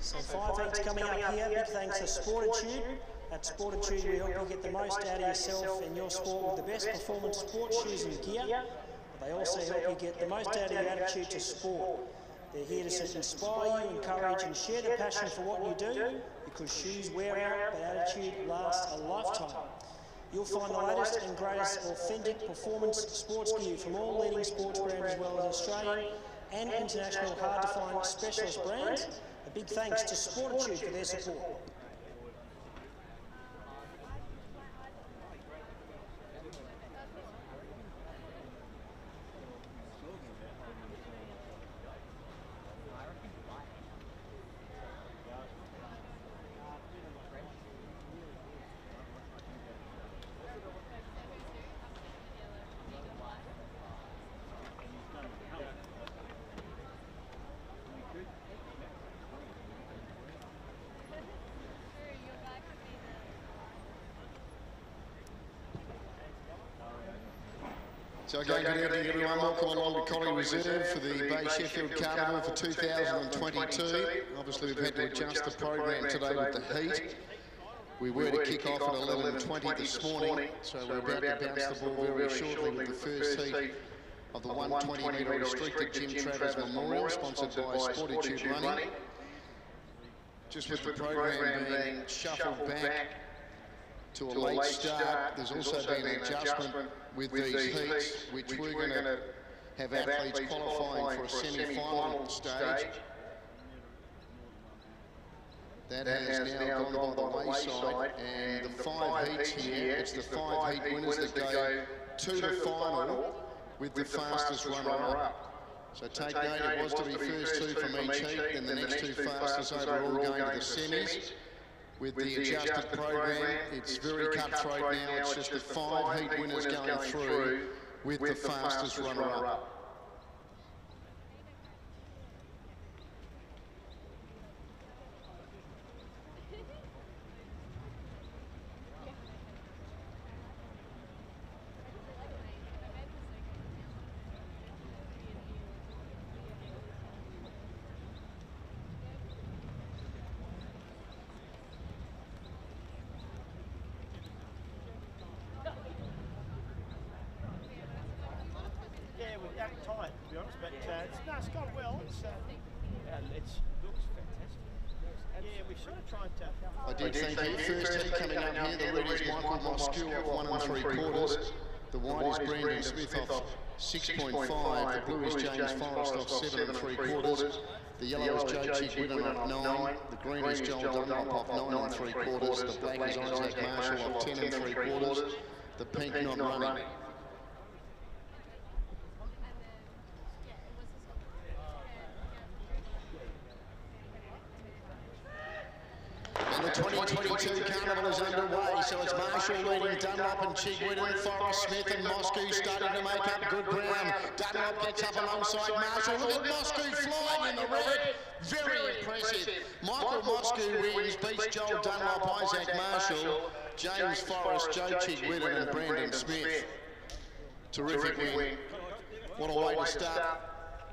So 5 heats coming up here. Big thanks to Sportitude. At Sportitude, we help you get the most out of yourself and your sport with the best performance sports shoes and gear. But they also help you get the most out of your attitude to sport. They're here to inspire you, encourage and share the passion for what you do, because shoes wear out, but attitude lasts a lifetime. You'll find the latest and greatest authentic performance sports gear from all leading sports brands as well as Australian and international hard-to-find specialist brands. A big thanks to Sportitude for their support. So again, good evening everyone, welcome along to Collie Reserve for the Bay Sheffield Carnival for 2022. Obviously we've had to adjust the program today with the heat. We were to kick off at 11:20 this morning, so we're about to bounce the ball very shortly with the first heat of the 120 metre restricted Jim Travers Memorial, sponsored by Sportitude Running. Just with the program being shuffled back to a late start, there's also been an adjustment with these heats, which we're going to have athletes qualifying for a semi-final stage. That has now gone by the wayside, and the 5 heats here, it's the 5 heat winners that go to the final with the fastest runner-up. So take note, it was to be first 2 from each heat, then the next 2 fastest overall going to the semis. With the adjusted program, it's very cutthroat now. It's just the 5 heat winners going through with the fastest runner-up. Tight, to be honest, but it's gone well. It looks fantastic. Yeah, we sort of tried to. I did thank you. First heat coming up here, the red is Michael Moscow of 1 3/4. The white is Brandon Smith off 6.5. The blue is James Forrest off 7 3/4. The yellow is Joe Chick Whitten off 9. The green is Joel Dunlop off 9 3/4. The black is Isaac Marshall off 10 3/4. The pink not running. And the 2022 Carnival is underway, so it's Marshall leading Dunlop and Chick Whitten, Forrest, Smith and Moscow starting to make up good ground. Dunlop gets up alongside Marshall. Look at Moscow flying in the red. Very impressive. Michael Moscow wins, beats Joel Dunlop, Isaac Marshall, James Forrest, Joe Chick Whitten and Brandon Smith. Terrific win. What a way to start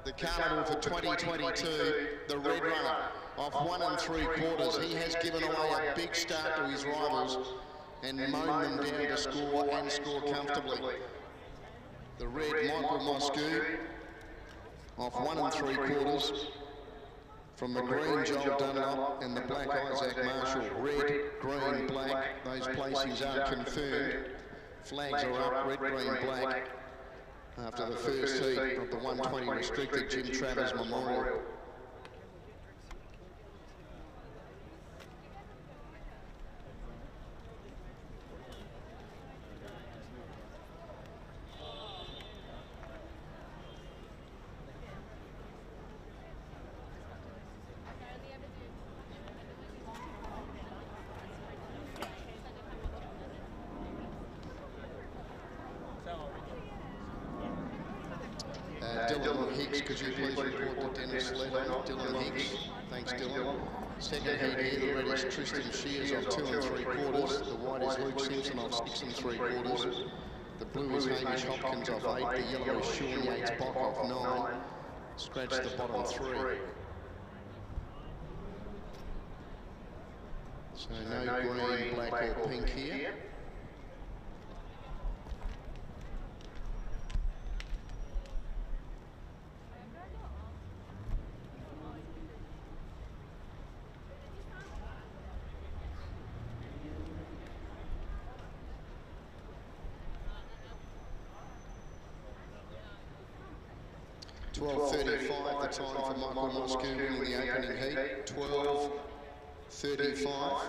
the Carnival for 2022. The red runner off 1 3/4. He has given away a big start to his rivals and mown them down to score and score comfortably. The red Michael Moscow off 1 3/4 from the green Joel Dunlop and the black Isaac Marshall. Red, green, black. Those placings are confirmed. Flags are up, red, green, black, after the first heat of the 120 restricted Jim Travers Memorial. Dylan Hicks, could you please report to Dennis Leder? Dylan Hicks, thanks Dylan. Second heat here, the red is Tristan Shears off 2 3/4. The white is Luke Simpson off 6 3/4. The blue is Hamish Hopkins off 8. The yellow is Sean Yates Bock off 9. Scratch the bottom 3. So no green, black or pink here. .12:35, the time for Michael Moscow winning the opening heat. 12:35.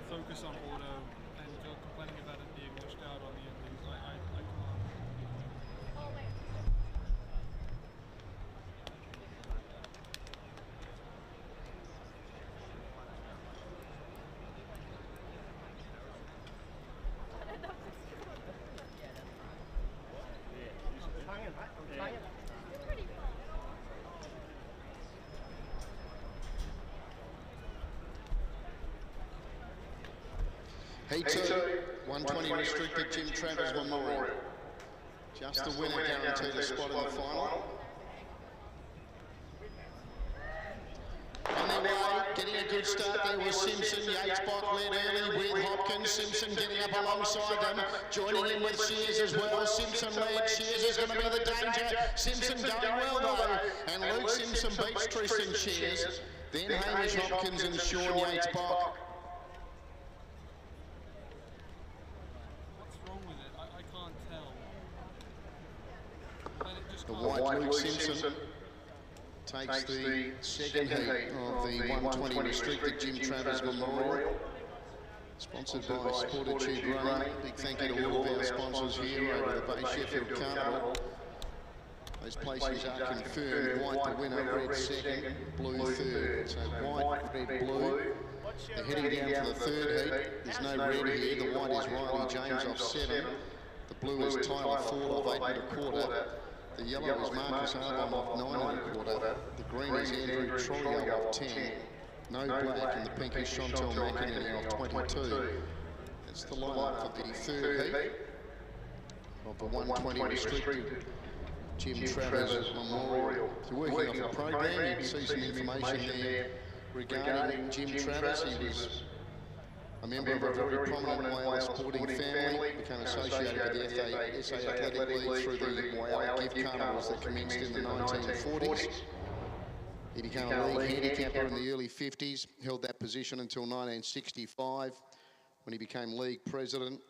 Focus on auto, and if you're complaining about it being washed out on the endings, I can't. Heat 2, 120 restricted, Jim Travers Memorial. Just the winner guaranteed a spot in the final. On their way, getting a good start there was Simpson. Yates Bott led early with Hopkins. Simpson getting up alongside them, joining in with Shears as well. Simpson led. Shears is going to be the danger. Simpson going well though, and Luke Simpson beats Tristan Shears. Then Hamish Hopkins and Sean Yates Bott. The white Luke Simpson takes the second heat of the 120 restricted Jim Travers Memorial. Sponsored by Sportitude Running. Big thank you to all of our sponsors here over the Bay Sheffield Carnival. Those places are confirmed. White the winner, red second, blue third. So white, red, blue. They're heading down to the third heat. There's no red here. The white is Riley James off 7. The blue is Tyler Ford off 8 1/4. The yellow is Marcus Arbon off 9 1/4. The green is Andrew Troyo off 10. No black, and the pink is Chantal McInerney off 22. That's the lineup for the third heat of the 120 restricted Jim Travers Memorial. If you're working off the program, you can see some information there regarding Jim Travers. He was a member of a very prominent Wales sporting family, became associated with the SA Athletic League through the Wales gift carnivals that commenced in the 1940s. He became a league handicapper in the early 50s, held that position until 1965, when he became league president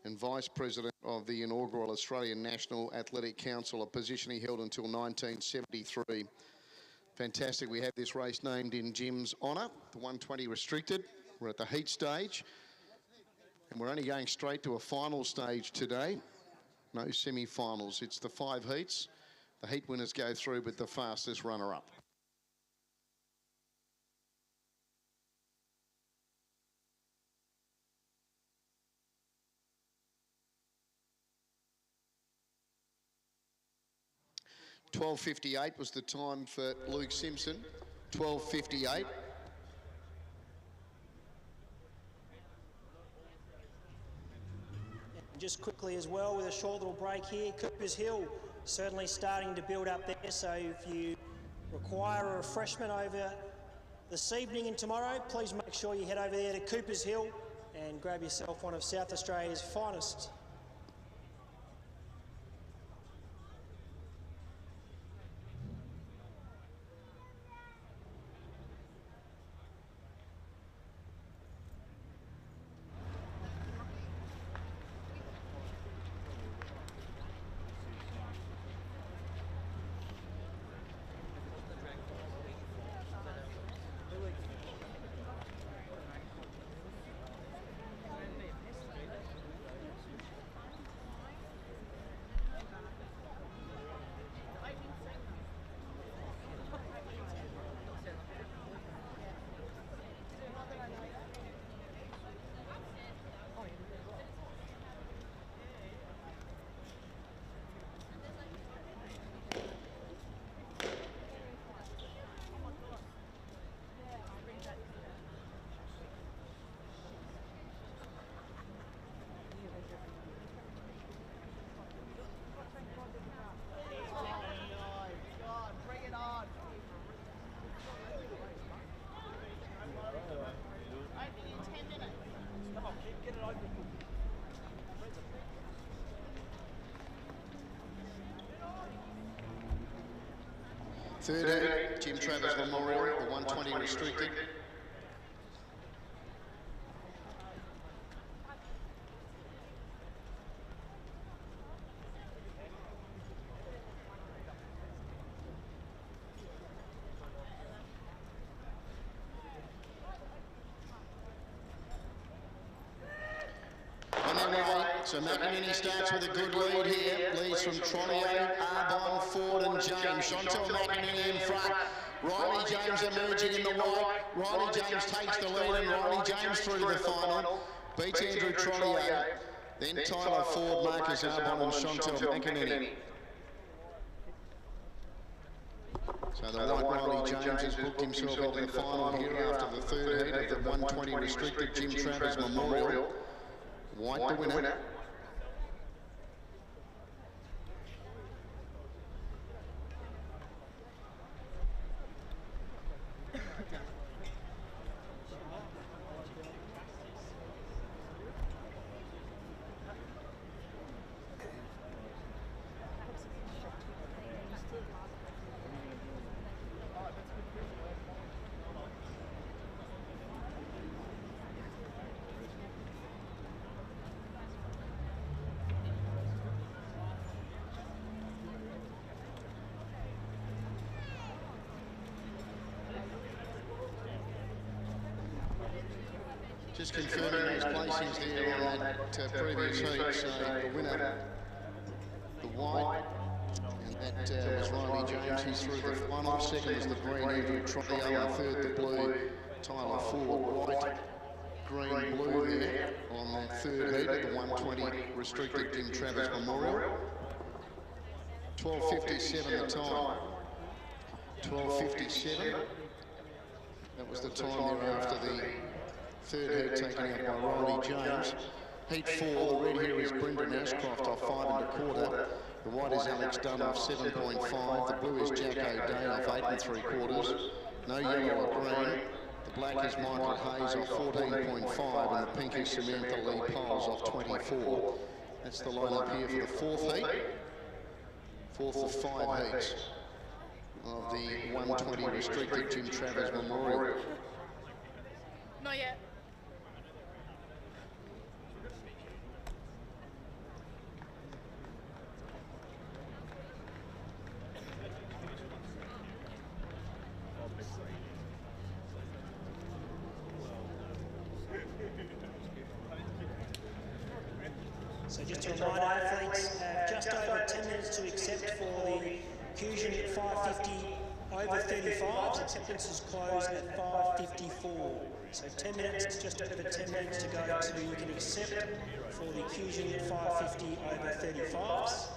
and vice president of the inaugural Australian National Athletic Council, a position he held until 1973. Fantastic, we have this race named in Jim's honour, the 120 restricted. We're at the heat stage, and we're only going straight to a final stage today. No semi-finals. It's the 5 heats. The heat winners go through with the fastest runner-up. .12:58 was the time for Luke Simpson. 12:58. Just quickly as well, with a short little break here, Cooper's Hill certainly starting to build up there. So if you require a refreshment over this evening and tomorrow, please make sure you head over there to Cooper's Hill and grab yourself one of South Australia's finest. Third, Jim Travers Memorial, the 120 restricted. So McInerney starts with a good lead here. Leads from Tronio, Arbon, Ford and James. Chantal McInerney in front. Riley James emerging in the white. Riley James takes the lead and Riley James through to the final. Beats Andrew Tronio. Then Tyler Ford, Marcus Arbon and Chantal McInerney. So the white Riley James has booked himself into the final here after the third heat of the 120 restricted Jim Travers Memorial. White the winner. Just confirming those placings there on that previous heat. So the winner, the white, and that was Riley James. He's through the final. Second is the green, Andrew Tronio, and third the blue, Tyler Ford. White, green, blue there on that third heat of the 120 restricted Jim Travers Memorial. 12:57 the time. 12:57. That was the time there after the third heat taken out by Riley James. Heat 4, the red here is Brendan Ashcroft off 5 1/4. The white is Alex Dunn off 7.5. The blue is Jack O'Day off 8 3/4. No yellow or green. The black is Michael Hayes off 14.5 and the pink is Samantha Lee Poles off 24. That's the lineup here for the fourth heat. Fourth of 5 heats of the 120 restricted Jim Travers Memorial. Not yet. So just to remind athletes, just over 10 minutes to accept for the Fusion at 5:50 over 35s. Acceptance is closed at 5:54. So 10 minutes, just over 10 minutes to go till you can accept for the Fusion at 5:50 over 35s.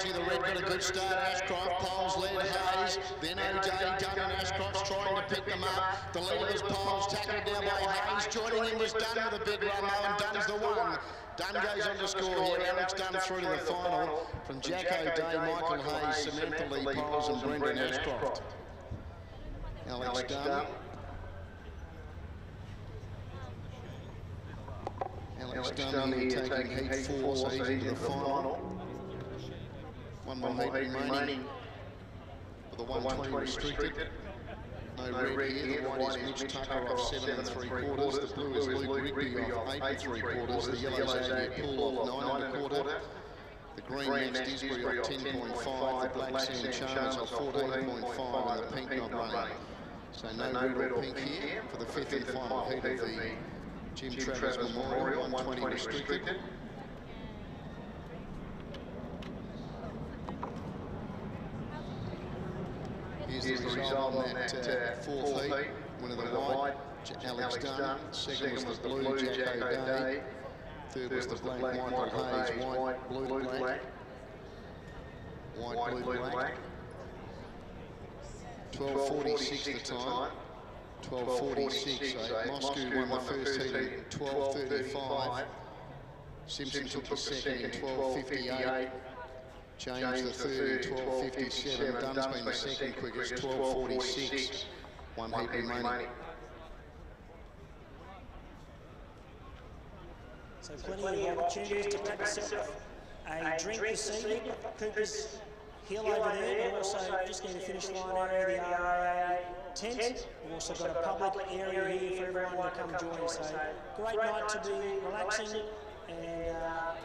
80, the red got a good start. Ashcroft, Poles led Hayes. Then O'Day, Dunn and Ashcroft's trying to pick them up. The leader was Poles, tackled down by Hayes. Joining him was Dunn with a big run though, and Dunn's the one. Dunn goes on to score here. Alex Dunn through to the final from Jack O'Day, Michael Hayes, Samantha Lee Poles and Brendan Ashcroft. Alex Dunn. Alex Dunn here taking heat 4, so he's into the final. One more heat remaining for the 120 restricted. No red here. The white is Mitch Tucker off 7 3/4. The blue is Luke Rigby off 8 3/4. The yellow is Andy Poole off 9 1/4. The green Max Disbury off 10.5. The black Sam Chalmers off 14.5. And the pink not running. So no red or pink here for the 5th and final heat of the Jim Travers Memorial 120 restricted. Here's the result on that 4th heat. Winner the white, Alex Dunn. Second was the blue, Jack O'Day. Third was the black, Michael Hayes. White, blue, black. White, blue, black. 12:46 the time. 12:46. So Moscow won the first heat in 12:35. Simpson took the second in 12:58. James the third in 12:57. Dunn's been the second quickest, 12:46. One heat remaining. So plenty of opportunities to make yourself a drink this evening. Cooper's Hill over there, but also just near the finish line area, the RAA tent. We've also got a public area here for everyone to come join. So great night to be relaxing and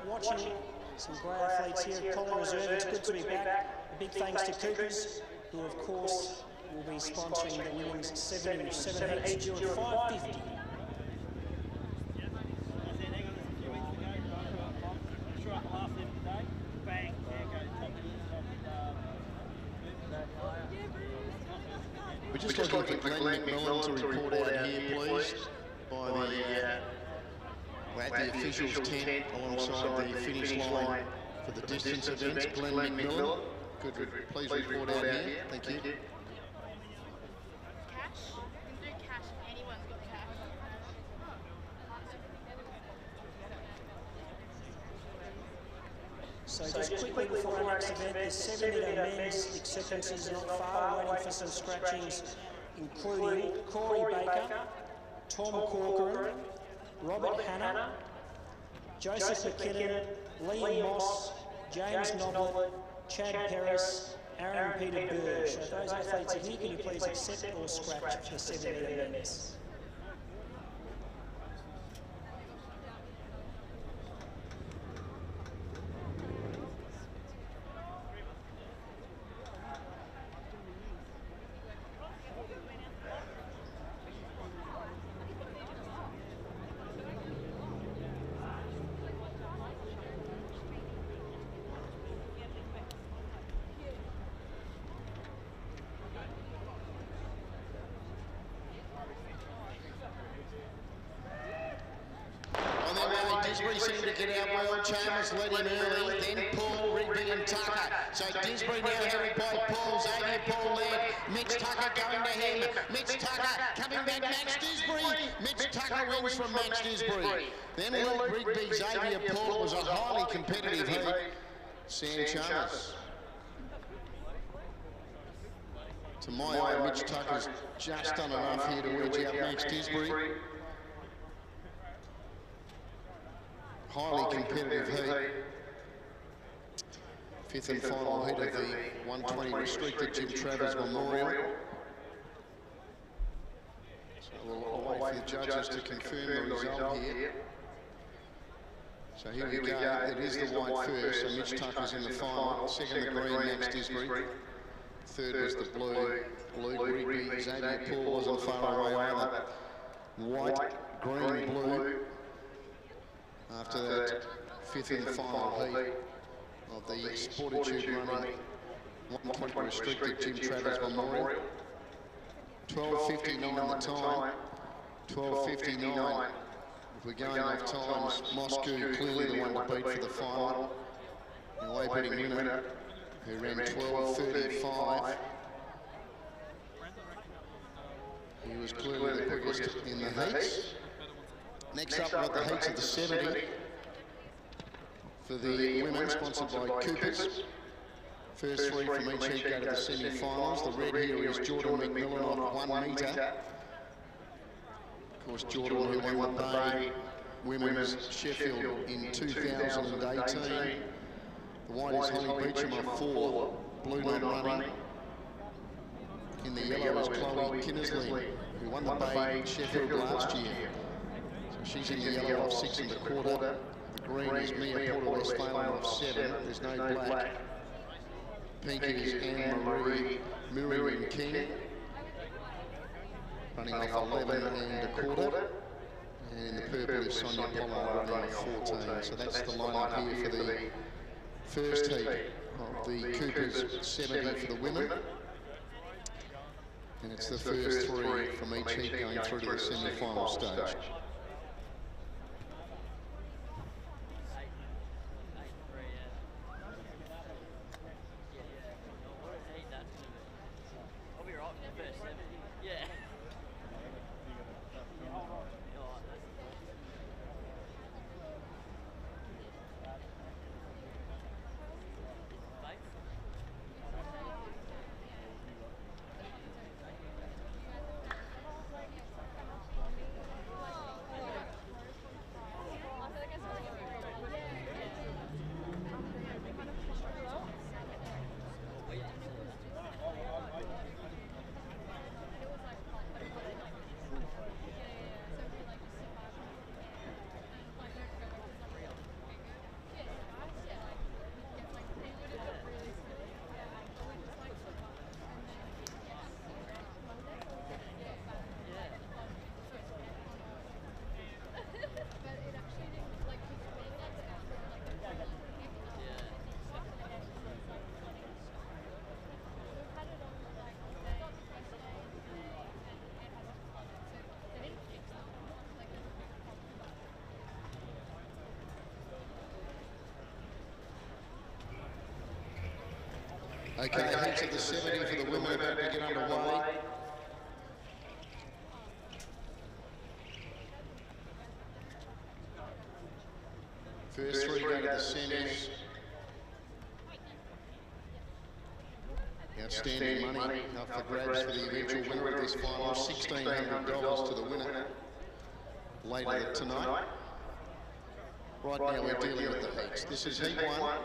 watching some great athletes here at Collie Reserve. It's good to be back. A big thanks to Coopers, who of course will be sponsoring the women's 7 heats during 5:50. We're just looking for Glenn McMillan to report out here, please, by the officials' tent alongside the finish line for the distance events. Glenn McMillan, could please report out here. Thank you. Cash? You can do cash if anyone's got cash. So just quickly before our next event, the 7-metre men's acceptance is not far, waiting for some scratchings, including Corey Baker, Tom Corcoran, Robert Hanna, Joseph McKinnon, Liam Moss, James Noblet, Chad Paris, Aaron Peter Burge. So those athletes are here, can you please accept or scratch the 7-metre men's? Disbury seemed to get out well. Chalmers led him early, then Paul, Rigby and Tucker. So Disbury now headed by Paul. Xavier Paul led. Mitch Tucker going to him. Mitch Tucker coming back. Max Disbury. Mitch Tucker wins from Max Disbury. Then Luke Rigby, Xavier Paul. It was a highly competitive heat. Sam Chalmers. To my eye, Mitch Tucker's just done enough here to edge out Max Disbury. Highly competitive heat. 5th and final heat of the 120 restricted Jim Travers Memorial. So we'll wait for the judges to confirm the result here. So here we go. It is the white first. So Mitch Tucker's in the final. Second, the green, Max Disbury. Third was the blue. Luke Rigby. Xavier Paul wasn't far away either. White, green, blue. After that 5th and final heat of the Sportitude running 120 restricted Jim Travers Memorial. 12:59 the time. 12:59. If we're going off times, Moscow clearly the one to beat for the final. The away betting winner who ran 12:35. He was clearly the quickest in the heats. Next up, we've got the heats of the 70 for the women, sponsored by Coopers. First three from each heat go to the semi-finals. The red here is Jordan McMillan off 1 metre. Of course, Jordan, who won the Bay Women's Sheffield in 2018. The white is Holly Beecham off 4, blue not running. In the yellow is Chloe Kinnersley, who won the Bay Sheffield last year. So she's in the yellow off 6 1/4. The green is Mia Porter Westphalen off 7. There's no black. Pink is Anne-Marie Miriam King, running off 11 1/4. And the purple is Sonia Pollard running off 14. So that's the lineup here for the first heat of the Coopers 70 for the women. And it's the first three from each heat going through to the semi-final stage. Okay, heats of the 70 for the women about to get underway. First three go to the semis. Outstanding money up for grabs for the eventual winner of this final. $1,600 to the winner later tonight. Right now we're dealing with the heats. This is heat 1.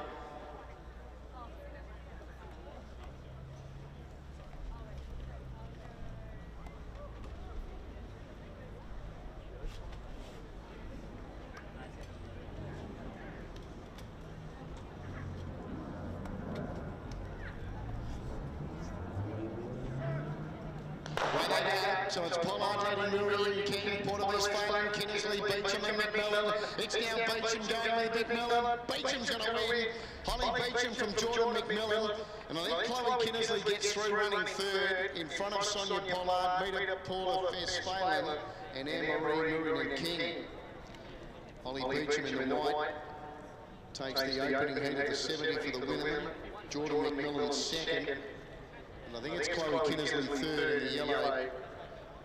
So it's Pollard leading Miriam King, Porter Westphalen, Kinnersley, Beecham and McMillan. It's now Beecham going with McMillan. Beecham's going to win. Holly Beecham from Jordan McMillan. And I think Chloe Kinnersley gets through running third in front of Sonia Pollard, Meta Porter Westphalen and Anne-Marie Miriam King. Holly Beecham in the white takes the opening heat of the 70 for the women. Jordan McMillan second. And I think it's Chloe Kinnersley third in the yellow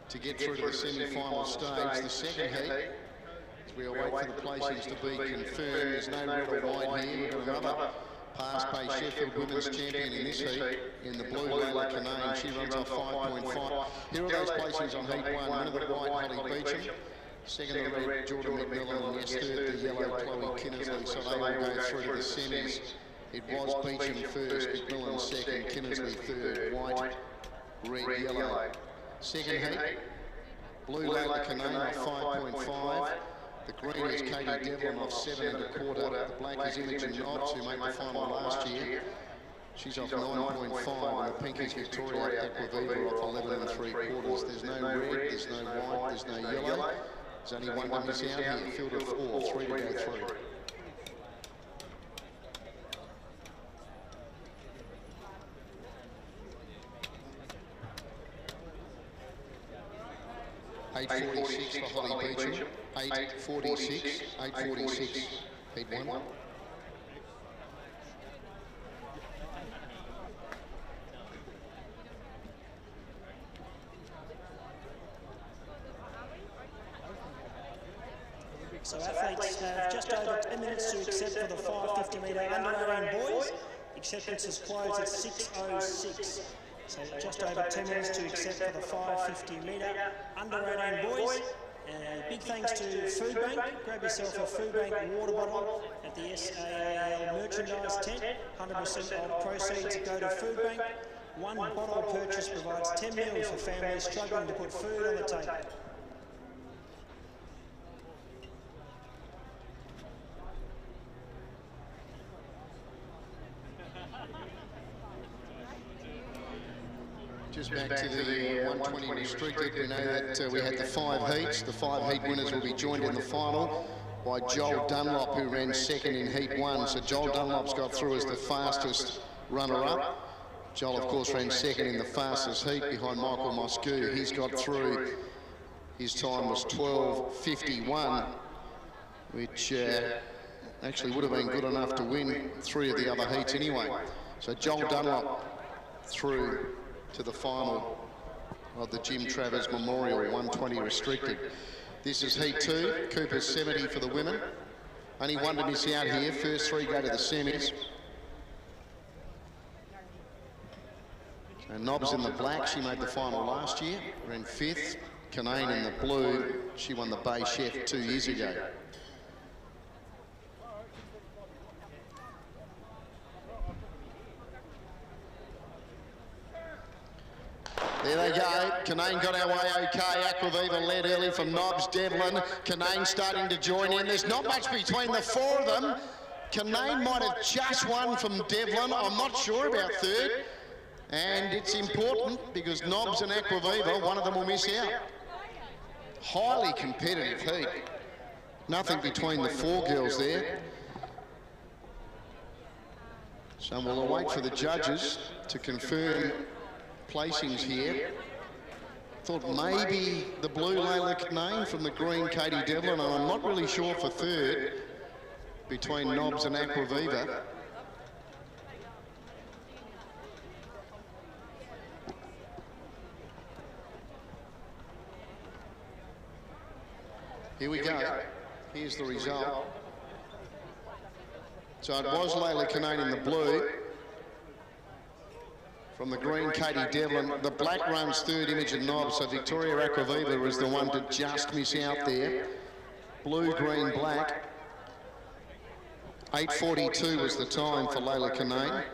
to get through to the semi-final stage. The second heat, as we await for the placings to be confirmed, there's no red or white here. We've got another past Bay Sheffield women's champion in this heat, in the blue Layla Canane. She runs off 5.5. Here are those placings on heat 1. Winner the white, Holly Beecham. Second the red, Jordan McMillan. And yes, third the yellow, Chloe Kinnersley. So they will go through to the semis. It was Beecham first, McMillan second, Kinnersley third, white, red, yellow. Second heat, blue Layla Canane off 5.5. The green is Katie Devlin off 7 1/4. The black is Imogen Knott, who made the final last year. She's off 9.5, and the pink is Victoria Aquaviva off 11 3/4. There's no red, there's no white, there's no yellow. There's only one to miss out here, field of 4, 3 to go through. $8.46 for Holly Beecham. $8.46. $8.46. Heat 1. So athletes have just over 10 minutes to accept for the 550 metre under 18 boys. Acceptance is closed at 6:06. So just over 10 minutes to accept for the 550 metre under 18 boys. And big thanks to Food Bank. Grab yourself a Food Bank water bottle at the SAAL merchandise tent. 100% of proceeds go to Food Bank. One bottle purchase provides 10 meals for families struggling to put food on the table. Just back to the 120 restricted, we know that we had the 5 heats. The 5 heat winners will be joined in the final by Joel Dunlop, who ran second in heat 1. So Joel Dunlop's got through as the fastest runner-up. Joel, of course, ran second in the fastest heat behind Michael Moscou. He's got through, his time was 12:51, which actually would have been good enough to win 3 of the other heats anyway. So Joel Dunlop through to the final of the Jim Travers Memorial 120 restricted. This is heat 2, Cooper's 70 for the women. Only one to miss out here, first 3 go to the semis. So Nobbs in the black, she made the final last year, ran 5th. Canane in the blue, she won the Bay Sheffield 2 years ago. There they go. Canane got our way okay. Aquaviva led early from Nobbs, Devlin. Canane starting to join in. There's not much between the 4 of them. Canane might have just won from Devlin. I'm not sure about 3rd. And it's important because Nobbs and Aquaviva, one of them will miss out. Highly competitive heat. Nothing between the 4 girls there. So we'll wait for the judges to confirm placings here. Thought maybe the blue Layla Canane from the green Katie Devlin, and I'm not really sure for 3rd between Nobbs and Aquaviva. Here we go. Here's the result. So it was Layla Canane in the blue. From the green, Katie Devlin. The black runs 3rd, Imogen Nobbs. So Victoria Aquaviva is the one to just miss out there. Blue, green, black. 8:42 was the time for Layla Canane.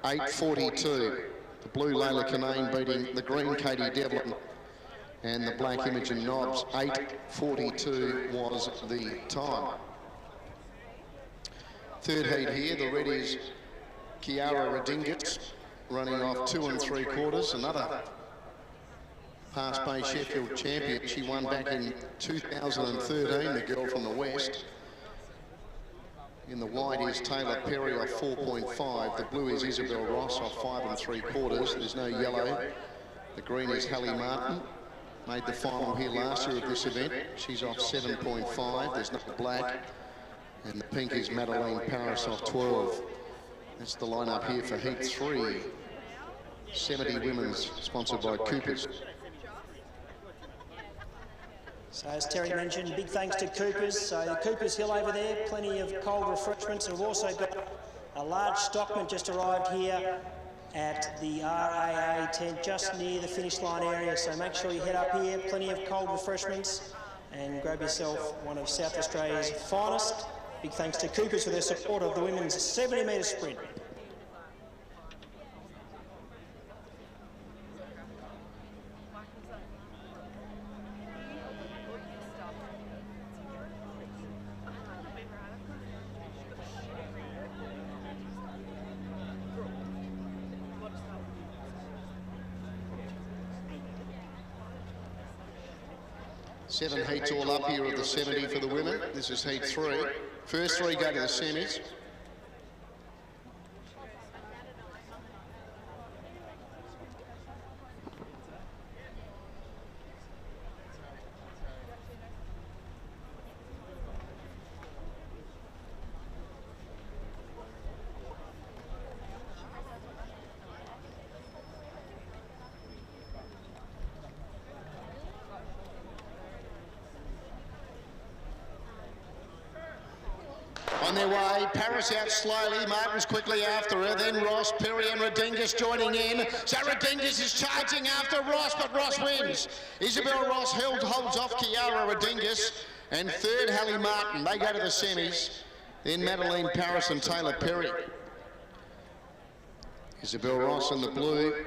8:42. The blue Layla Canane beating the green Katie Devlin and the black Imogen Nobbs. 8:42 was the time. 3rd heat here, the red is Kiara Redingett, running off 2 3/4, another past Bay Sheffield champion. She won back in 2013, the girl from the west. In the white is Taylor Perry off 4.5. The blue is Isabel Ross off 5 3/4. There's no yellow. The green is Hallie Martin. Made the final here last year at this event. She's off 7.5. There's no black. And the pink is Madeleine Paris off 12. That's the lineup here for heat 3. 70 women's, sponsored by Coopers. So as Terry mentioned, big thanks to Coopers. So the Coopers Hill over there, plenty of cold refreshments. We've also got a large stockman just arrived here at the RAA tent just near the finish line area. So make sure you head up here, plenty of cold refreshments, and grab yourself one of South Australia's finest. Big thanks to Coopers for their support of the women's 70-metre sprint. Seven heats all up here of the 70 for the women. This is heat 3. First 3 go to the semis. their way. Paris out slowly. Martin's quickly after her. Then Ross, Perry and Redingus joining in. So Redingus is charging after Ross, but Ross wins. Isabel Ross holds off Kiara Redingus. And third, Hallie Martin. They go to the semis. Then Madeline Paris and Taylor Perry. Isabel Ross in the blue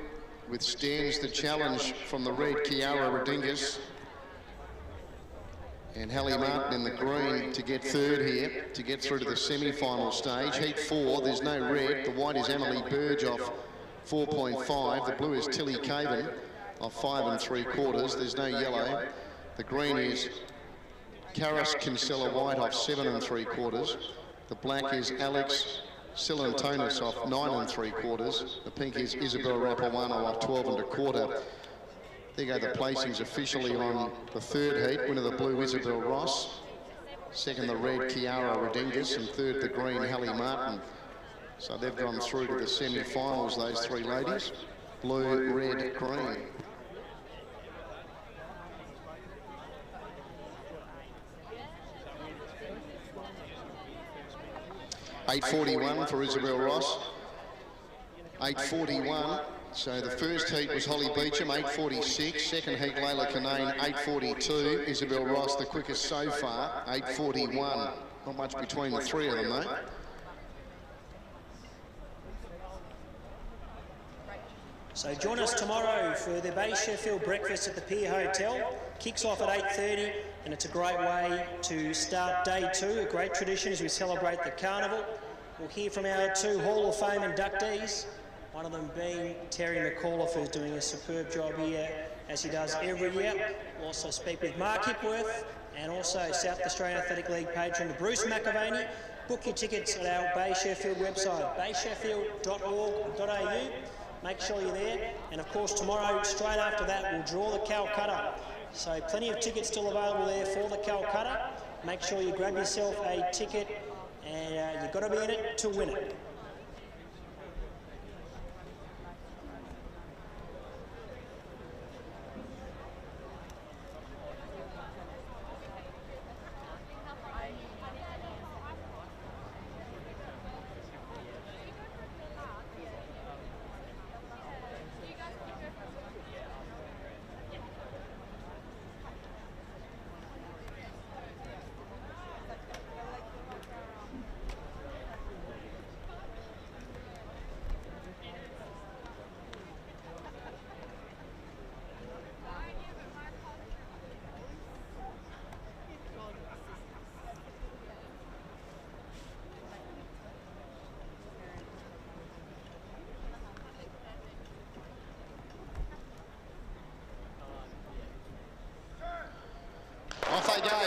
withstands the challenge from the red, Kiara Redingus. And Hallie Martin in the green to get third here, to get through to the semi-final stage. Heat 4, there's no red. The white is Emily Burge off 4.5. The blue is Tilly Caven off 5 3/4. There's no yellow. The green is Karis Kinsella White off 7 3/4. The black is Alex Silantonis off 9 3/4. The pink is Isabel Rapuano off 12 1/4. There go the placings officially on the third heat. Winner the blue, Isabel Ross. Second, the red, Kiara Redingus. And third, the green, Hallie Martin. So they've gone through to the semi-finals, those three ladies. Blue, red, green. $8.41 for Isabel Ross. 8.41. So the first heat was Holly Beecham, 8.46. Second heat, Layla Kinane, 8.42. Isabel Ross, the quickest so far, 8.41. Not much between the three of them, though. So join us tomorrow for the Bay Sheffield breakfast at the Pier Hotel. Kicks off at 8:30, and it's a great way to start day 2. A great tradition as we celebrate the carnival. We'll hear from our 2 Hall of Fame inductees, one of them being Terry McAuliffe, who's doing a superb job here, as he does every year. We'll also speak with Mark Hipworth and also South Australian Athletic League patron Bruce McAvaney. Book your tickets at our Bay Sheffield website, baysheffield.org.au. Make sure you're there. And of course, tomorrow, straight after that, we'll draw the Calcutta. So plenty of tickets still available there for the Calcutta. Make sure you grab yourself a ticket, and you've got to be in it to win it.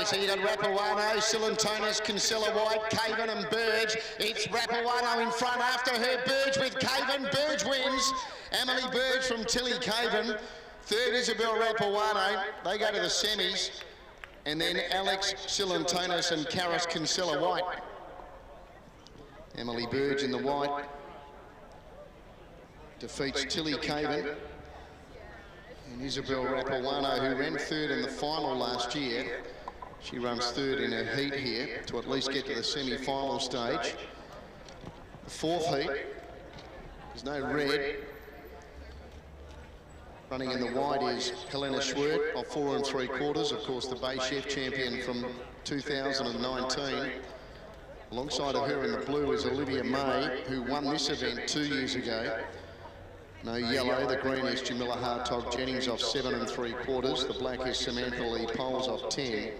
So you got Rapuano, Silantonis, Kinsella White, Caven and Burge. It's Rapuano in front after her, Burge with Caven. Burge wins. Emily Burge from Tilly Caven. Third, Isabel Rapuano. They go to the semis. And then Alex Silantonis and Karis Kinsella White. Emily Burge in the white defeats Tilly Caven. And Isabel Rapuano, who ran third in the final last year. She runs third in her heat here to at least get to the semi-final stage. The fourth heat, there's no red. Running in the white is Helena Schwert of 4 3/4, of course the Bay Chef champion from 2019. Alongside of her in the blue is Olivia May, who won this event 2 years ago. No yellow. The green is Jamila Hartog Jennings off 7 3/4. The black is Samantha Lee Poles off 10.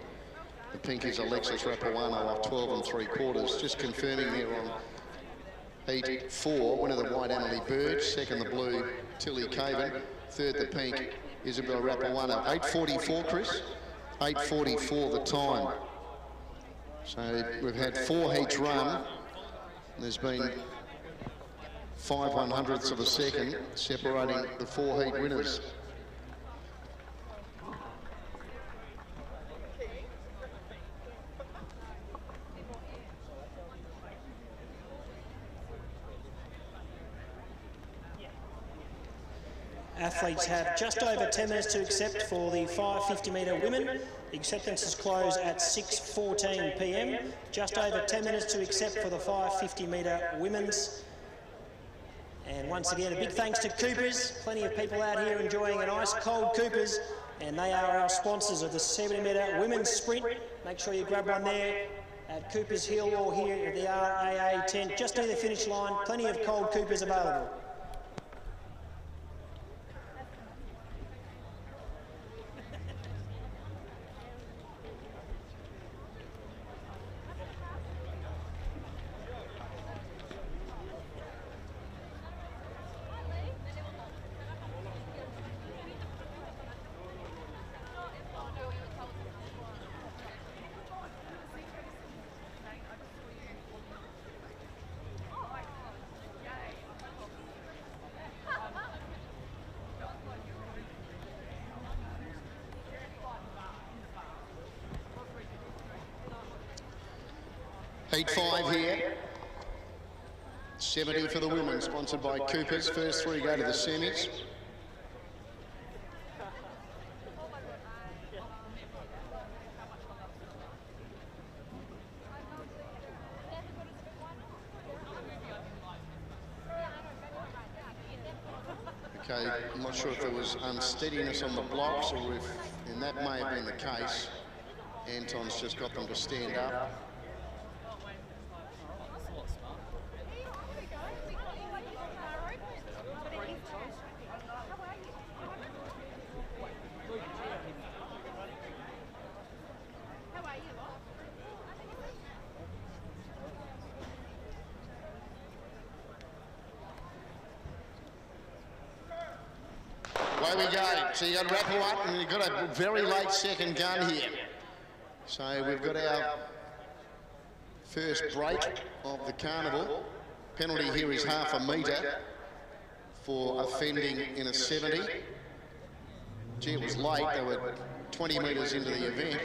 The pink is Alexis Rapuano off 12 3/4. Just confirming there on heat 4. Winner the white, Emily Burge. Second, the blue, Tilly Caven. Third, the pink, Isabel Rapuano. 8.44, Chris. 8.44 the time. So we've had 4 heats run. There's been 5 100ths of a second separating the 4 heat winners. Athletes have just over 10 minutes to accept for the 550 metre women. Acceptances close at 6:14 p.m. Just over 10 minutes to accept for the 550 metre women's. And once again, a big thanks to Coopers. Plenty of people out here enjoying an ice cold Coopers, and they are our sponsors of the 70 metre women's sprint. Make sure you grab one there at Coopers Hill or here at the RAA tent, just near the finish line. Plenty of cold Coopers available. Heat 5 here. 70 for the women, sponsored by Coopers. First three go to the semis. Okay, I'm not sure if there was unsteadiness on the blocks or if, and that may have been the case. Anton's just got them to stand up. Away we go. So you got to wrap up, and you've got a very late second gun here. So we've got our first break of the carnival. Penalty here is half a metre for offending in a 70. Gee, it was late. They were 20 metres into the event.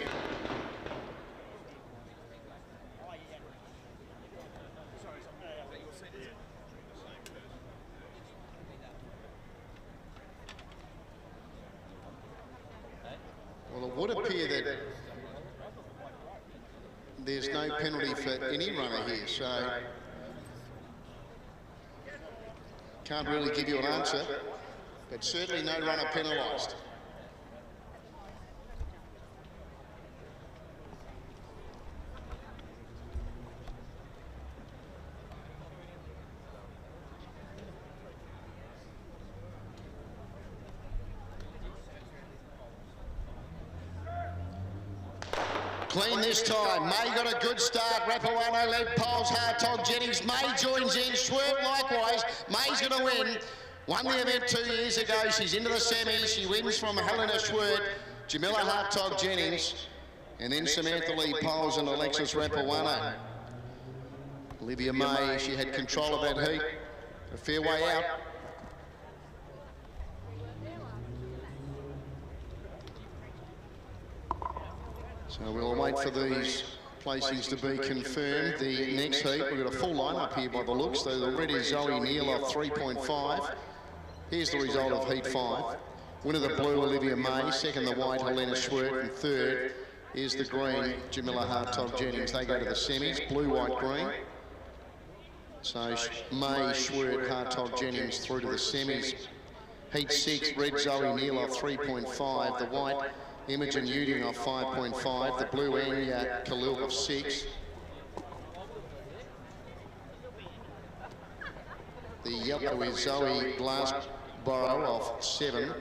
Well, it would appear that there's no penalty for any runner here, so can't really give you an answer, but certainly no runner penalised. Clean this time. May got a good start. Rapawano led poles. Hartog Jennings. May joins in. Schwert likewise. May's going to win. Won the event 2 years ago. She's into the semis. She wins from Helena Schwert, Jamila Hartog Jennings, and then Samantha Lee Poles and Alexis Rapawano. Olivia May, she had control of that heat. A fair way out. So we'll wait for these placings to be confirmed. The next heat, we've got a full lineup here by the looks. So the red is Zoe Neal off 3.5. Here's the result of heat 5. Winner the blue, Olivia May. Second, the white, Helena Schwert. And third is the green, Jamila Hartog Jennings. They go to the semis, blue, white, green. So May, Schwert, Hartog Jennings through to the semis. Heat 6, red Zoe Neal off 3.5. The white, Imogen Uding off 5.5, the blue Anya Khalil of 6. The yellow is Zoe Glassborough off 7.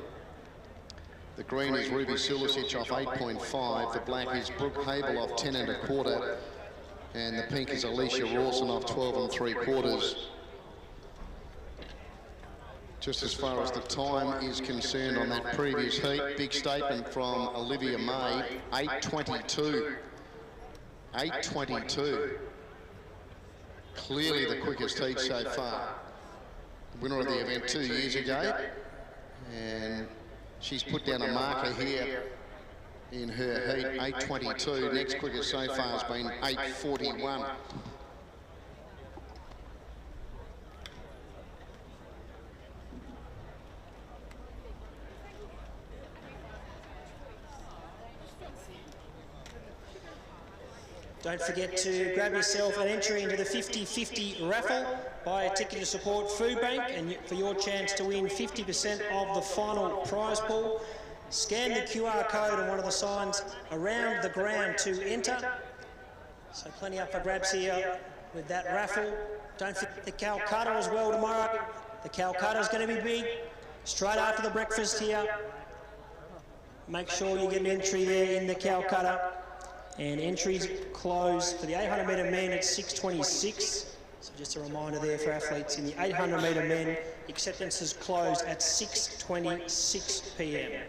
The green is Ruby Silicic off 8.5. The black is Brooke Habel off 10 1/4. And the pink is Alicia Rawson off 12 3/4. Just as far as the time is concerned on that previous heat, big statement from Olivia May, 8:22. 8:22. Clearly the quickest heat so far. Winner of the event 2 years ago. And she's put down a marker here in her heat, 8:22. Next quickest so far has been 8:41. Don't forget to grab yourself an entry into the 50-50 raffle. Buy a ticket to support Food Bank and for your chance to win 50% of the final prize pool. Scan the QR code on one of the signs around the ground to enter. So plenty up for grabs here with that raffle. Don't forget the Calcutta as well tomorrow. The Calcutta is going to be big. Straight after the breakfast here. Make sure you get an entry there in the Calcutta. And entries close for the 800 metre men at 6:26. So just a reminder there for athletes in the 800 metre men, acceptances close at 6:26 p.m.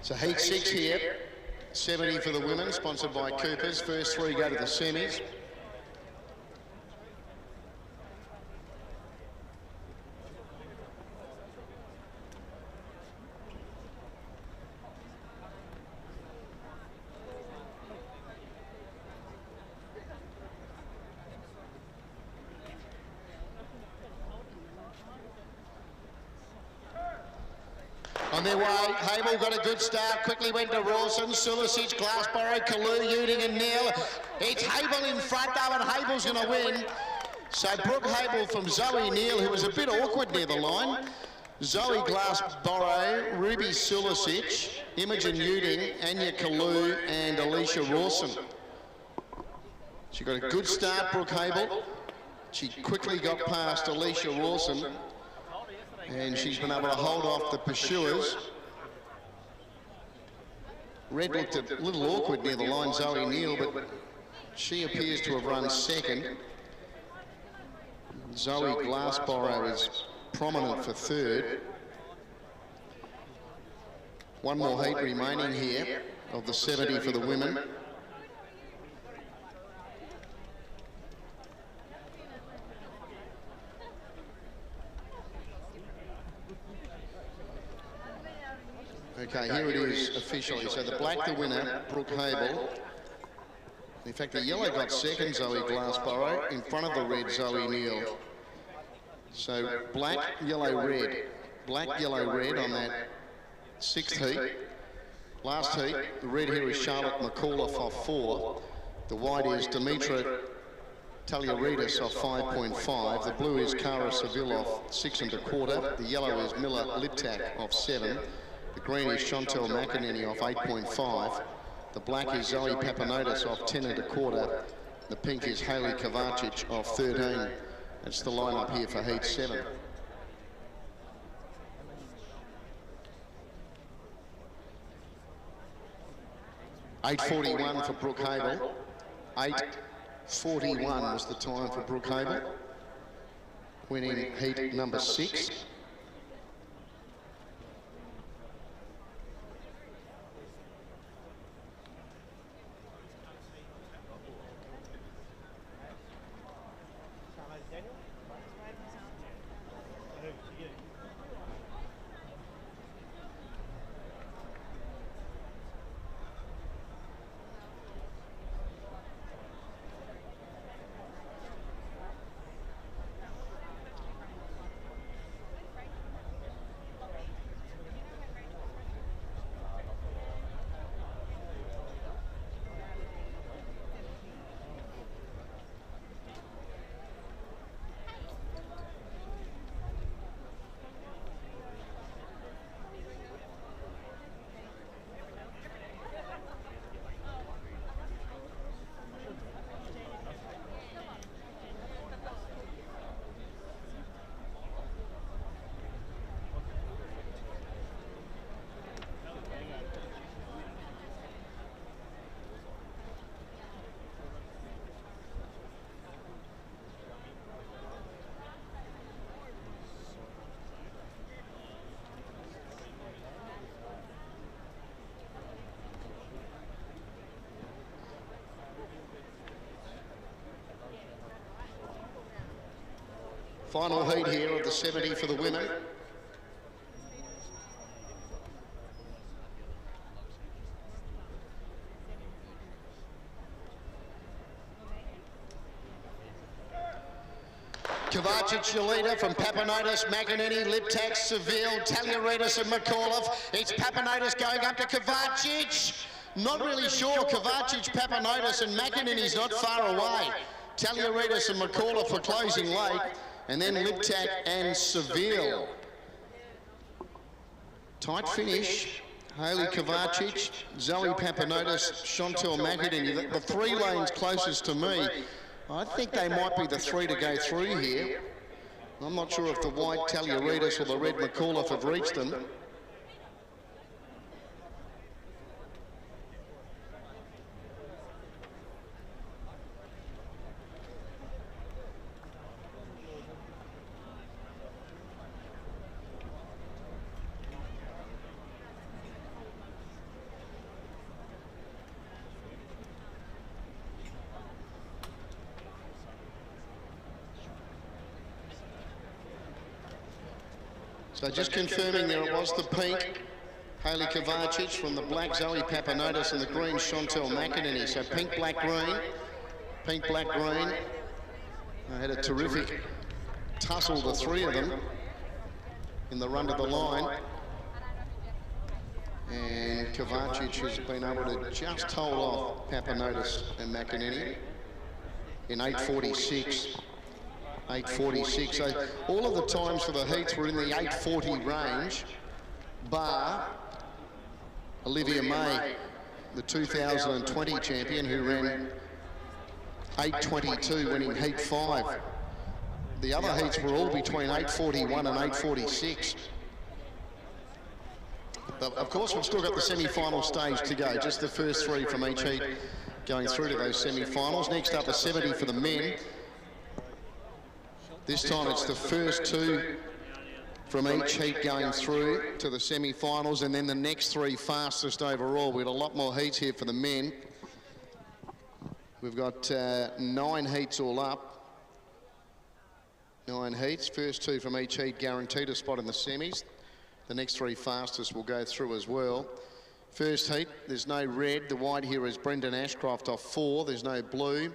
So heat 6 here, 70 for the women, sponsored by Coopers. First 3 go to the semis. On their way, Hable got a good start, quickly went to Rawson, Sulicic, Glassborough, Kalu, Uding and Neil. It's Hable in front though, and Hable's going to win. So Brooke Hable from Zoe Neal, who was a bit awkward near the line. Zoe Glassborough, Ruby Sulicic, Imogen Uding, Anya Kalu and Alicia Rawson. She got a good start, Brooke Hable. She quickly got past Alicia Rawson. And she's been able to hold off the pursuers. Red looked a little awkward near the line, Zoe Neal, but she appears to have run second. Zoe Glassborough is prominent for third. One more heat remaining here of the 70 for the women. Okay, here it is officially. So the black, the winner, Brooke Hable. In fact, the yellow got second, Zoe Glassborough, in front of the red, Zoe Neal. So black, yellow, red. Black, yellow, red on that 6th heat. Last heat, the red here is Charlotte McAuliffe off 4. The white is Demetra Talyaridis off 5.5. The blue is Cara Seville off 6 1/4. The yellow is Miller Liptak off 7. The green is Chantel McEnany off 8.5. The black is Zoe Papanotis off 10 1/4. The pink is Hayley Kovacic off 13. That's the lineup here for heat 7. $8:41 for Brooke Hable. 8:41 was the time for Brooke Hable, winning heat number 6. Final heat here of the 70 for the women. Kovacic, your leader from Papanotis, McInerney, Liptak, Seville, Taliaridis and McAuliffe. It's Papanotis going up to Kovacic. Not really sure. Kovacic, Papanotis and McInerney's not far away. Taliaridis and McAuliffe for closing late. And then Liptak and Seville. Tight finish. Hayley Kovacic, Zoe Papanotis, Chantal McInerney. The three lanes closest to me. I think they might be the three to go through here. I'm not sure if the white Taliaridis or the red McAuliffe have reached them. So just confirming there it was the pink, Hayley Kovacic, from the black, Zoe Papanotis, and the green, Chantal McInerney. So pink, black, green, pink, black, green. I had a terrific tussle, the three of them, in the run to the line. And Kovacic has been able to just hold off Papanotis and McInerney in 8:46. 8:46. So all of the times for the heats were in the 8:40 range, bar Olivia May, the 2020 champion, who ran 8:22, winning heat 5. The other heats were all between 8:41 and 8:46. But of course, we've still got the semi-final stage to go. Just the first three from each heat going through to those semi-finals. Next up, a 70 for the men. This time it's the first two from each heat going through to the semi-finals, and then the next three fastest overall. We've got a lot more heats here for the men. We've got 9 heats all up. 9 heats, first two from each heat guaranteed a spot in the semis. The next three fastest will go through as well. First heat, there's no red. The white here is Brendan Ashcroft off 4. There's no blue.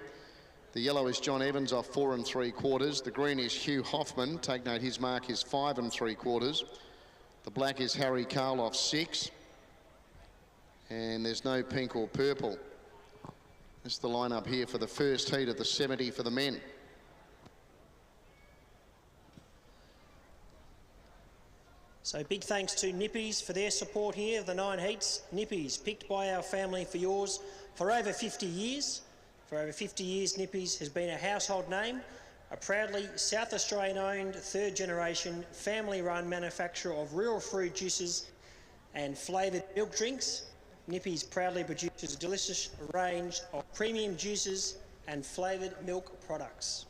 The yellow is John Evans off 4 3/4. The green is Hugh Hoffman. Take note, his mark is 5 3/4. The black is Harry Carl off 6. And there's no pink or purple. That's the lineup here for the first heat of the 70 for the men. So big thanks to Nippies for their support here of the 9 heats. Nippies, picked by our family for yours for over 50 years. For over 50 years, Nippies has been a household name, a proudly South Australian-owned, third-generation, family-run manufacturer of real fruit juices and flavoured milk drinks. Nippies proudly produces a delicious range of premium juices and flavoured milk products.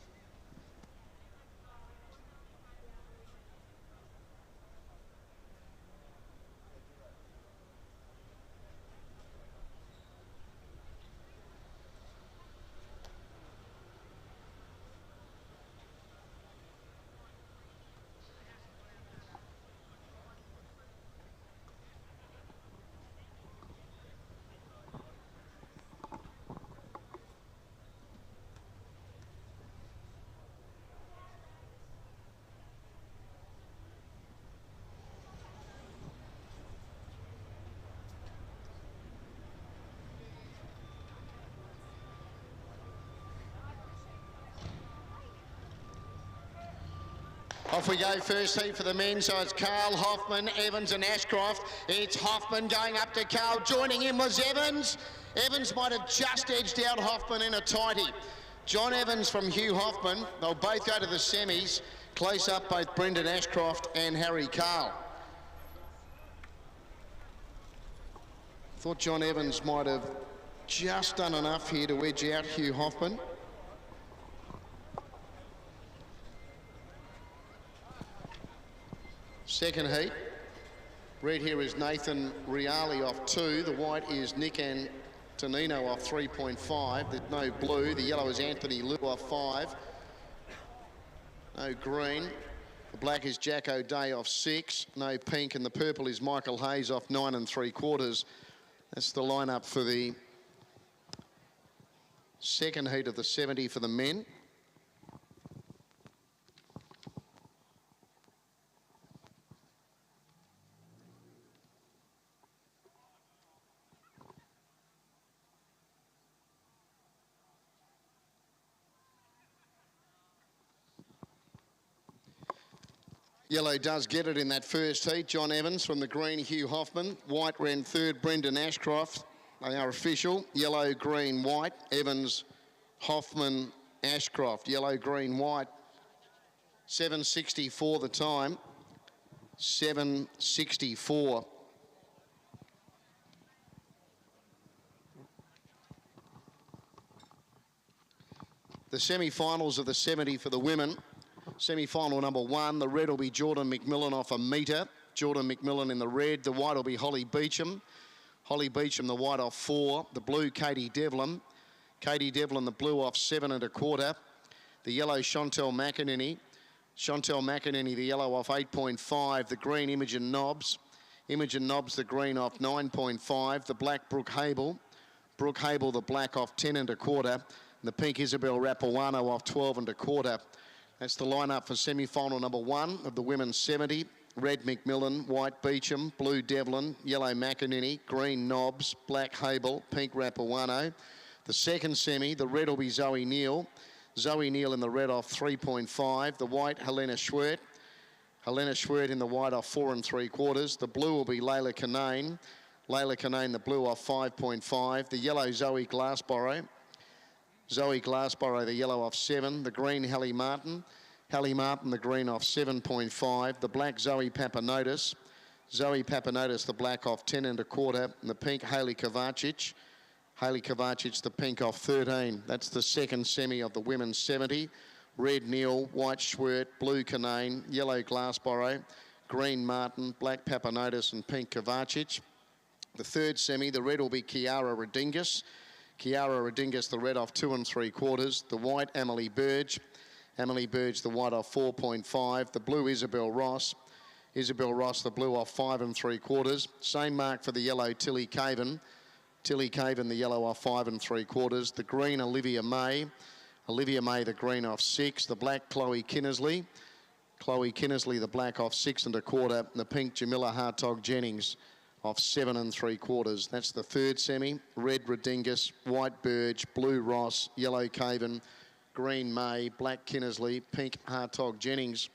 Off we go, first heat for the men. So it's Carl, Hoffman, Evans and Ashcroft. It's Hoffman going up to Carl. Joining him was Evans. Evans might have just edged out Hoffman in a tighty. John Evans from Hugh Hoffman. They'll both go to the semis. Close up both Brendan Ashcroft and Harry Carl. Thought John Evans might have just done enough here to edge out Hugh Hoffman. Second heat. Red here is Nathan Reali off 2. The white is Nick Antonino off 3.5. There's no blue. The yellow is Anthony Liu off 5. No green. The black is Jack O'Day off 6. No pink. And the purple is Michael Hayes off 9 3/4. That's the lineup for the second heat of the 70 for the men. Yellow does get it in that first heat. John Evans from the green, Hugh Hoffman. White ran third, Brendan Ashcroft. They are official. Yellow, green, white. Evans, Hoffman, Ashcroft. Yellow, green, white. 7:64 the time. 7:64. The semi-finals of the 70 for the women. Semi-final number 1, the red will be Jordan McMillan off a metre. Jordan McMillan in the red. The white will be Holly Beecham. Holly Beecham, the white off 4. The blue, Katie Devlin. Katie Devlin, the blue off 7 1/4. The yellow, Chantel McEnany. Chantel McEnany, the yellow off 8.5. The green, Imogen Nobbs. Imogen Nobbs, the green off 9.5. The black, Brooke Hable. Brooke Hable, the black off 10 1/4. The pink, Isabel Rapuano off 12 1/4. That's the lineup for semi-final number 1 of the women's 70. Red McMillan, white Beecham, blue Devlin, yellow McEnany, green Nobbs, black Hable, pink Rapuano. The second semi, the red will be Zoe Neal. Zoe Neal in the red off 3.5. The white, Helena Schwert. Helena Schwert in the white off 4 3/4. The blue will be Layla Kanane. Layla Kanane, the blue off 5.5. The yellow, Zoe Glassborough. Zoe Glassborough, the yellow off 7. The green, Hallie Martin. Hallie Martin, the green off 7.5. The black, Zoe Papanotis. Zoe Papanotis, the black off 10 1/4. And the pink, Hayley Kovacic. Hayley Kovacic, the pink off 13. That's the second semi of the women's 70. Red Neal, white Schwert, blue Kanane, yellow Glassborough, green Martin, black Papanotis and pink Kovacic. The third semi, the red will be Kiara Redingus. Kiara Redingus, the red off 2 3/4. The white, Emily Burge. Emily Burge, the white off 4.5. The blue, Isabel Ross. Isabel Ross, the blue off 5 3/4. Same mark for the yellow, Tilly Caven. Tilly Caven, the yellow off 5 3/4. The green, Olivia May. Olivia May, the green off 6. The black, Chloe Kinnersley. Chloe Kinnersley, the black off 6 1/4. And the pink, Jamila Hartog Jennings off 7 3/4. That's the third semi. Red Redingus, white Burge, blue Ross, yellow Caven, green May, black Kinnersley, pink Hartog Jennings.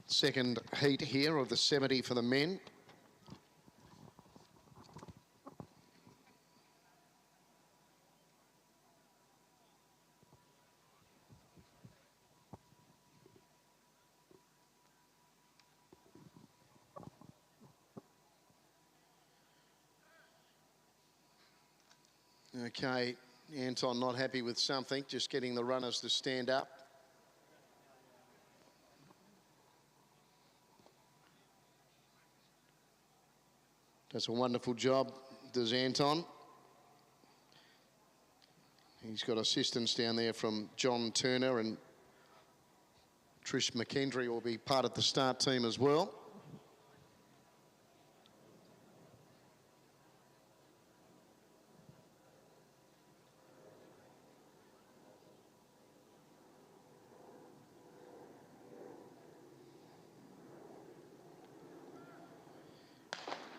Second heat here of the 70 for the men. Okay, Anton not happy with something, just getting the runners to stand up. Does a wonderful job, does Anton. He's got assistance down there from John Turner, and Trish McKendry will be part of the start team as well.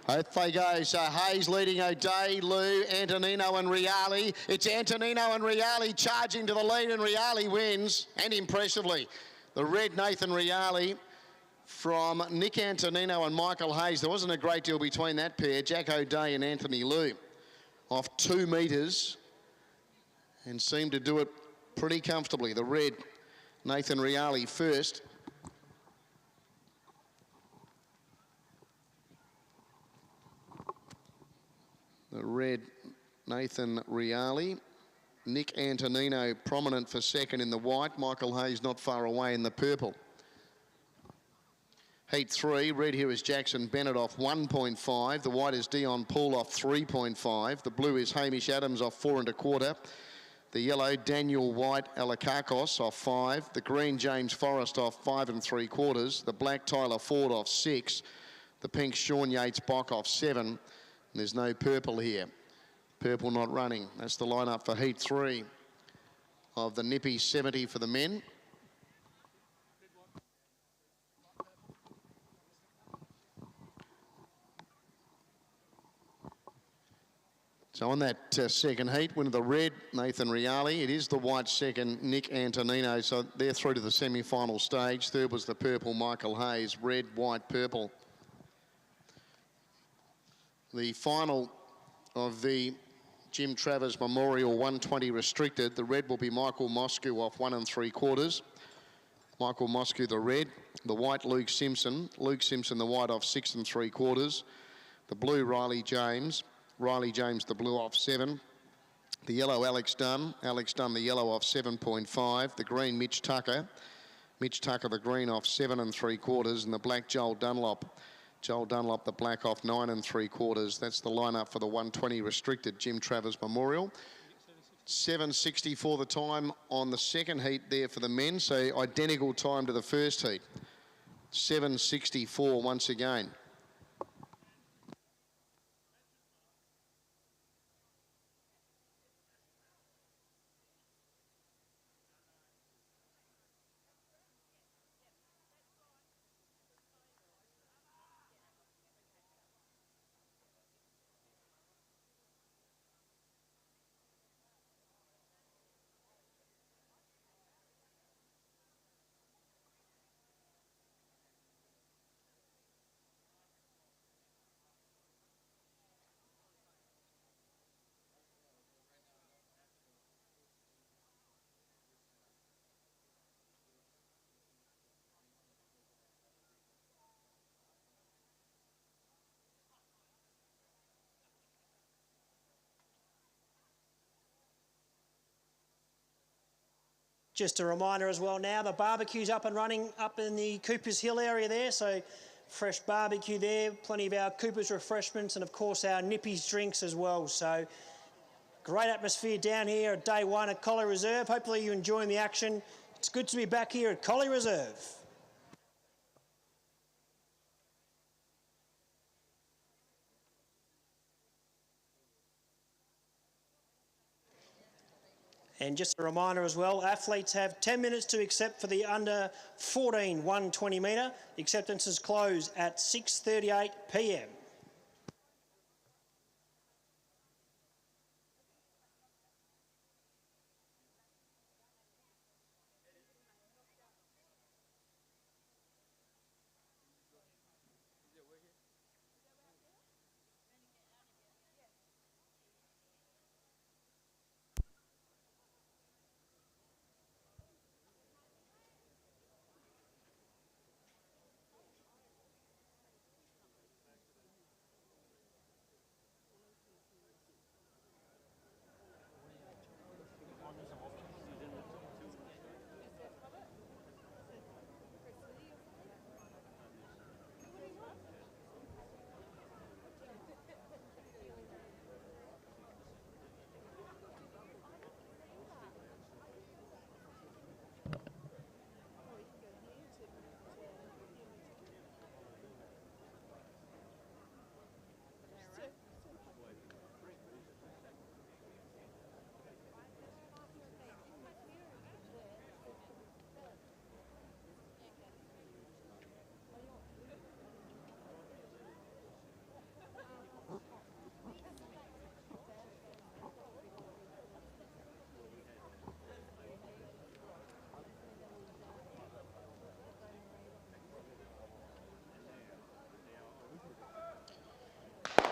Off they go. So Hayes leading O'Day, Lou, Antonino and Reale. It's Antonino and Reale charging to the lead, and Reale wins, and impressively. The red Nathan Reale from Nick Antonino and Michael Hayes. There wasn't a great deal between that pair, Jack O'Day and Anthony Lou, off 2 metres, and seemed to do it pretty comfortably. The red Nathan Reale first. The red Nathan Reale. Nick Antonino prominent for second in the white. Michael Hayes not far away in the purple. Heat 3, red here is Jackson Bennett off 1.5. The white is Dion Poole off 3.5. The blue is Hamish Adams off 4 1/4. The yellow, Daniel White Alakakos off 5. The green, James Forrest off 5 3/4. The black, Tyler Ford off 6. The pink, Sean Yates Bock off 7. And there's no purple here. Purple not running. That's the lineup for Heat 3 of the Nippy 70 for the men. So on that second heat, winner the red, Nathan Reali. It is the white second, Nick Antonino. So they're through to the semi-final stage. Third was the purple, Michael Hayes. Red, white, purple. The final of the Jim Travers Memorial 120 restricted. The red will be Michael Moscow off 1 3/4. Michael Moscow the red. The white Luke Simpson. Luke Simpson the white off 6 3/4. The blue Riley James. Riley James the blue off 7. The yellow Alex Dunn. Alex Dunn the yellow off 7.5. The green Mitch Tucker. Mitch Tucker the green off 7 3/4. And the black Joel Dunlop. Joel Dunlop, the black off 9 3/4. That's the lineup for the 120 restricted Jim Travers Memorial. 7:64 the time on the second heat there for the men, so identical time to the first heat. 7:64 once again. Just a reminder as well now, the barbecue's up and running up in the Coopers Hill area there, so fresh barbecue there, plenty of our Coopers refreshments and of course our Nippies drinks as well. So great atmosphere down here at day one at Collie Reserve. Hopefully you're enjoying the action. It's good to be back here at Collie Reserve. And just a reminder as well, athletes have 10 minutes to accept for the under 14 120 metre. Acceptances close at 6:38 p.m.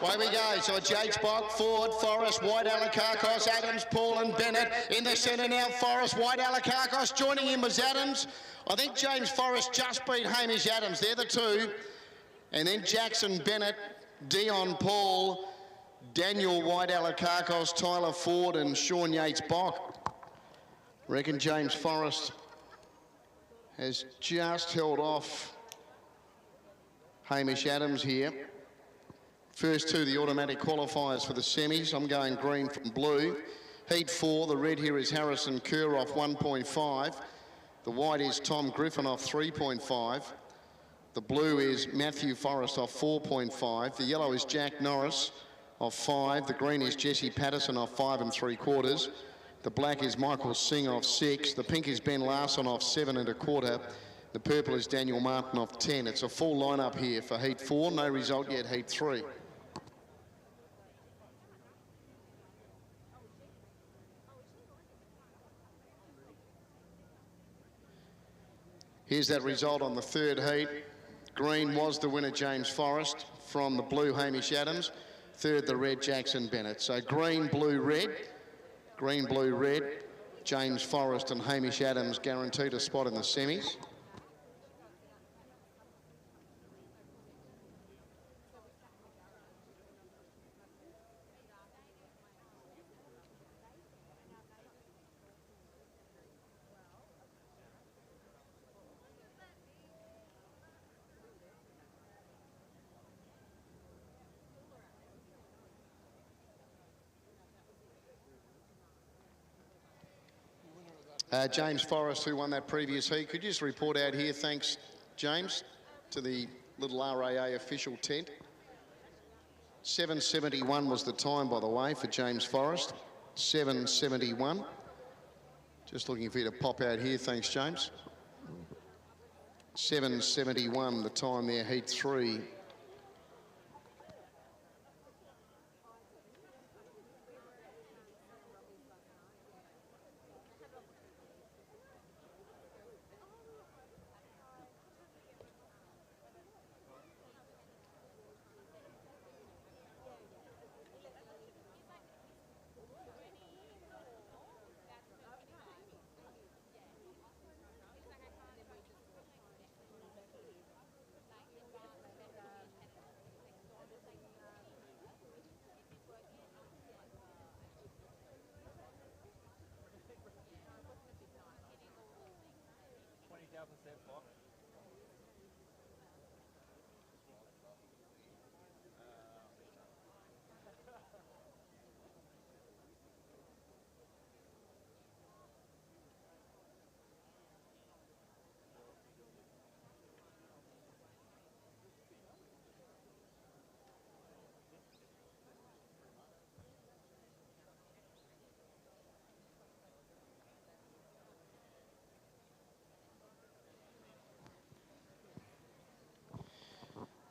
Away we go. So Jakes Bock, Ford, Forrest, White, Alakakos, Adams, Paul and Bennett. In the centre now, Forrest, White, Alakakos. Joining him was Adams. I think James Forrest just beat Hamish Adams. They're the two. And then Jackson Bennett, Dion Paul, Daniel White, Alakakos, Tyler Ford and Sean Yates Bock. Reckon James Forrest has just held off Hamish Adams here. First two, the automatic qualifiers for the semis. I'm going green from blue. Heat 4, the red here is Harrison Kerr off 1.5. The white is Tom Griffin off 3.5. The blue is Matthew Forrest off 4.5. The yellow is Jack Norris off 5. The green is Jesse Patterson off 5 3/4. The black is Michael Singh off 6. The pink is Ben Larson off 7 1/4. The purple is Daniel Martin off 10. It's a full lineup here for Heat 4. No result yet, Heat 3. Here's that result on the third heat. Green was the winner, James Forrest, from the blue, Hamish Adams. Third, the red, Jackson Bennett. So green, blue, red, James Forrest and Hamish Adams guaranteed a spot in the semis. James Forrest, who won that previous heat. Could you just report out here, thanks, James, to the little RAA official tent. 7:71 was the time, by the way, for James Forrest. 7:71. Just looking for you to pop out here, thanks, James. 7:71, the time there, heat 3.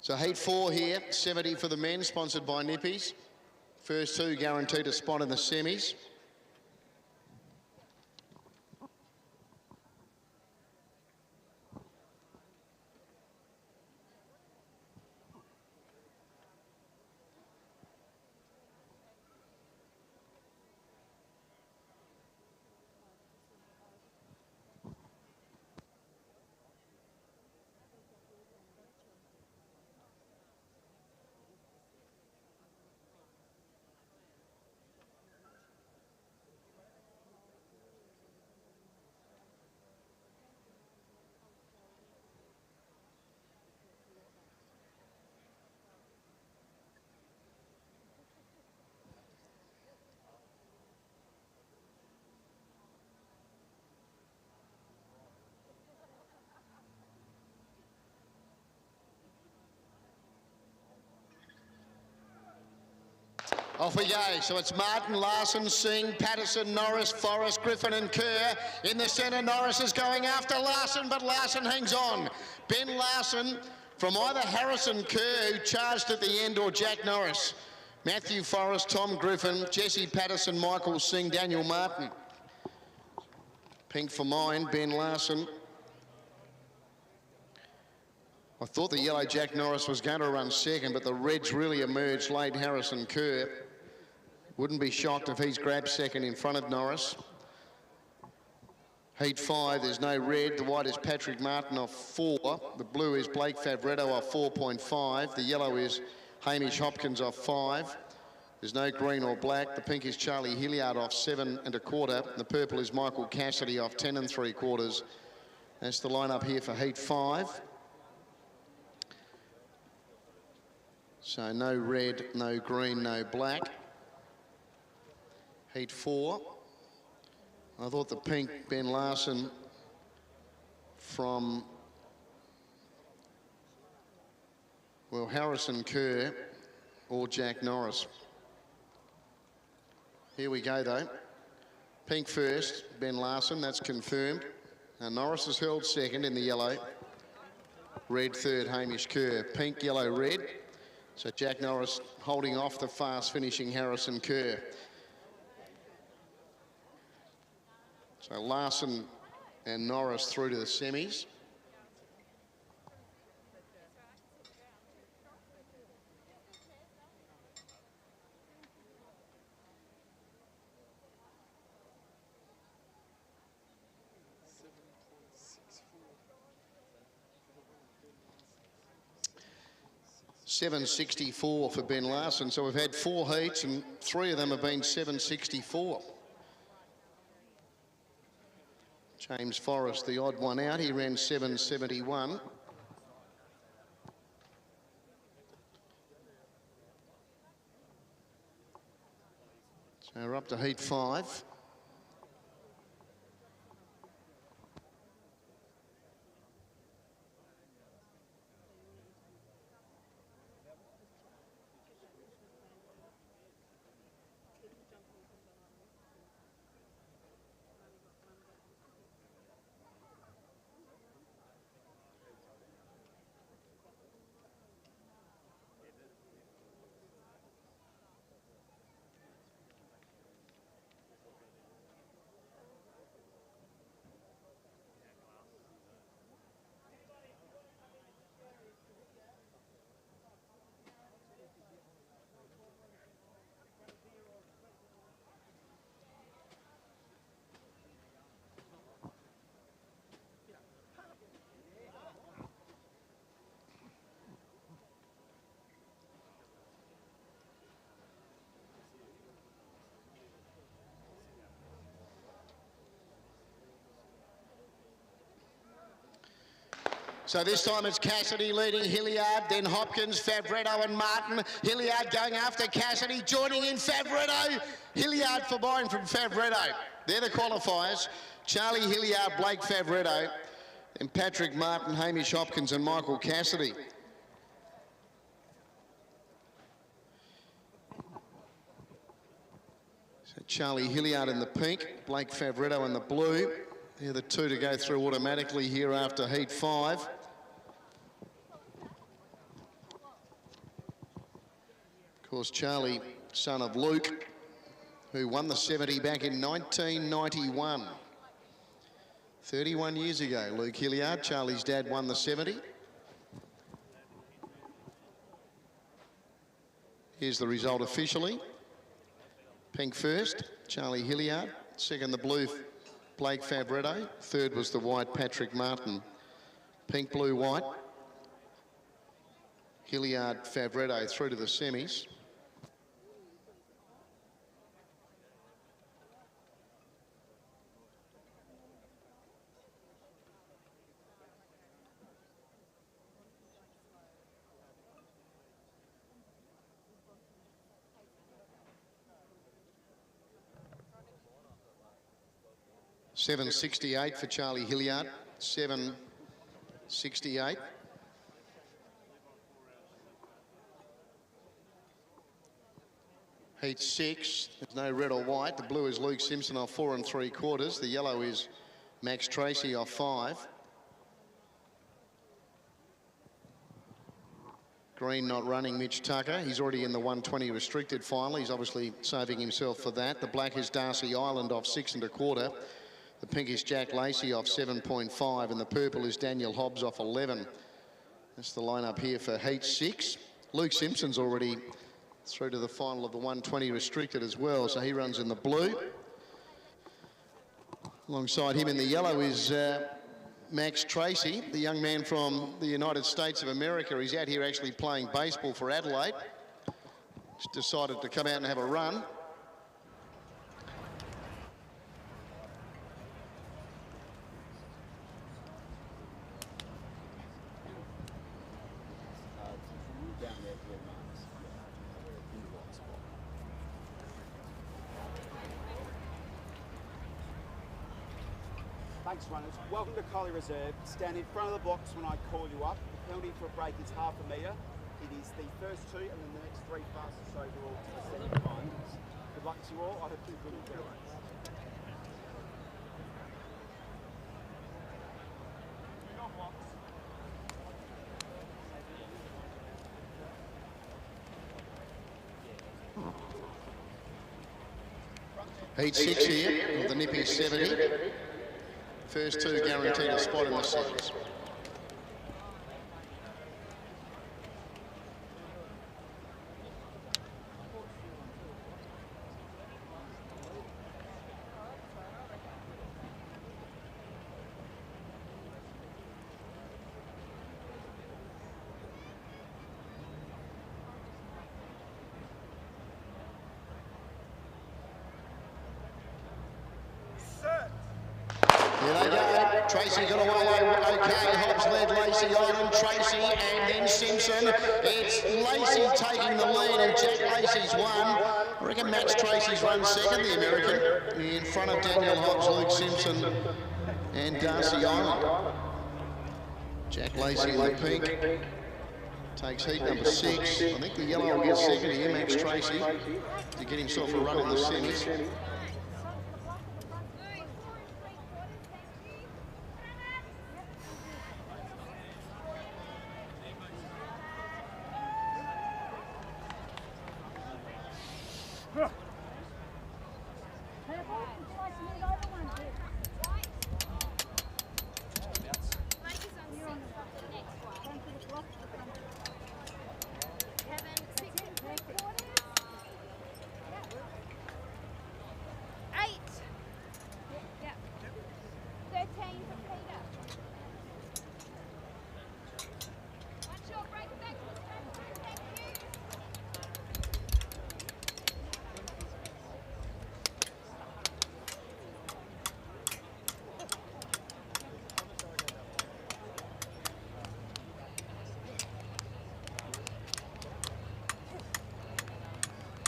So heat 4 here, 70 for the men, sponsored by Nippies. First two guaranteed a spot in the semis. Off we go. So it's Martin, Larson, Singh, Patterson, Norris, Forrest, Griffin and Kerr. In the centre, Norris is going after Larson, but Larson hangs on. Ben Larson from either Harrison Kerr, who charged at the end, or Jack Norris. Matthew Forrest, Tom Griffin, Jesse Patterson, Michael Singh, Daniel Martin. Pink for mine, Ben Larson. I thought the yellow Jack Norris was going to run second, but the reds really emerged late. Harrison Kerr. Wouldn't be shocked if he's grabbed second in front of Norris. Heat 5, there's no red. The white is Patrick Martin off 4. The blue is Blake Favretto off 4.5. The yellow is Hamish Hopkins off 5. There's no green or black. The pink is Charlie Hilliard off 7 1/4. The purple is Michael Cassidy off 10 3/4. That's the lineup here for Heat 5. So no red, no green, no black. Heat 4. I thought the pink, Ben Larson from, well, Harrison Kerr or Jack Norris. Here we go, though. Pink first, Ben Larson, that's confirmed. Now Norris is held second in the yellow. Red third, Hamish Kerr. Pink, yellow, red. So Jack Norris holding off the fast finishing Harrison Kerr. So Larson and Norris through to the semis. 764 for Ben Larson. So we've had 4 heats and 3 of them have been 764. James Forrest, the odd one out, he ran 771. So we're up to heat 5. So this time it's Cassidy leading Hilliard, then Hopkins, Favretto and Martin. Hilliard going after Cassidy, joining in Favretto. Hilliard for buying from Favretto. They're the qualifiers. Charlie Hilliard, Blake Favretto, and Patrick Martin, Hamish Hopkins and Michael Cassidy. So Charlie Hilliard in the pink, Blake Favretto in the blue. They're the 2 to go through automatically here after heat 5. Of course, Charlie, son of Luke, who won the 70 back in 1991. 31 years ago, Luke Hilliard, Charlie's dad, won the 70. Here's the result officially. Pink first, Charlie Hilliard. Second, the blue, Blake Favretto. Third was the white, Patrick Martin. Pink, blue, white. Hilliard, Favretto through to the semis. $7.68 for Charlie Hilliard. $7.68. Heat 6. There's no red or white. The blue is Luke Simpson off 4 3/4. The yellow is Max Tracy off 5. Green not running, Mitch Tucker. He's already in the 120 restricted final. He's obviously saving himself for that. The black is Darcy Island off 6 1/4. The pink is Jack Lacey off 7.5, and the purple is Daniel Hobbs off 11. That's the lineup here for heat 6. Luke Simpson's already through to the final of the 120 restricted as well, so he runs in the blue. Alongside him in the yellow is Max Tracy, the young man from the United States of America. He's out here actually playing baseball for Adelaide. Just decided to come out and have a run. Thanks, runners. Welcome to Collie Reserve. Stand in front of the box when I call you up. The penalty for a break is half a metre. It is the first 2 and then the next 3 fastest overall to the semi-finals. Good luck to you all. I hope you good fair race. Heat 6 here, with the nippy 70. First 2 guaranteed a spot in the semis. Lacey got away okay. Hobbs led Lacey on and Tracy and then Simpson. It's Lacey taking the lead and Jack Lacey's won. I reckon Max Tracy's run second, the American, in front of Daniel Hobbs, Luke Simpson and Darcy Island. Jack Lacey in the pink takes heat number 6. I think the yellow will get second here, Max Tracy, to get himself a run in the semis.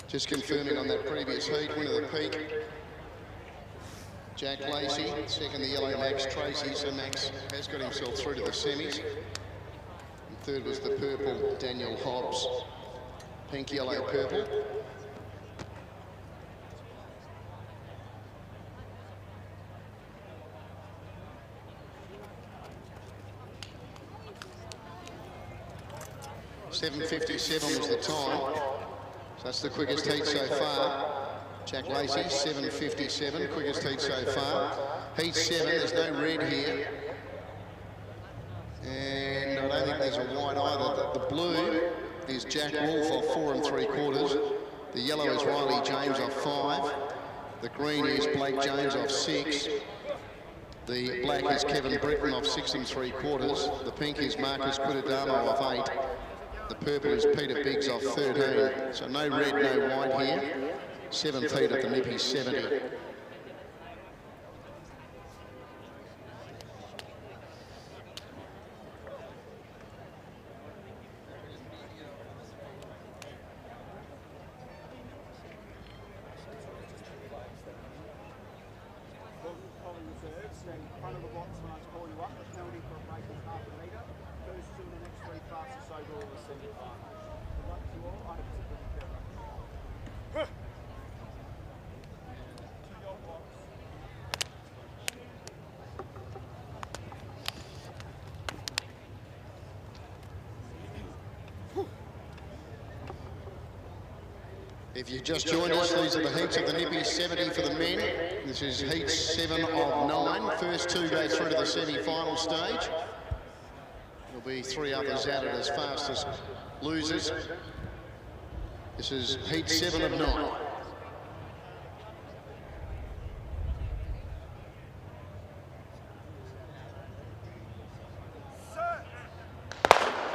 Just confirming on that previous heat, winner of the peak, Jack Lacey, second the yellow Max Tracy, so Max has got himself through to the semis. And third was the purple Daniel Hobbs, pink, yellow, purple. .7:57 was the time. That's the quickest heat so far. Jack Lacey, 7:57, quickest heat so far. Heat 7, there's no red here. And I don't think there's a white either. The blue is Jack Wolf off 4 3/4. The yellow is Riley James off 5. The green is Blake Jones off 6. The black is Kevin Britton off 6 3/4. The pink is Marcus Quidadamo off 8. The purple is Peter Biggs off 13. So no red, no white here. 7 feet at the nippy 70. If you just joined us, these are the heats of the nippy 70 for the men. This is heat 7 of 9. First 2 go through to the semi-final stage. There'll be 3 others added as fast as losers. This is heat 7 of 9.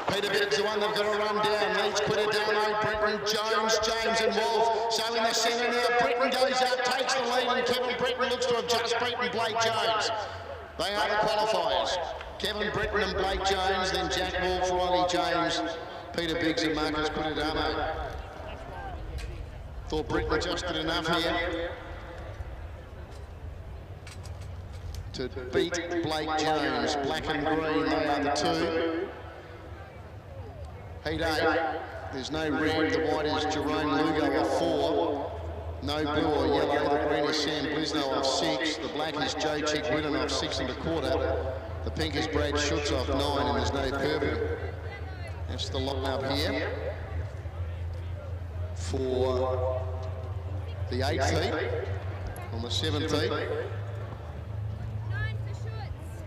Peter Biggs, the one they've got to run down. Leads Quidadamo, Britton, Jones, James and Wolf. So in the centre now, Britton goes out, takes the lead, and Kevin Britton looks to have just beaten Blake Jones. They are the qualifiers. Kevin Britton and Blake Jones, then Jack Wolf, Riley James, Peter Biggs and Marcus Quidadamo. Thought Britton just did enough here to beat Blake Jones. Black and green, they are the 2. Heat 8, there's no red, the white is Jerome Lugo off 4. No blue or yellow, the green is Sam Blisno off 6. The black is Joe Chigwidden off 6 1/4. The pink is Brad Schutz off 9, and there's no purple. That's the line-up here for the 8th heat. On the 7th heat,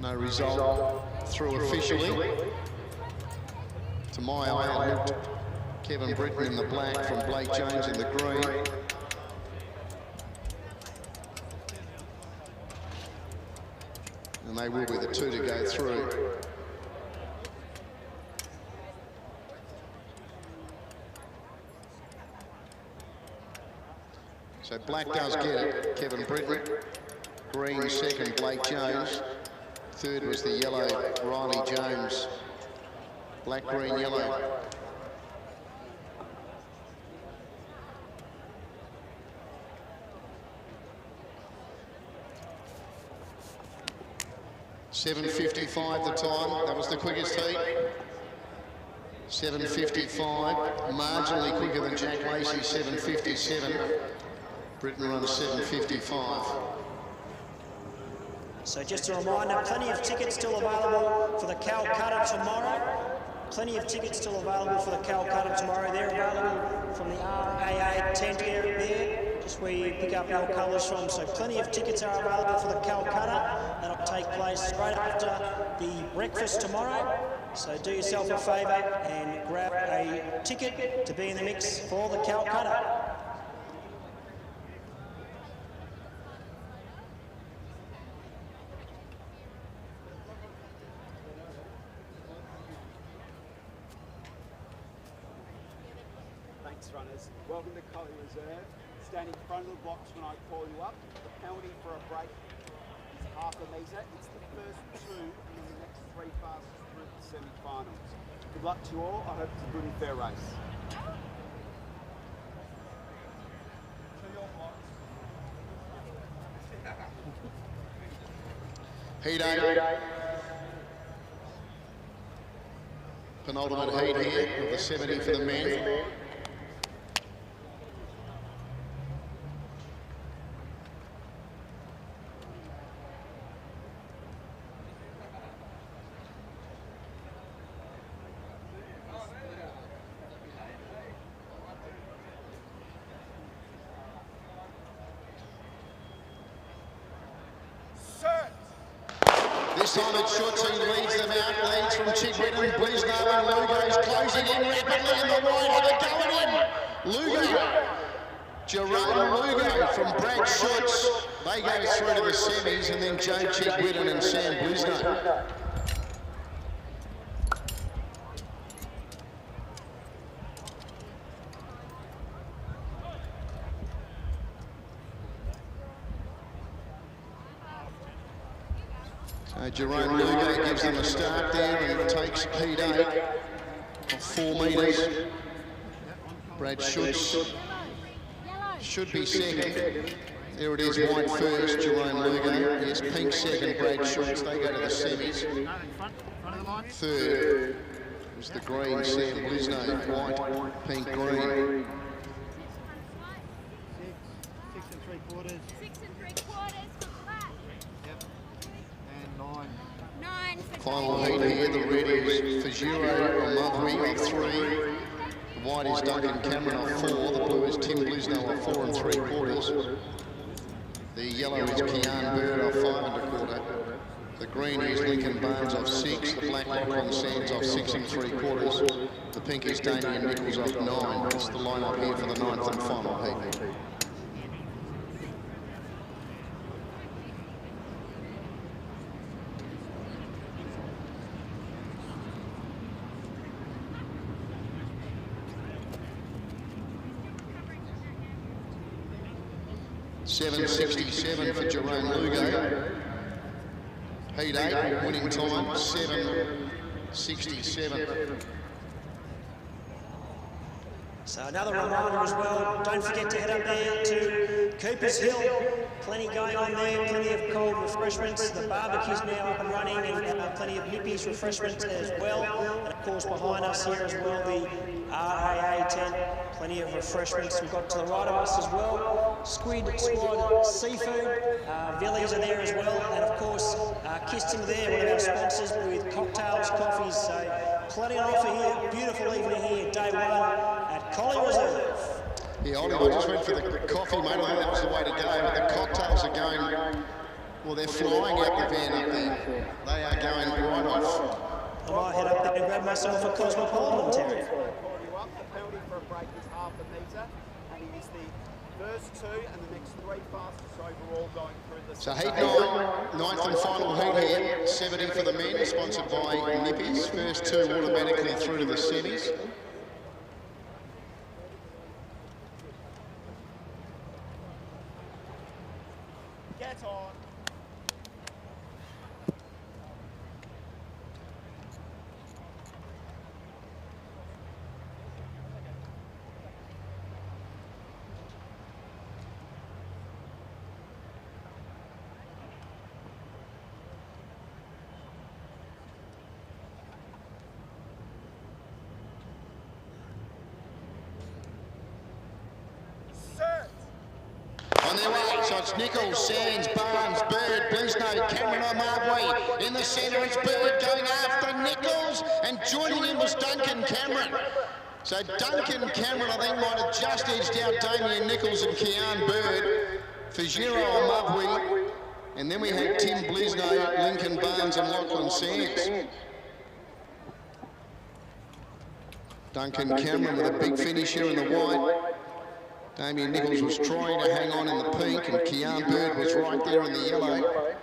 no result through officially. To my eye, it looked Kevin Britton in the black from Blake Jones in the green. And they will be the 2 to go through. So black does get it, Kevin Britton. Green second, Blake Jones. Third was the yellow, Riley Jones. Black, green, yellow. $7.55 the time. That was the quickest heat. 7.55, marginally quicker than Jack Lacey's 7.57. Britain runs 7.55. So just a reminder, plenty of tickets still available for the Calcutta tomorrow. Plenty of tickets still available for the Calcutta tomorrow. They're available from the RAA tent area there, just where you pick up your colours from. So plenty of tickets are available for the Calcutta. That'll take place straight after the breakfast tomorrow. So do yourself a favour and grab a ticket to be in the mix for the Calcutta. Thanks, runners. Welcome to Collie Reserve. Stand in front of the box when I call you up. The penalty for a break is half a metre. It's the first two and then the next three fastest through the semi-finals. Good luck to you all. I hope it's a good and fair race. Heat 8. Penultimate heat here of the 70 for the men. This time it's Schutz who leads them out, leads from Chigwin and Blisno, and Lugo's closing in rapidly in the wide, and they're going in. Lugo, Jerome Lugo from Brad Schutz. They go through to the semis, and then Joe Chigwin and Sam Blisno. Jerome Lugo gives them a start there and takes heat 8 of 4 metres. Brad Schutz should be second. There it is, white first, Jerome Lugo. Yes, pink second, Brad Schutz. They go to the semis. Third was the green, Sam Blisno. White, pink, green. 6 3/4. 6 3/4 for black. Yep. And 9. 9 for Final heat here, the red is Fajiro Omagui of 3. The white is Duncan Cameron of 4. The blue is Tim Blisno of 4 3/4. The yellow is Kian Bird of 5 1/4. The green is Lincoln Barnes of 6. The black Lachlan Sands of 6 3/4. The pink is Damien Nichols of 9. That's the line-up here for the 9th and final heat. $7.67 for Jerome Lugo. Heat 8, winning time, 7.67. So another reminder as well, don't forget to head up there to Cooper's Hill. Plenty going on there, plenty of cold refreshments. The barbecue's now up and running, and plenty of nippies refreshments as well. And of course behind us here as well, the RAA tent, plenty of refreshments. We've got to the right of us as well, Squid Squad Seafood, Villies are there as well, and of course Kiston there, one of our sponsors, with cocktails, coffees, so plenty on offer here. Beautiful evening here, day 1 at Collie Reserve. Yeah, I just went for the coffee, mate. I think that was the way to go, but the cocktails are going, well, they're flying out the van up there. They are going right off. I might head up there and grab myself a Cosmopolitan, Terry. The penalty for a break is half a metre, and he is the first 2 and the next 3 fastest overall going through the... So heat 9, 9th and final heat here, 70 for the men, sponsored by Nippies. First 2 automatically through to the semis. Get on. the way. So it's Nichols, Sands, Barnes, Bird, Blisno, Cameron O'Marbury. In the centre, it's Bird going after Nichols, and joining him was Duncan Cameron. So Duncan Cameron, I think, might have just edged out Damien Nichols and Keane Bird for Giro O'Marbury. And then we had Tim Blisno, Lincoln Barnes and Lachlan Sands. Duncan Cameron with a big finish here in the white. Damien Nichols was trying to hang on in the pink, and Keane Bird was right there in the yellow.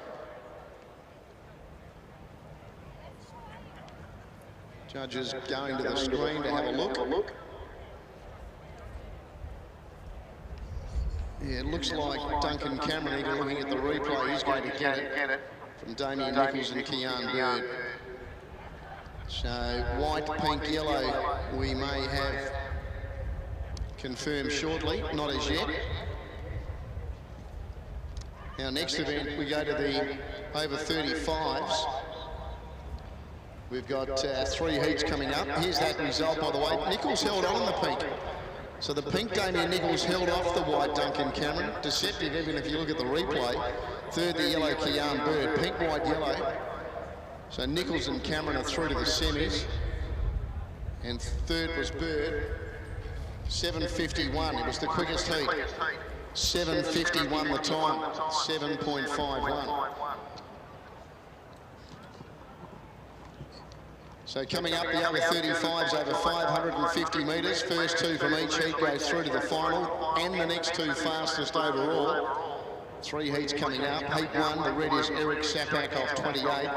Judges going to the screen to have a look. Yeah, it looks like Duncan Cameron, even looking at the replay, he's going to get it from Damien Nichols and Keane Bird. So white, pink, yellow, we may have confirmed shortly, not as yet. Our next event, we go to the over 35s. We've got 3 heats coming up. Here's that result, by the way. Nichols held on in the pink. So the pink Damien Nichols held off the white Duncan Cameron. Deceptive, even if you look at the replay. Third, the yellow Keane Bird. Pink, white, yellow. So Nichols and Cameron are through to the semis. And third was Bird. 7:51. It was the quickest heat. 7:51 the time. 7.51. So coming up, the over 35s over 550 metres. First 2 from each heat go through to the final, and the next 2 fastest overall. 3 heats coming up. Heat 1, the red is Eric Sapak off 28.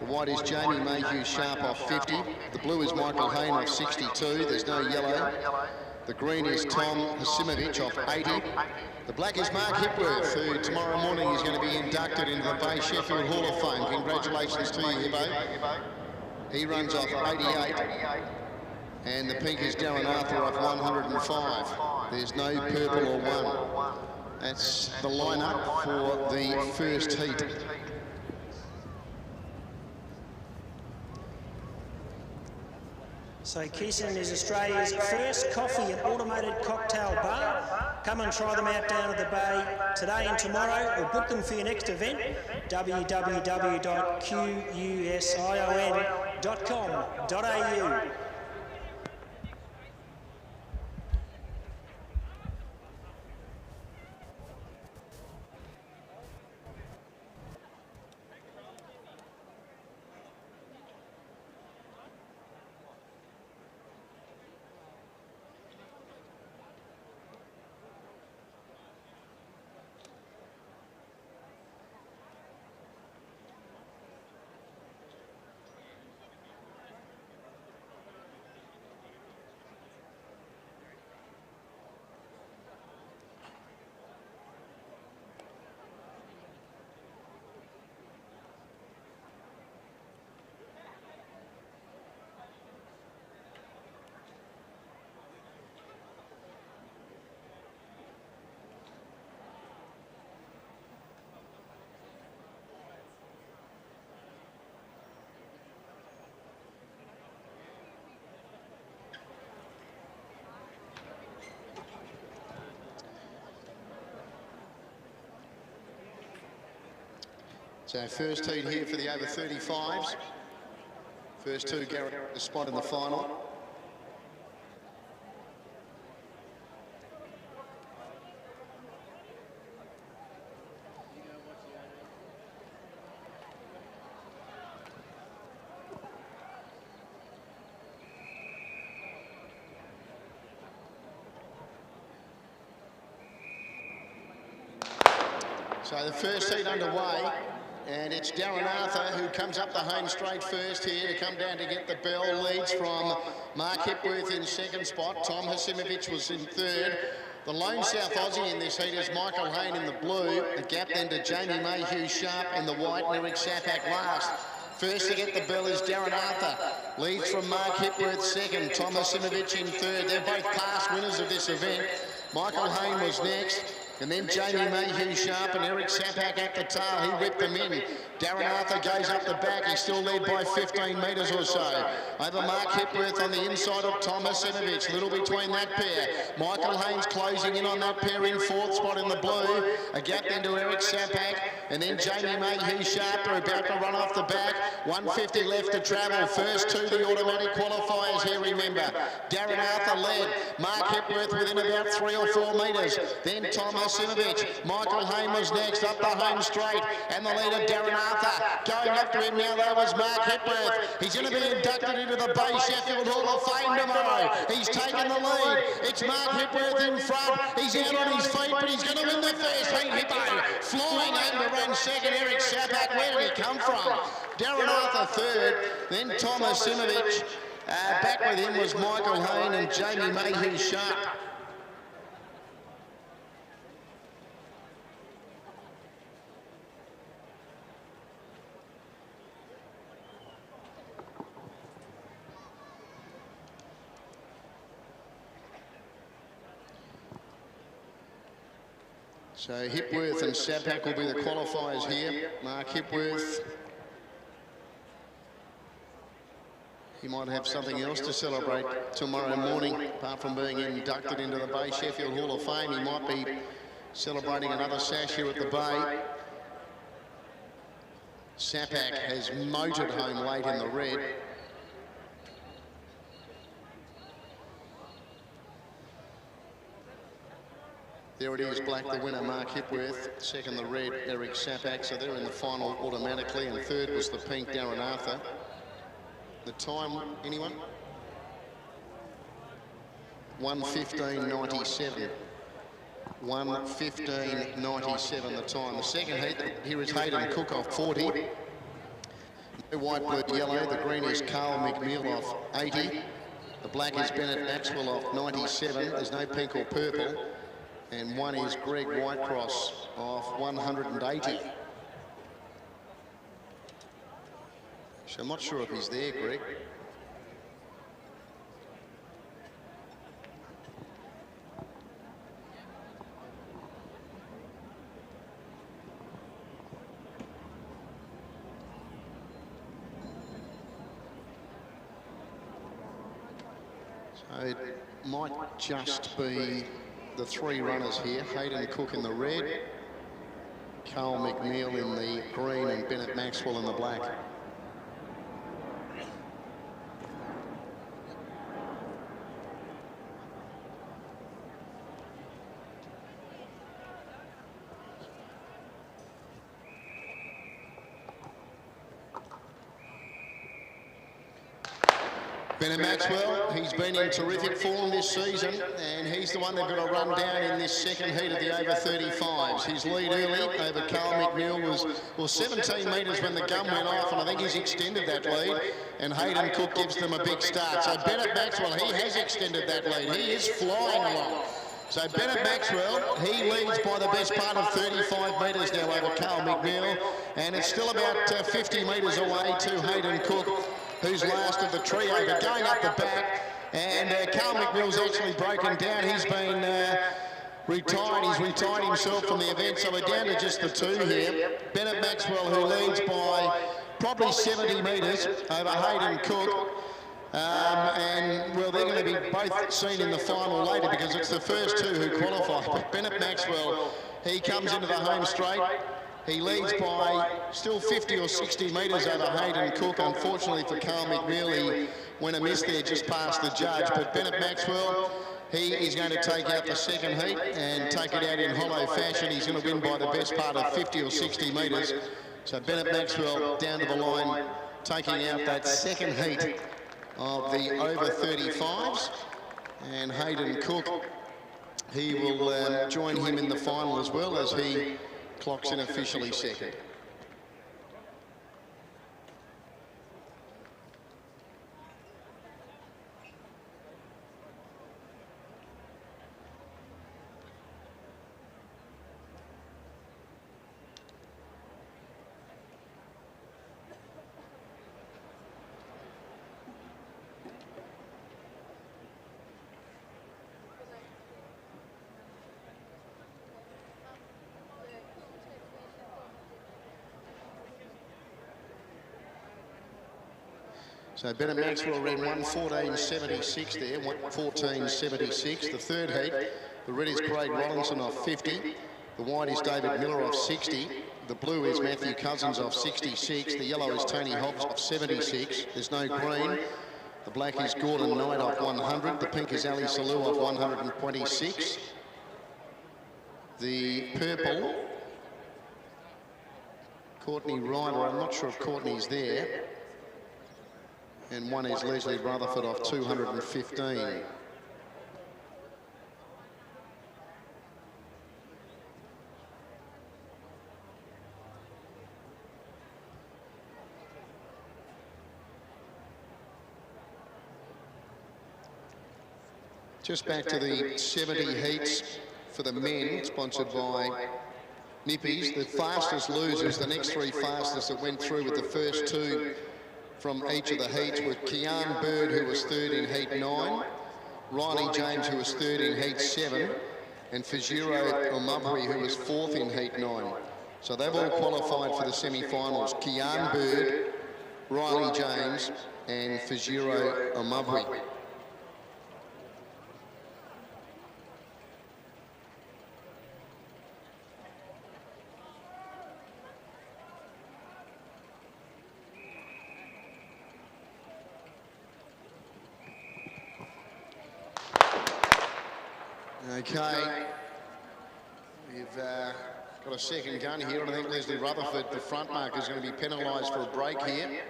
The white is Jamie Mayhew Sharp off 50. The blue is Michael Hayne off 62. There's no yellow. The green is Tom Hasimovich off 80. The black is Mark Hipworth, who tomorrow morning is going to be inducted into the Bay Sheffield Hall of Fame. Congratulations to you, Hippo. He runs off 88, and the pink is Darren Arthur off 105. There's no purple or one. That's the lineup for the first heat. So Keeson is Australia's first coffee and automated cocktail bar. Come and try them out down at the Bay today and tomorrow, or book them for your next event. www.qusion.com.au. So first heat here for the over 35s. First 2 Garrett a spot in the final. So the first heat underway. And it's Darren Arthur who comes up the home straight first here to come down to get the bell. Leads from Mark Hipworth in second spot. Tom Hasimovich was in third. The lone South Aussie in this heat is Michael Hayne in the blue. The gap then to Jamie Mayhew Sharp in the white, and Eric Sapak last. First to get the bell is Darren Arthur. Leads from Mark Hipworth second. Tom Hasimovich in third. They're both past winners of this event. Michael Hayne was next. And then Jamie Mayhew Sharp and Eric Sapak at the tail. He whipped them in. Darren Arthur goes up the back. He's still led by 15 metres or so. Over Mark Hipworth on the inside of Thomas Sinovich. Little between that pair. Michael Haynes closing in on that pair in fourth spot in the blue. A gap into Eric Sapak. And then Jamie Mayhew Sharp are about to run off the back. 150 left to travel. First to the automatic qualifiers here, remember. Darren Arthur led. Mark Hipworth within about 3 or 4 metres. Then Thomas Sinovich. Michael Haynes was next up the home straight. And the leader, Darren Arthur. Going up to him now, though, was Mark Hipworth. He's going to be inducted into the Bay Sheffield Hall of Fame tomorrow. He's taken the lead. It's Mark Hipworth in front. He's out on his feet, but he's going to win the first heat. Hippo flying over to run second. Eric Sapak, where did he come from? Darren Arthur third. Then Thomas Simovich. Back with him was Michael Hayne and Jamie Mayhew Sharp. So Hipworth and Sapak will be the qualifiers here. Mark Hipworth. He might have something else to celebrate tomorrow morning, apart from being inducted into the Bay Sheffield Hall of Fame. He might be celebrating another sash here at the Bay. Sapak has motored home late in the red. There it is, black the winner, Mark Hipworth. Second the red, Eric Sapak. So they're in the final automatically. And third was the pink, Darren Arthur. The time, anyone? 1:15.97. 1:15.97 the time. The second heat, here is Hayden Cook off 40. No white, blue, yellow. The green is Carl McNeil off 80. The black is Bennett Maxwell off 97. There's no pink or purple. And one is Greg Whitecross off 180. So I'm not sure if he's there, Greg. So it might just be the three runners here. Hayden Cook in the red, Carl McNeil in the green, and Bennett Maxwell in the black. Bennett Maxwell, he's been in terrific form this season, and he's the one they've got to run down in this second heat of the over 35s. His lead early over Carl McNeil was 17 metres when the gun went off, and I think he's extended that lead, and Hayden Cook gives them a big start. So Bennett Maxwell, he has extended that lead. He is flying along. So Bennett Maxwell, he leads by the best part of 35 metres now over Carl McNeil, and it's still about 50 metres away to Hayden Cook, who's last of the trio, but going up the back, and Carl McNeil's actually broken down. He's been retired. He's retired himself from the event, so we're down to just the two here. Bennett Maxwell, who leads by probably 70 metres over Hayden Cook. And, well, they're going to be both seen in the final later because it's the first two who qualify. But Bennett Maxwell, he comes into the home straight. He leads by still 50 or 60 metres over Hayden Cook. Unfortunately for Carl McNeil, he went a miss there just past the judge. But Bennett Maxwell, he is going to take out the second heat and take it out in hollow fashion. He's going to win by the best part of 50 or 60 metres. So Bennett Maxwell down to the line, taking out that second heat of the over 35s. And Hayden Cook, he will join him in the final as well, as he clocks in officially second. So Bennett Maxwell ran 1:14.76 there, 1:14.76. The third heat, the red is Craig Rollinson off 50. The white is David Miller off 60. The blue is Matthew Cousins off 66. The yellow is Tony Hobbs off 76. There's no green. The black is Gordon Knight off 100. The pink is Ali Salou off 126. The purple, Courtney Ryder, I'm not sure if Courtney's there. And one is Leslie Rutherford off 215. Just back to the 70 heats for the men, sponsored by Nippies. The fastest losers, the next three fastest that went through with the first two from each of the heats were Kian Bird, who was third in heat 9, Riley James, who was third in heat 7, and Fajiro Omabri, who was fourth in heat 9. So they've all qualified for the semi-finals. Kian Bird, Riley James, and Fajiro Omabri. Okay, we've got a second gun here, and I think Leslie Rutherford, the front marker, is going to be penalised for a break here.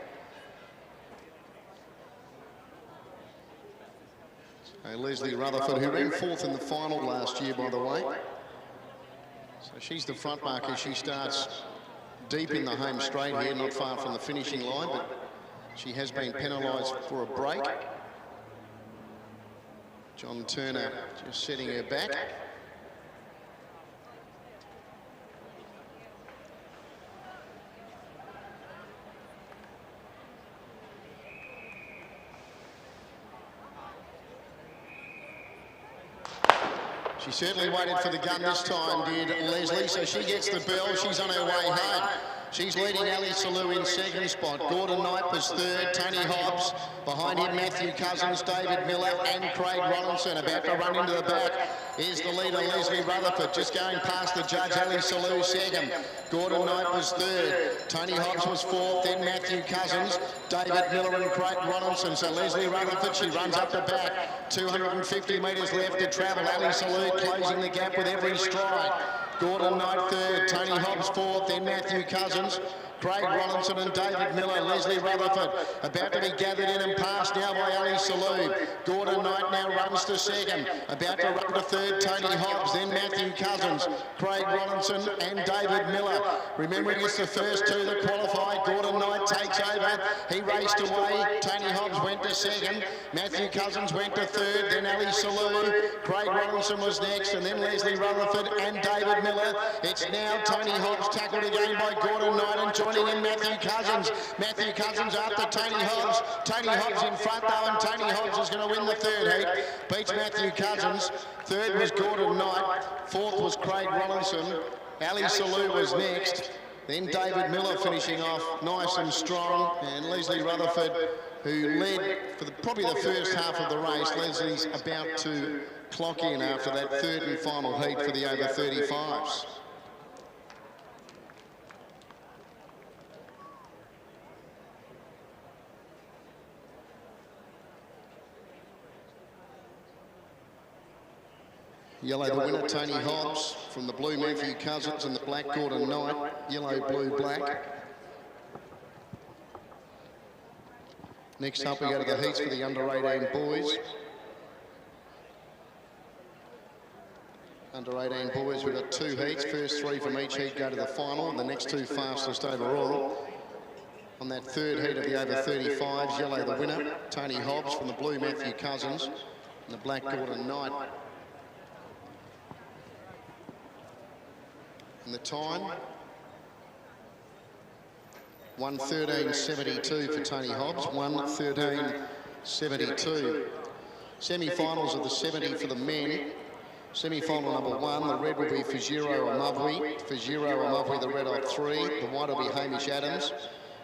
So Leslie Rutherford, who ran fourth in the final last year, by the way. So she's the front marker. She starts deep in the home straight here, not far from the finishing line, but she has been penalised for a break. John Turner just setting her back. She certainly waited for the gun this time, did Leslie, so she gets the bell. She's on her way home. She's leading Ali Salou in second spot. Gordon Knight was third. Tony Hobbs. Behind him, Matthew Cousins, David Miller and Craig Rollinson. About to run into the back. Here's the leader, Leslie Rutherford, just going past the judge, Ali Salou second. Gordon Knight was third. Tony Hobbs was fourth. Then Matthew Cousins, David Miller and Craig Rollinson. So Leslie Rutherford, she runs up the back. 250 metres left to travel. Ali Salou closing the gap with every stride. Gordon Knight third, Tony Hobbs fourth, then Matthew Cousins, Craig Rollinson and David Miller. Leslie Rutherford about to be gathered in and passed now by Ali Salou. Gordon Knight now runs to second, about to run to third, Tony Hobbs, then Matthew Cousins, Craig Rollinson and David Miller. Remembering it's the first two that qualified. Gordon Knight takes over, he raced away, Tony Hobbs went to second, Matthew Cousins went to third, then Ali Salou, Craig Rollinson was next, and then Leslie Rutherford and David Miller. It's now Tony Hobbs tackled again by Gordon Knight, and joining in Matthew Cousins. Matthew Cousins after Tony Hobbs. Tony Hobbs in front though, and Tony Hobbs is going to win the third heat. Beats Matthew Cousins. Third was Gordon Knight. Fourth was Craig Rollinson. Ali Salou was next. Then David Miller finishing off nice and strong. And Leslie Rutherford, who led for probably the first half of the race. Leslie's about to clock in after that third and final heat for the over 35s. Yellow, the winner, Tony Hobbs. From the blue, Matthew Cousins, and the black, Gordon Knight. Yellow, blue, black. Next up, we go to the heats for the under-18 boys. Under-18 boys, we've got two heats. First three from each heat go to the final, and the next two fastest overall. On that third heat of the over 35s, yellow, the winner, Tony Hobbs. From the blue, Matthew Cousins, and the black, Gordon Knight. And the time, 1:13.72 for Tony Hobbs, 1:13.72. Semi-finals of the 70 for the men. Semi-final number 1, the red will be Fajiro Omabri. Fajiro Omabri, the red off 3. The white will be Hamish Adams.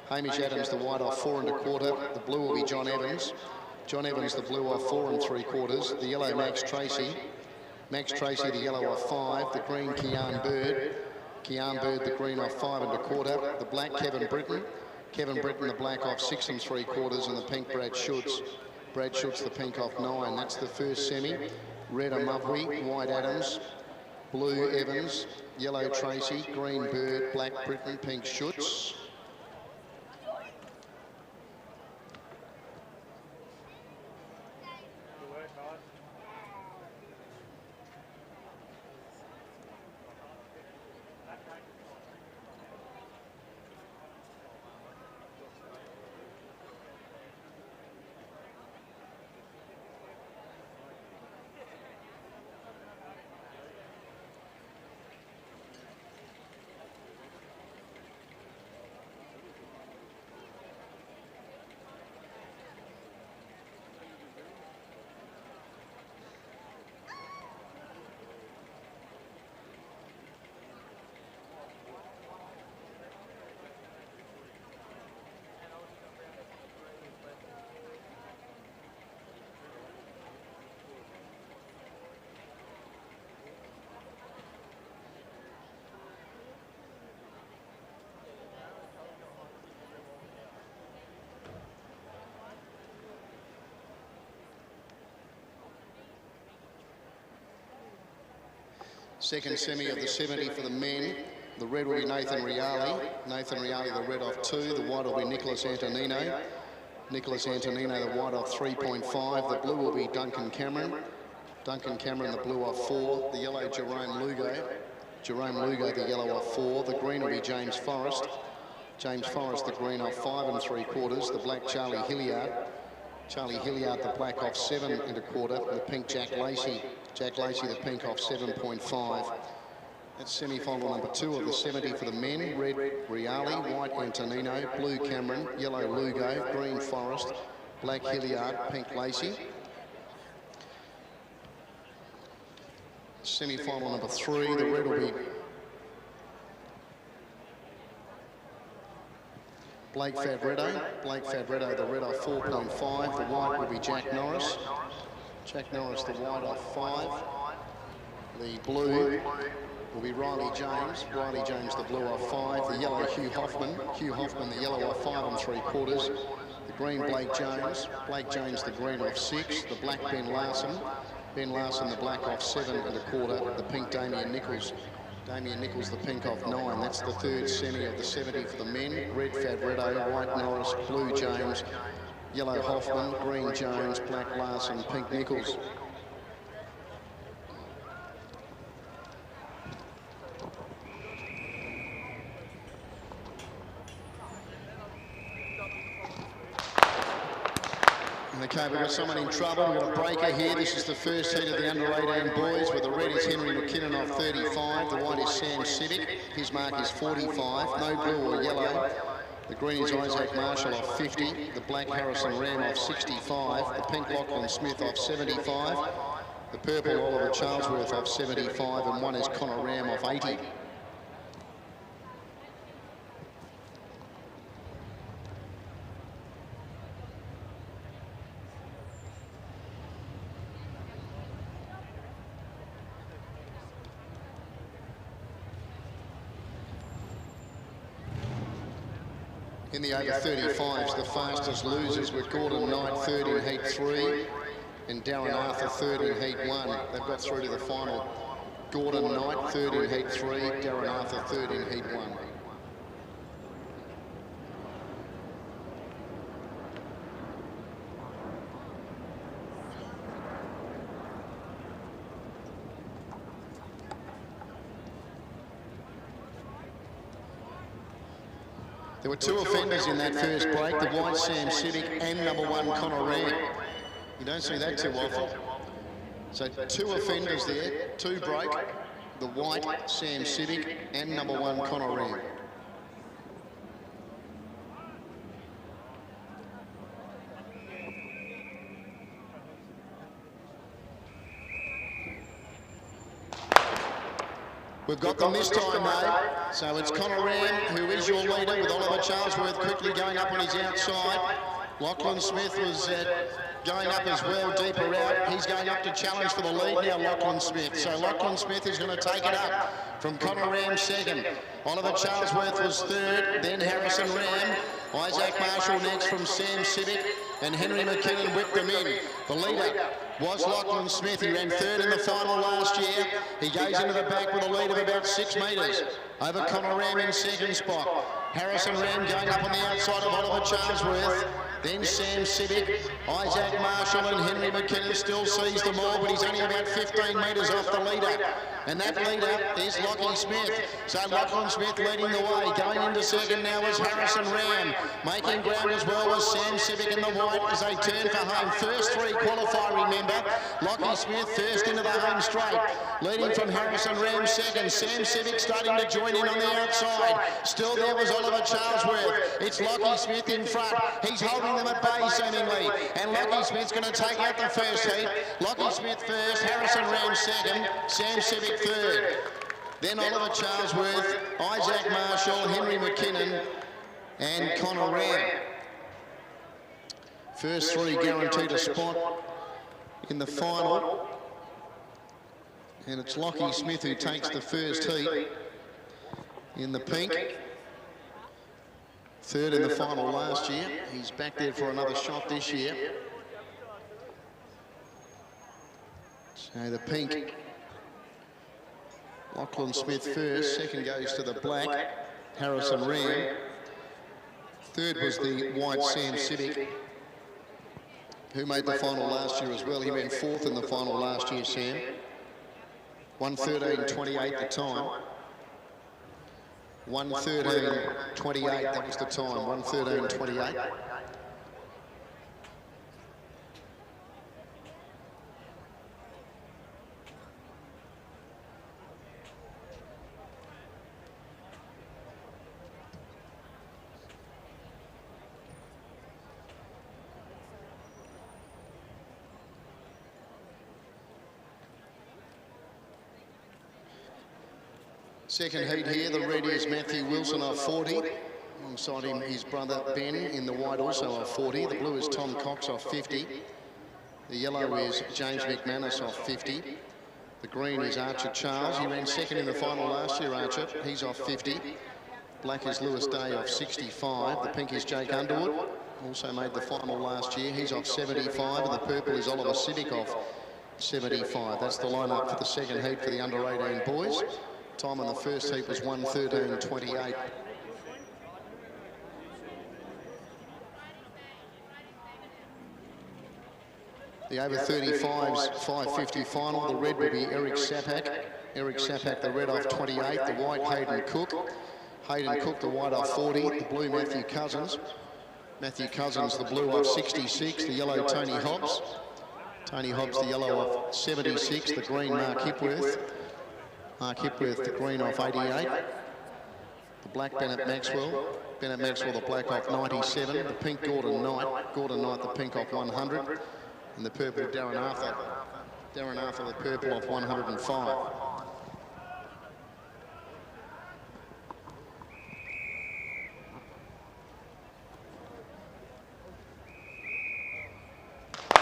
Hamish Adams, the white, off 4 1/4. The blue will be John Evans. John Evans, the blue, off 4 3/4. The yellow, Max Tracy. Max Tracy, the yellow, off 5. The green, Kian Bird. Kian Bird, the green, off 5 1/4. The black, Kevin Britton. Kevin Britton, the black, off 6 3/4. And the pink, Brad Schutz. Brad Schutz, the pink, off 9. That's the first semi. Red, Amavwi. White, Adams. Blue, Evans. Yellow, Tracy. Green, Bird. Black, Britton. Pink, Schutz. Second semi of the 70 for the men. The red will be Nathan Riali. Nathan Riali, the red, off 2. The white will be Nicholas Antonino. Nicholas Antonino, the white, off 3.5. The blue will be Duncan Cameron. Duncan Cameron, the blue, off 4. The yellow, Jerome Lugo. Jerome Lugo, the yellow, off 4. The green will be James Forrest. James Forrest, the green, off 5 3/4. The black, Charlie Hilliard. Charlie Hilliard, the black, off 7 1/4. The pink, Jack Lacey. Jack Lacey, the pink, off 7.5. That's semi-final number 2 of the 70 for the men. Red, Riali. White, Antonino. Blue, Cameron. Yellow, Lugo. Green, Forrest. Black, Hilliard. Pink, Lacey. Semi-final number 3. The red will be Blake Favretto. Blake Favretto, the red, off 4.5. The white will be Jack Norris. Jack Norris, the white, off 5. The blue will be Riley James. Riley James, the blue, off 5. The yellow, Hugh Hoffman. Hugh Hoffman, the yellow, off 5 3/4. The green, Blake Jones. Blake Jones, the green, off 6. The black, Ben Larson. Ben Larson, the black, off 7 1/4. The pink, Damien Nichols. Damien Nichols, the pink, off 9. That's the third semi of the 70 for the men. Red, Favretto. White, Norris. Blue, James. Yellow, Hoffman. Green, Jones. Black, Larson. Pink, Nichols. Okay, we've got someone in trouble. We've got a breaker here. This is the first heat of the under-18 boys, where the red is Henry McKinnon, off 35. The white is Sam Civic. His mark is 45. No blue or yellow. The green is Isaac Marshall, off 50. The black, Harrison Ram, off 65. The pink, Lachlan Smith, off 75. The purple, Oliver Charlesworth, off 75. And one is Connor Ram, off 80. In the over 35s, the fastest losers were Gordon Knight, 3rd in Heat 3, and Darren Arthur, 3rd in Heat 1. They've got through to the final. Gordon Knight, 3rd in Heat 3, Darren Arthur, 3rd in Heat 1. There were 2 offenders in that first break, the white Sam Civic and number 1 Connor Ram. You don't see that too often. So 2 offenders there, 2 break, the white Sam Civic and number 1 Connor Ram. We've got them this time though. So it's Connor Ram, who is your leader, with Oliver Charlesworth quickly going up on his outside. Lachlan Smith was going up as well, deeper out. He's going up to challenge for the lead now, Lachlan Smith. So Lachlan Smith is going to take it up from Connor Ram second. Oliver Charlesworth was third, then Harrison Ram. Isaac Marshall next from Sam Civic, and Henry McKinnon whipped them in. The leader was Lachlan Smith. He ran third in the final last year. He goes into the back with a lead of about 6 metres over Connor Ram in second spot. Harrison Ram going up on the outside of Oliver Charlesworth. Then Sam Civic, Isaac Marshall and Henry McKinnon still sees them all, but he's only about 15 metres off the leader. And that leader is Lachlan Smith. So Lachlan Smith leading the way. Going into second now is Harrison Ram. Making ground as well was Sam Civic in the white as they turn for home. First 3 qualify, remember. Lachlan Smith first into the home straight. Leading from Harrison Ram second. Sam Civic starting to join in on the outside. Still there was Oliver Charlesworth. It's Lachlan Smith in front. He's holding them at bay seemingly. And Lachlan Smith's going to take out the first heat. Lachlan Smith first, Harrison Ram second, Sam Civic third. Then Oliver Charlesworth, Isaac Marshall, Henry McKinnon and Connor Ram. First 3 guaranteed a spot in the final. And it's Lachlan Smith who takes the first heat in the pink. Third in the final last year. He's back there for another shot this year. So the pink, Lachlan Smith first, second goes to the black, Harrison Ram. Third was the white Sam Civic, who made the final last year as well. He ran 4th in the final last year, Sam. 1:13.28 the time. 1:13.28, that was the time, 1:13.28. Second heat here, the red is Matthew Wilson off 40. Alongside him, his brother Ben in the white also off 40. The blue is Tom Cox off 50. The yellow is James McManus off 50. The green is Archer Charles. He ran second in the final last year, Archer. He's off 50. Black is Lewis Day off 65. The pink is Jake Underwood. Also made the final last year. He's off 75. And the purple is Oliver Civic off 75. That's the lineup for the second heat for the under-18 boys. Time on the first heat was 1:13.28. The over 35s 5:50 final. The red will be Eric Sapak. Eric Sapak, the red off 28. The white Hayden Cook. Hayden Cook, the white off 40. The blue Matthew Cousins. Matthew Cousins, the blue off 66. The yellow Tony Hobbs. Tony Hobbs, the yellow off 76. The green Mark Hipworth. Mark Hipworth, the green off 88. The black Bennett Maxwell. Bennett Maxwell, the black off 97. The pink Gordon Knight. Gordon Knight, the pink off 100. And the purple Darren Arthur. Darren Arthur, the purple off 105.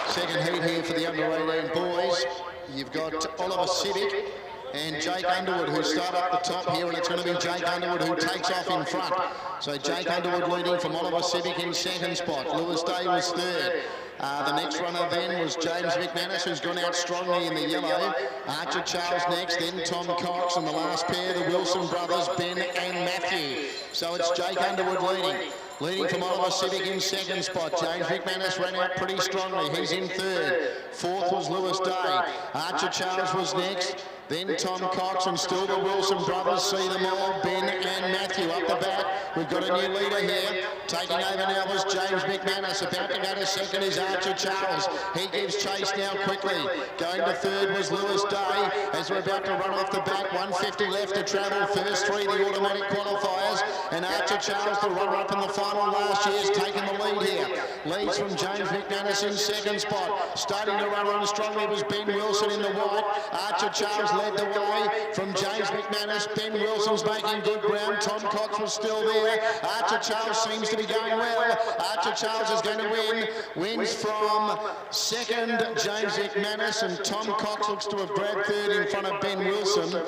Second heat here for the under-18 boys. You've got Oliver Civic and Jake Underwood, who start up the top here, and it's going to be Jake Underwood who takes off in front. So Jake Underwood leading from Oliver Civic in second spot. Lewis Day was third. The next runner then was James McManus, who's gone out strongly in the yellow. Archer Charles next, then Tom Cox, and the last pair, the Wilson brothers, Ben and Matthew. So it's Jake Underwood leading. Leading from Oliver Civic in second spot. James McManus ran out pretty strongly. He's in third. Fourth was Lewis Day. Archer Charles was next. Then Tom Cox, and still the Wilson brothers. See them all. Ben and Matthew up the back. We've got a new leader here. Taking over now was James McManus. About to go to second is Archer Charles. He gives chase now quickly. Going to third was Lewis Day. As we're about to run off the back. 150 left to travel. First 3, the automatic qualifiers. And Archer Charles, the runner-up in the final last year, is taking the lead here. Leads from James McManus in second spot. Starting to run on strongly was Ben Wilson in the white. Archer Charles led the way from James McManus. Ben Wilson's making good ground. Tom Cox was still there. Archer Charles seems to be going well. Archer Charles is going to win. Wins from second James McManus, and Tom Cox looks to have grabbed third in front of Ben Wilson.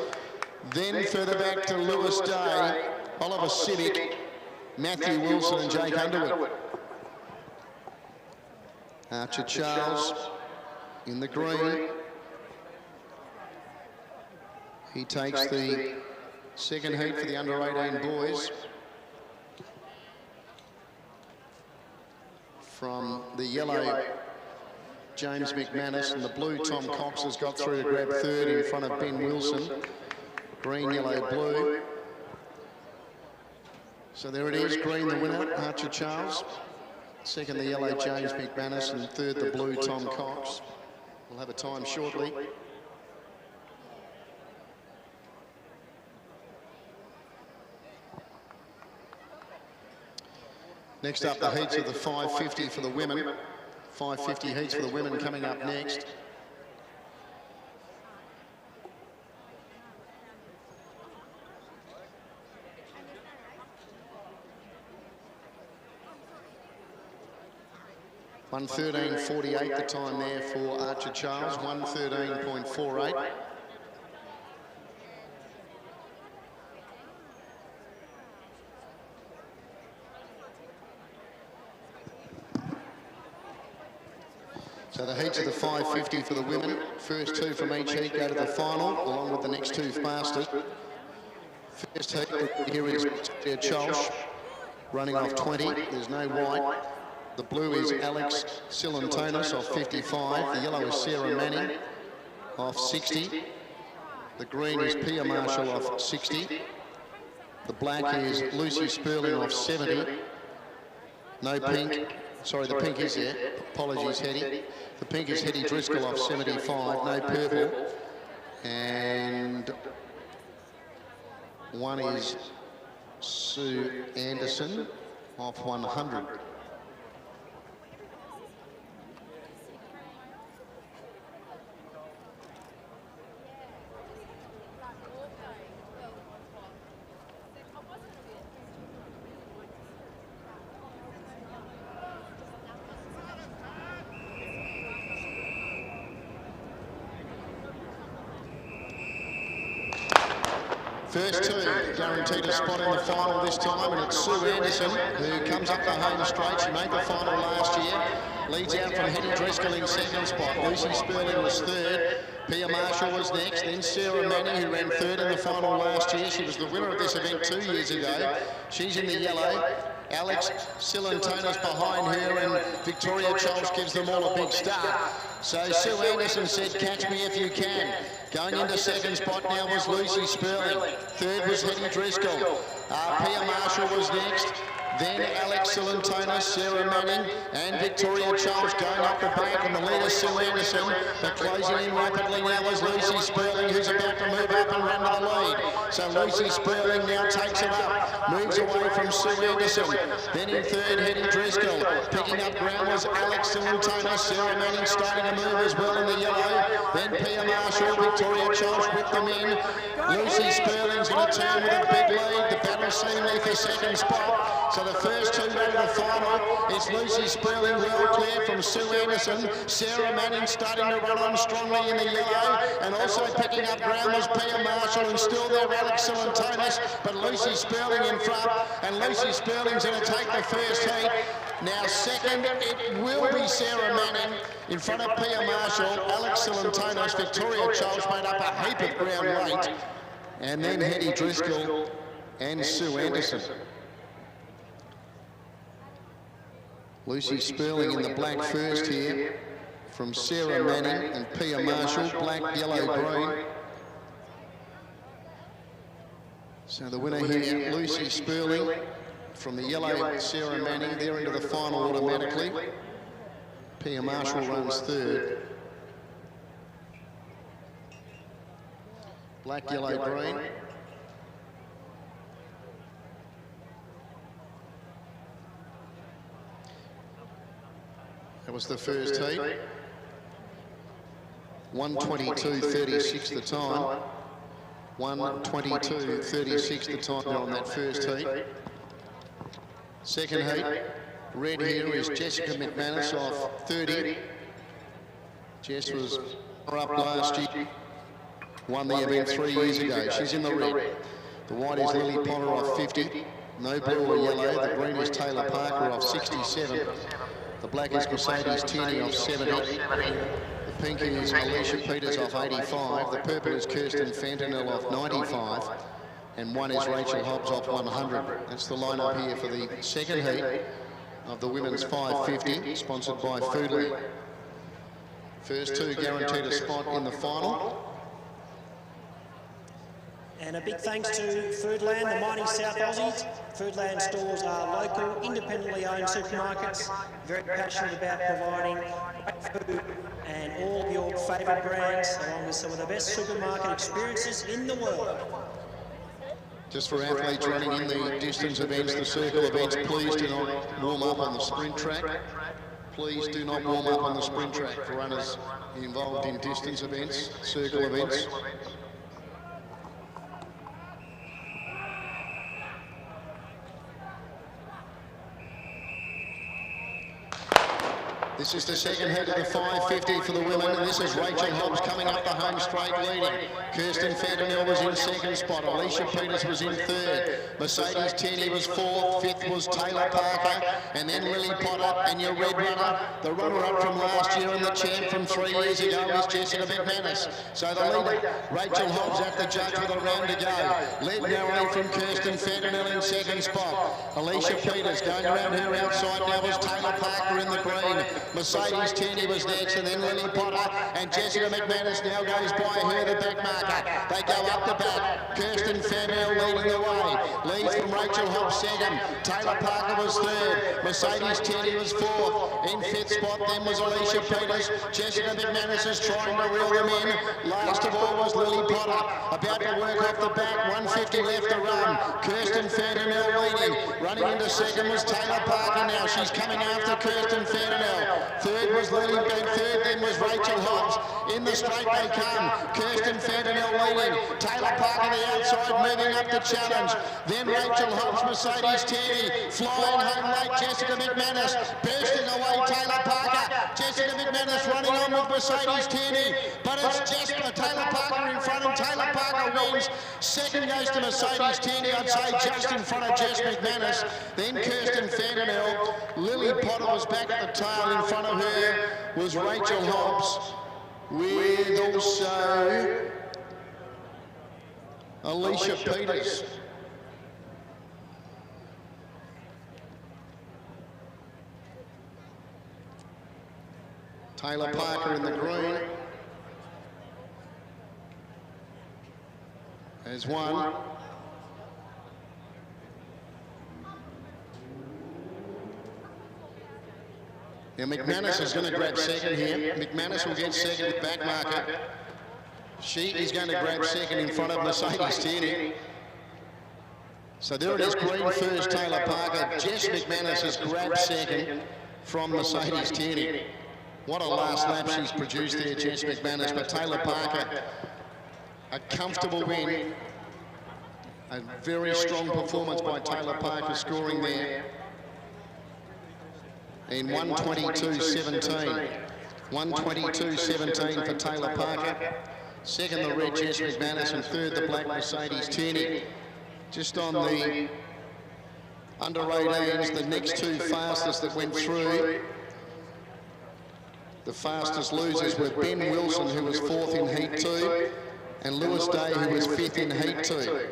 Then further back to Lewis Day, Oliver Civic, Matthew Wilson and Jake Underwood. Archer Charles in the green. He takes the second heat for the under-18 boys. From the yellow James McManus, and the blue Tom Cox has got through to grab third in front of Ben Wilson. Green, yellow, blue. So there it is, green the winner, Archer Charles. Second the yellow James McManus, and third the blue Tom Cox. We'll have a time shortly. Next up, the heats of the 550 for the women. 550 heats for the women coming up next. $1:13.48 the time there for Archer Charles, 1:13.48. So the heats of the 550 for the women. First two from each heat go to the final, along with the next two fastest. First heat, here is Chalsh, running off 20. There's no white. The blue is Alex Silantonis off 55. The yellow is Sarah Manning off 60. The green is Pia Marshall off 60. The black is Lucy Sperling off 70. No pink. Sorry, the pink is there. Apologies, Hetty. The pink is Hetty Driscoll off 75. No purple. And one is Sue Anderson off 100. First two guaranteed a spot in the final this time, and it's Sue Anderson who comes up the home straight. She made the final last year. Leads out from Hetty Driscoll in second spot. Lucy Sperling was third. Pia Marshall was next. Then Sarah Manning, who ran third in the final last year. She was the winner of this event 2 years ago. She's in the yellow. Alex Silantonis behind her, and Victoria Chalsh gives them all a big start. So Sue Anderson said, catch me if you can. Going into second spot now was Lucy Sperling. Third was Hetty Driscoll. Pia Marshall was next. Then Alex Silantonis, Sarah Manning and Victoria Chalsh going up the back, and the leader Sue Anderson. But closing in rapidly now was Lucy Sperling, who's about to move up and run to the lead. So Lucy Sperling now takes it up, moves away from Sue Anderson. Then in third, Hetty Driscoll. Picking up ground was Alex Silantonis, Sarah Manning starting to move as well in the yellow. Then Pia Marshall, Victoria Chalsh with them in. Lucy Sperling's going to turn with a big lead. The battle seemingly for second spot. So the first two go to the final. It's Lucy Sperling well clear from Sue Anderson. Sarah Manning starting to run on strongly in the yellow, and also picking up ground was Pia Marshall, and still there Alex Silantonis, but Lucy Sperling in front, and Lucy Sperling's going to take the first heat. Now second, it will be Sarah Manning in front of Pia Marshall. Alex Silantonis, Victoria Chalsh made up a heap of ground late, and then Hetty Driscoll and Sue Anderson. Lucy Sperling in the black first here from Sarah Manning and Pia Marshall, black, yellow, green. So the winner here, Lucy Sperling from the yellow, Sarah Manning. They're into the final automatically. Pia Marshall runs third. Black, yellow, green. That was the first heat. 1:22.36 the time. 1:22.36 the time on that first heat. Second heat, red here is Jessica McManus off 30. Jess was up last year, won the event 3 years ago. She's in the red. The white is Lily Potter off 50. No blue or yellow. The green is Taylor Parker off 67. The black is Mercedes Tierney off 70. The pink is Alicia Peters off 85. The purple is Kirsten Fantanel off 95. And one is Rachel Hobbs off 100. That's the lineup here for the second heat of the women's 550, sponsored by Foodly. First two guaranteed a spot in the final. And a big thanks to Foodland, the mighty South Aussies. Foodland stores are local, independently owned supermarkets, very passionate about providing great food and all of your favourite brands, along with some of the best supermarket experiences in the world. Just for athletes running in the distance events, the circle events, please do not warm up on the sprint track. Please do not warm up on the sprint track for runners involved in distance events, circle events. This is the second heat of the 550 for the women, and this is Rachel Hobbs coming up the home straight leading. Kirsten Fantanel was in second spot. Alicia Peters was in third. Mercedes Tierney was fourth. Fifth was Taylor Parker, and then Lily Potter, and your red runner, the runner-up from last year and the champ from 3 years ago is Jessica McManus. So the leader, Rachel Hobbs, at the judge with a round to go. Led narrowly from Kirsten Fantanel in second spot. Alicia Peters going around her outside now was Taylor Parker in the green. Mercedes Tierney was next, and then Lily Potter, and Jessica McManus now goes by her, the back marker. They go up the back. Kirsten Fantanel leading the way. Leads from Rachel Hobbs second. Taylor Parker was third. Mercedes Tierney was fourth. In fifth spot then was Alicia Peters. Jessica McManus is trying to reel them in. Last of all was Lily Potter. About to work off the back. 150 left to run. Kirsten Fantanel leading. Running into second was Taylor Parker now. She's coming after Kirsten Fantanel. Third was Lily, third then was Rachel Hobbs. In the straight they come. Kirsten Fantanel leading. Taylor Parker the outside moving up the challenge. Then Rachel Hobbs, Mercedes Tierney. Flying home late, Jessica McManus. Bursting away, Taylor Parker. Jessica McManus running on with Mercedes Tierney. But it's just Taylor Parker in front, and Taylor Parker wins. Second goes to Mercedes Tierney, I'd say just in front of Jess McManus. Then Kirsten Fantanel. Lily Potter was back at the tail. In front of her was Rachel Hobbs, with also Alicia Peters. Taylor Parker in the green has won. Now McManus is going to grab second here. McManus will get second with back marker. She is going to grab second in front of Mercedes Tierney. So there it is, green first, Taylor Parker. Jess McManus has grabbed second from Mercedes Tierney. What a last lap she's produced there, Jess McManus. But Taylor Parker, a comfortable win. A very strong performance by Taylor Parker, scoring there in 1:22.17. 1:22.17 for Taylor Parker. Second, the red Jess McManus, and third, the black Mercedes Tierney. Just on the under 18s, the next two fastest that went through, the fastest losers were Ben Wilson, who was fourth in Heat 2, and Lewis Day, who was fifth in Heat 2.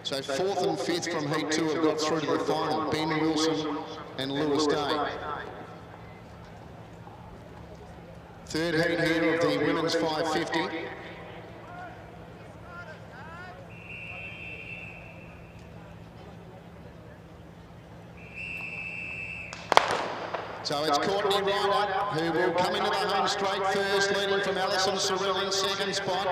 So fourth and fifth from Heat 2 have got through to the final, Ben Wilson and Lewis Day. Third heat here of the women's 550. So it's Courtney Ryder, who will come into the home straight first, leading from Alison Sorrell in second spot.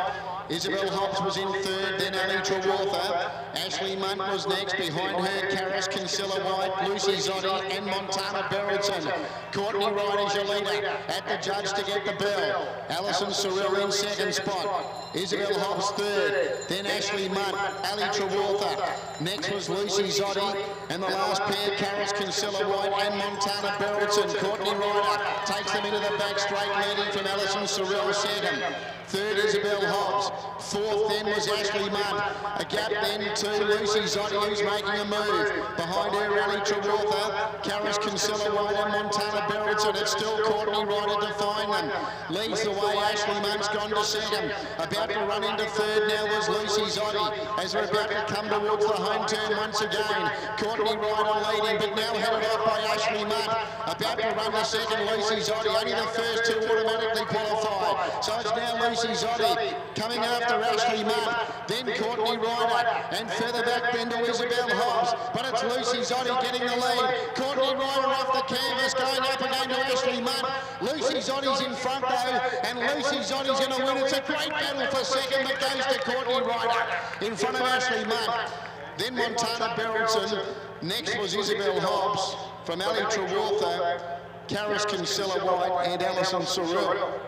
Isabel Hobbs was in third, then Ali Trawartha. Ashley Munt was next, behind her Karis Kinsella White, Lucy Zotti and Montana Berylton. Courtney Wright is your leader, at the judge to get the bell. Alison Sorrell in second spot. Isabel Hobbs third, then Ashley Munt, Ali Trawartha. Next was Lucy Zotti, and the last pair, Karis Kinsella White and Montana Berylton. Courtney Wright takes them into the back straight, leading from Alison Sorrell second. Third, Isabel Hobbs. Fourth then was Ashley Munt. A gap then to Lucy Zotti, who's making a move. Behind her, Ali Trawartha, Karis Kinsella White and Montana Berylton. It's still Courtney Wright to define them. Leads the way, Ashley Munt's gone to second. About to run into third now was Lucy Zotti, as we're about to come towards the home turn once again. Courtney Wright are leading, but now headed off by Ashley Munt. About to run to second, Lucy Zotti. Only the first two automatically qualified. So it's now Lucy Zotti coming after Ashley Munt, then Courtney Ryder, and further back then to Isabel Hobbs, but it's Lucy Zotti getting the lead. Courtney Ryder off the canvas, going up again to Ashley Munt. Lucy Zotti's in front though, and Lucy Zotti's going to win. It's a great battle for second, but goes to Courtney Ryder in front of Ashley Munt. Then Montana Berylton. Next was Isabel Hobbs from Ali Trawartha, Karis Kinsella White and Alison Sorrell.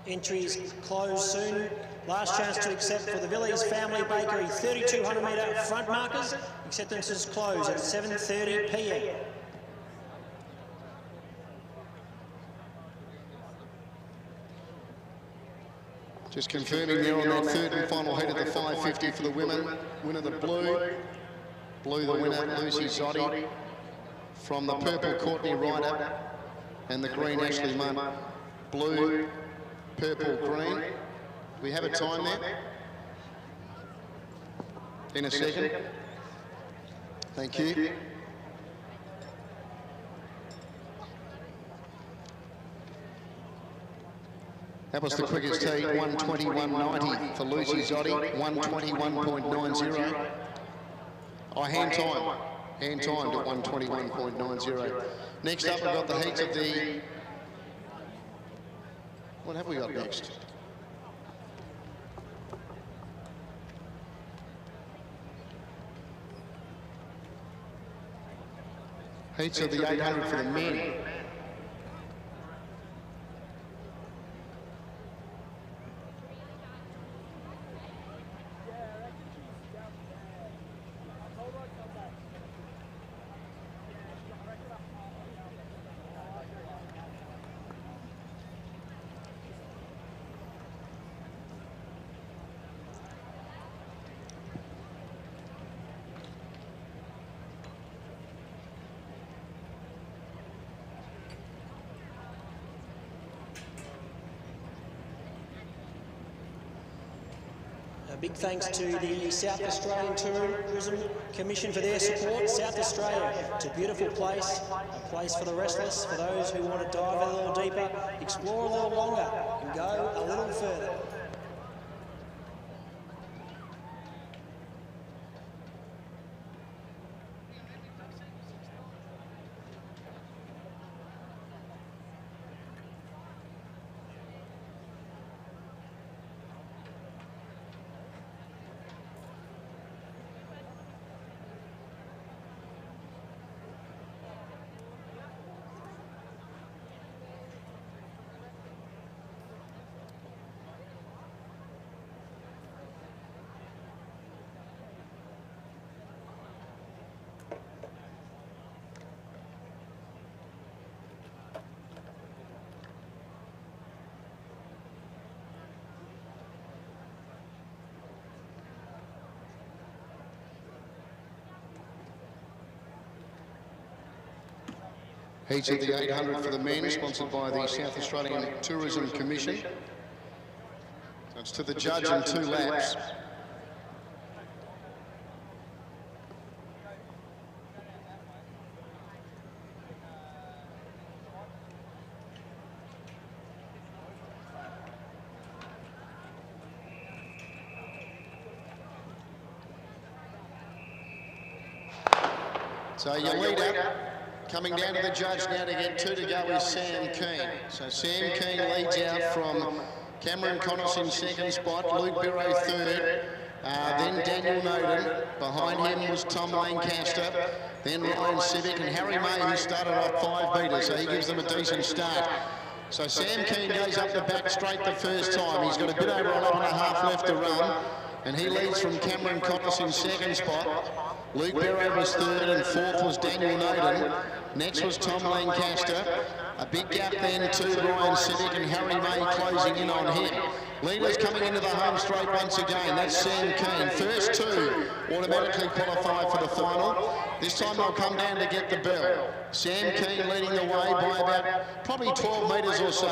Entries close soon. Last chance to accept for the Villiers Family Bakery 3,200 metre front markers. Acceptances close at 7:30 p.m. Just confirming there on that third and final heat of the 550 for the women. Winner the blue. Blue the winner, Lucy Zotti. From the purple, Courtney Ryder. And the green, Ashley Munt. Blue, purple, green. Do we have a time there? In a second. Thank you. That was the quickest heat, 1:21.90 for Lucy Zotti, 1:21.90. Oh, hand timed at 1:21.90. Next up, we've got the heats of the... What have we got next? Heats of the 800 for the men. A big thanks to the South Australian Tourism Commission for their support. South Australia, it's a beautiful place, a place for the restless, for those who want to dive a little deeper, explore a little longer and go a little further. Heats of the 800 for the men, sponsored by the South Australian Tourism Commission. So it's to the judge in 2 laps. So your leader coming down to the judge now to get 2 to go is Sam Keane. So Sam Keane leads out from Cameron Connors in second spot, Luke Birro third, then Daniel Noden. Behind him was Tom Lancaster, then Ryan Civic and Harry May, who started off 5 metres, so he gives them a decent start. So Sam Keane goes up the back straight the first time. He's got a bit over a lap and a half left to run, and he leads from Cameron Connors in second spot. Luke Birro was third and fourth was Daniel Noden. Next was Tom Lancaster. A big gap then to Ryan Civic and Harry May closing in on him. Leaders coming into the home straight once again. That's Sam Keane. First 2 automatically qualify for the final. This time they'll come down to get the bell. Sam Keane leading the way by about probably 12 metres or so.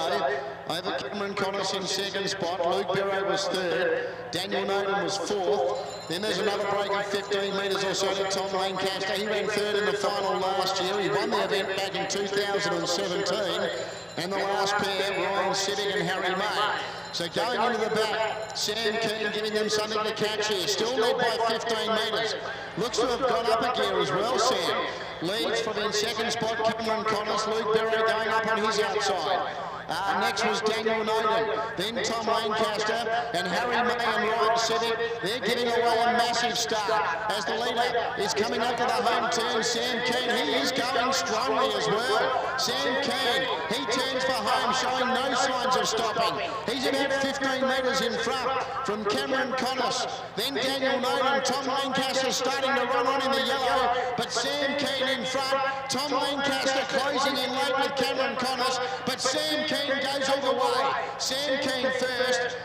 Over Cameron Connors in second spot. Luke Birro was third. Daniel Noden was fourth. Then there's another break of 15 metres or so to Tom Lancaster. He ran third in the final last year. He won the event back in 2017. And the last pair, Ryan Civic and Harry May. So going into the back, Sam Keane giving them something to catch here. Still led by 15 metres. Looks to have gone up a gear as well, Sam. Leads from in second spot, Cameron Connors. Luke Birro going up on his outside. Next was Daniel Noden, then Tom Lancaster and Harry May and Ryan Civic. They're giving away a massive start as the leader is coming up to the home turn. Sam Keane, he is going strongly as well. Sam Keane, he turns for home, showing no signs of stopping. He's about 15 metres in front from Cameron Connors, then Daniel Noden. Tom Lancaster starting to run on in the yellow, but Sam Keane in front. Tom Lancaster closing in late with Cameron Connors, but Sam Keane goes all the way. Sam Keane first,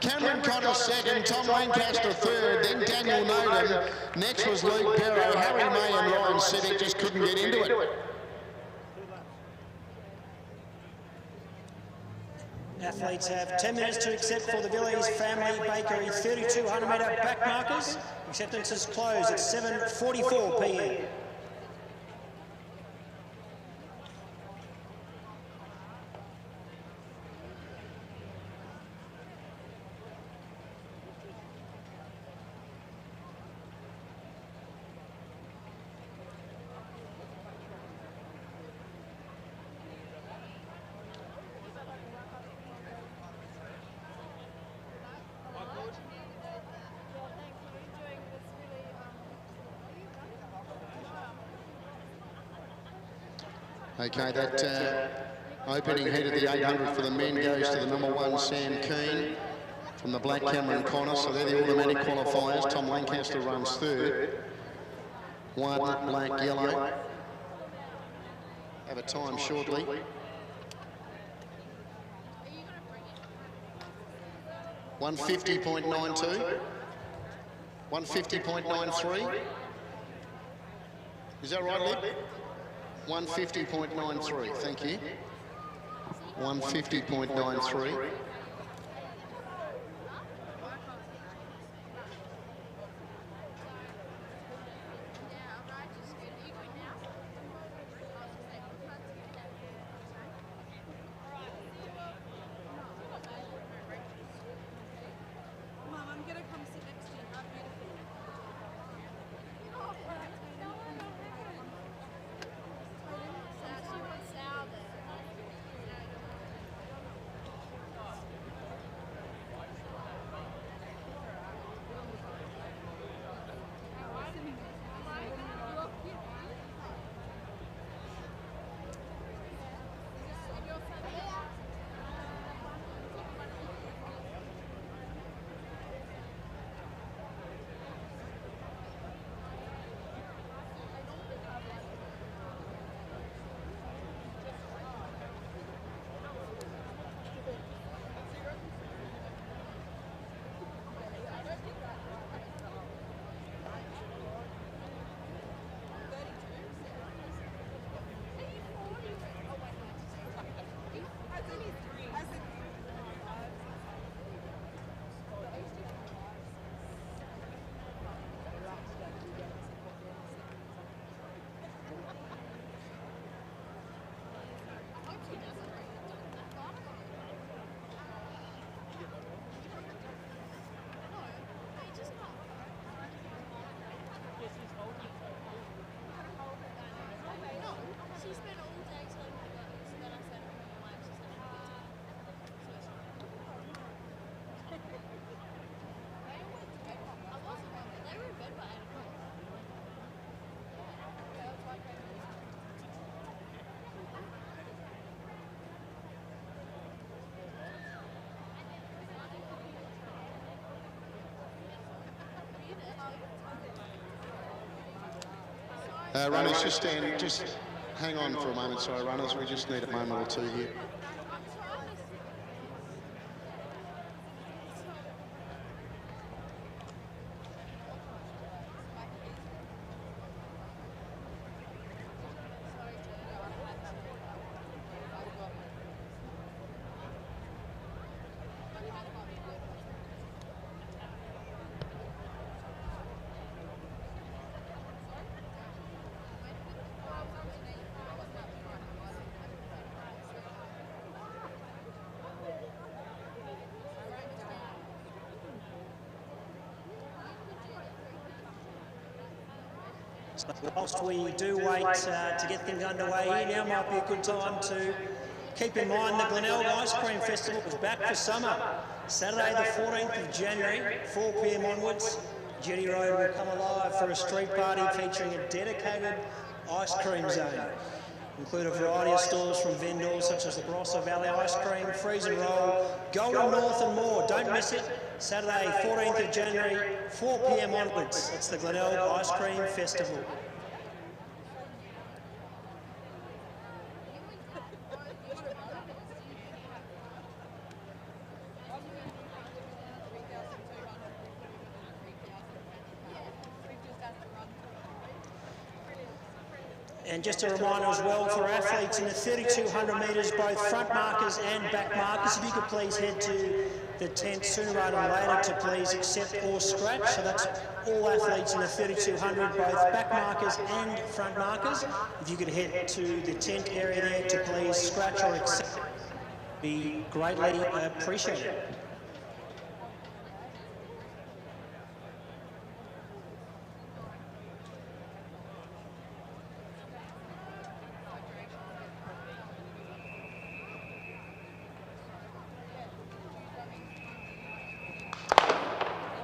Cameron Connors second, Tom Lancaster third, then Daniel Noden. Next was Luke Birro. Harry May and Ryan Civic just couldn't get into it. Athletes have 10 minutes to accept for the Villiers Family Bakery 3,200 metre back markers. Acceptance is closed at 7:44 p.m. Okay, that opening heat of the 800 for the men goes to the number 1, Sam Keane, from the black Cameron Connors. So they're the automatic qualifiers. Tom Lancaster runs third. White, black, yellow. Have a time shortly. $150.92. 150.93. Is that right, Lib? 150.93, thank you. 150.93. Runners, just hang on for a moment. Sorry, runners, we just need a moment or two here. Whilst we do wait to get things underway here, now might be a good time to keep in mind the Glenelg Ice Cream Festival is back for summer. Saturday the 14th of January, 4 p.m. onwards, Jetty Road will come alive for a street party featuring a dedicated ice cream zone. Include a variety of stalls from vendors such as the Barossa Valley Ice Cream, Freeze and Roll, Golden North and more. Don't miss it. Saturday 14th of January, 4 p.m. onwards. It's the Glenelg Ice Cream Festival. And just a reminder as well for athletes in the 3,200 metres, both front markers and back markers, if you could please head to the tent sooner rather than later to please accept or scratch. So that's all athletes in the 3,200, both back markers and front markers. If you could head to the tent area there to please scratch or accept, be greatly appreciated.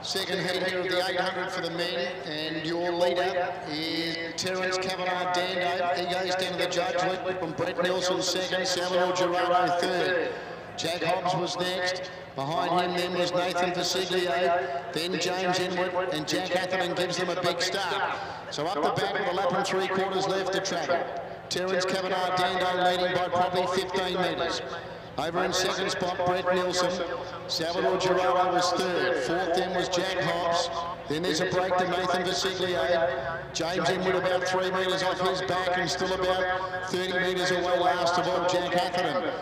Second heat here of the 800 for the men, and your leader is Terence Kavanagh Dando. He goes down to the judge list from Brett Nelson second, Salvador Gerardo third. Jack Hobbs was next. Behind him then was Nathan Pasiglio, then James Inwood, and Jack Atherton gives them a big start. So up the back with a lap and 3/4 left to travel. Terence Kavanagh Dando leading by probably 15 metres. Over in second spot, Brett Nelson. Salvador Gerardo was third. Fourth then was Jack Hobbs. Then there's a break to Nathan Pasiglio. James Inwood about 3 metres off his back and still about 30 metres away last of all, Jack Atherton.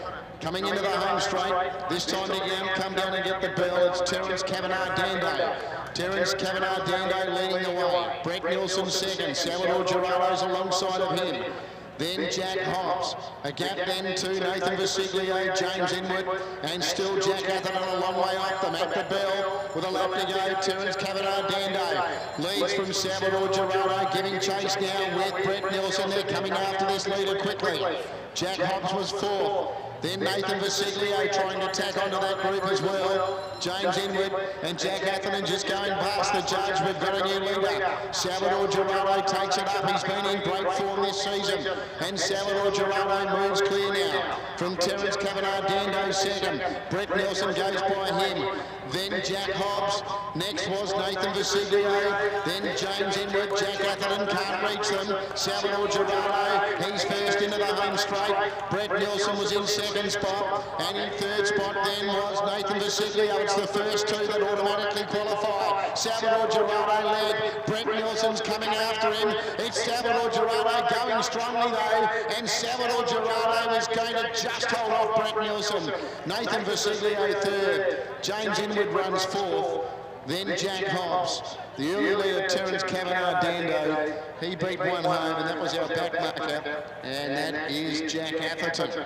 Coming into the home straight, this time again, come down and get the bell. It's Terence Kavanagh Dando. Terence Kavanagh Dando leading the way. Brett Nelson second. Salvador Gerardo's alongside of him. Then Jack Hobbs, a gap then to Nathan Pasiglio, James Inwood, and still Jack Atherton a long way off them. At the bell with a lap to go, Terence Kavanagh Dando leads from Salvador Gerardo, giving chase now with Brett Nelson. They're coming after this leader quickly. Jack Hobbs was fourth. Then Nathan Pasiglio trying to tack onto that group as well. James Inwood and Jack Atherton just going past the judge. We've got a new leader. Salvador Gerardo takes it up. He's been in great form this season. And Salvador Gerardo moves clear now from Terence Kavanagh Dando second. Brett Nelson goes by him. Then Jack Hobbs. Next was Nathan Pasiglio. Then James Inwood. Jack Atherton can't reach them. Salvador Gerardo, he's first into the home straight. Brett Nelson was in second spot. And in third spot then was Nathan Pasiglio. It's the first two that automatically qualify. Salvador Gerardo led. Brett Nelson's coming after him. It's Salvador Gerardo going strongly though. And Salvador Gerardo is going to just hold off Brett Nelson. Nathan Pasiglio third. James Inwood runs fourth. Then Jack Hobbs. The early leader, Terence Kavanagh Dando. He beat one home, and that was our back marker. And that is Jack Atherton.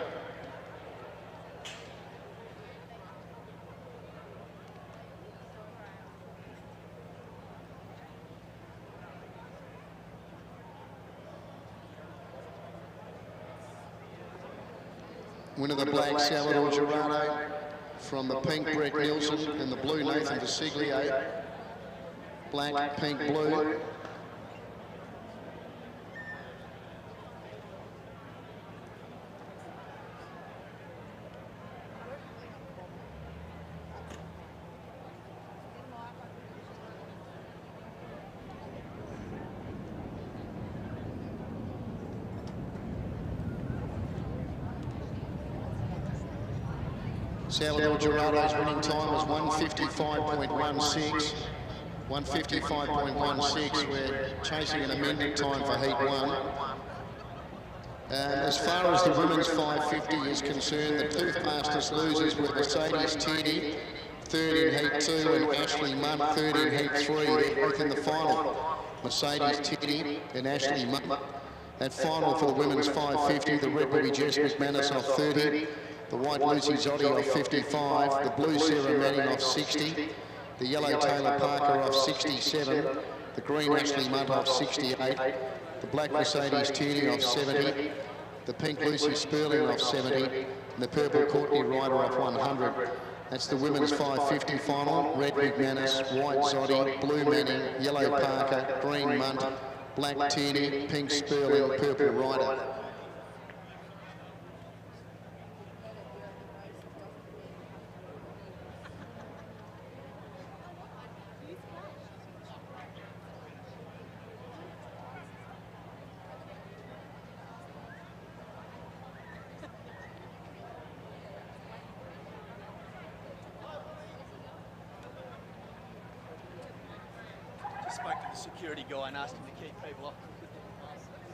Winner the black, Salvador Gerardo. From the pink, Brett Nelson, and the blue, Nathan Pasiglio. Black, pink, blue. Salvador Gerardo's winning time was 1:55.16. 1:55.16. We're chasing an amended time for Heat 1. As far as the women's 550 is concerned, the two fastest losers were Mercedes Tierney, third in Heat 2, and Ashley Munt, third in Heat 3. They're both in the final. Mercedes Tierney and Ashley Munt. That final for the women's 550, the red will be Jess McManus off 30, the white Lucy Zotti off 55, the blue Sarah Manning off 60, the yellow Taylor Parker off 67, the green Ashley Munt off 68, the black Mercedes Tierney off 70, the pink Lucy Sperling off 70, and the purple Courtney Ryder off 100. That's the women's 550 final. Red McManus, white Zotti, blue Manning, yellow Parker, green Munt, black Tierney, pink Sperling, purple Ryder. Spoke to the security guy and asked him to keep people off.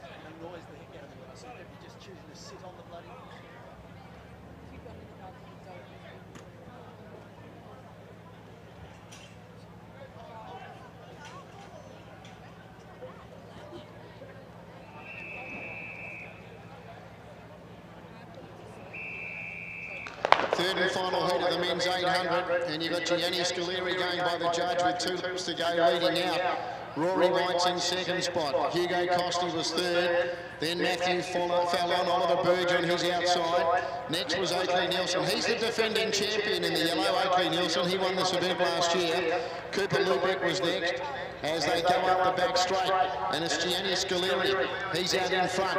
And annoys the heck out of me when I said, "If you're just choosing to sit on the bloody..." Third and final heat of the men's 800, and you've got Gianni Scaleri going by the judge with 2 laps to go, leading out. Rory White's in second spot. Hugo Costi was third. Then Matthew Fallon, Oliver Burge on his outside. Next was Oakley Nielsen. He's the defending champion in the yellow, Oakley Nielsen. He won this event last year. Cooper Lubeck was next as they go up the back straight. And it's Gianni Scaleri. He's out in front.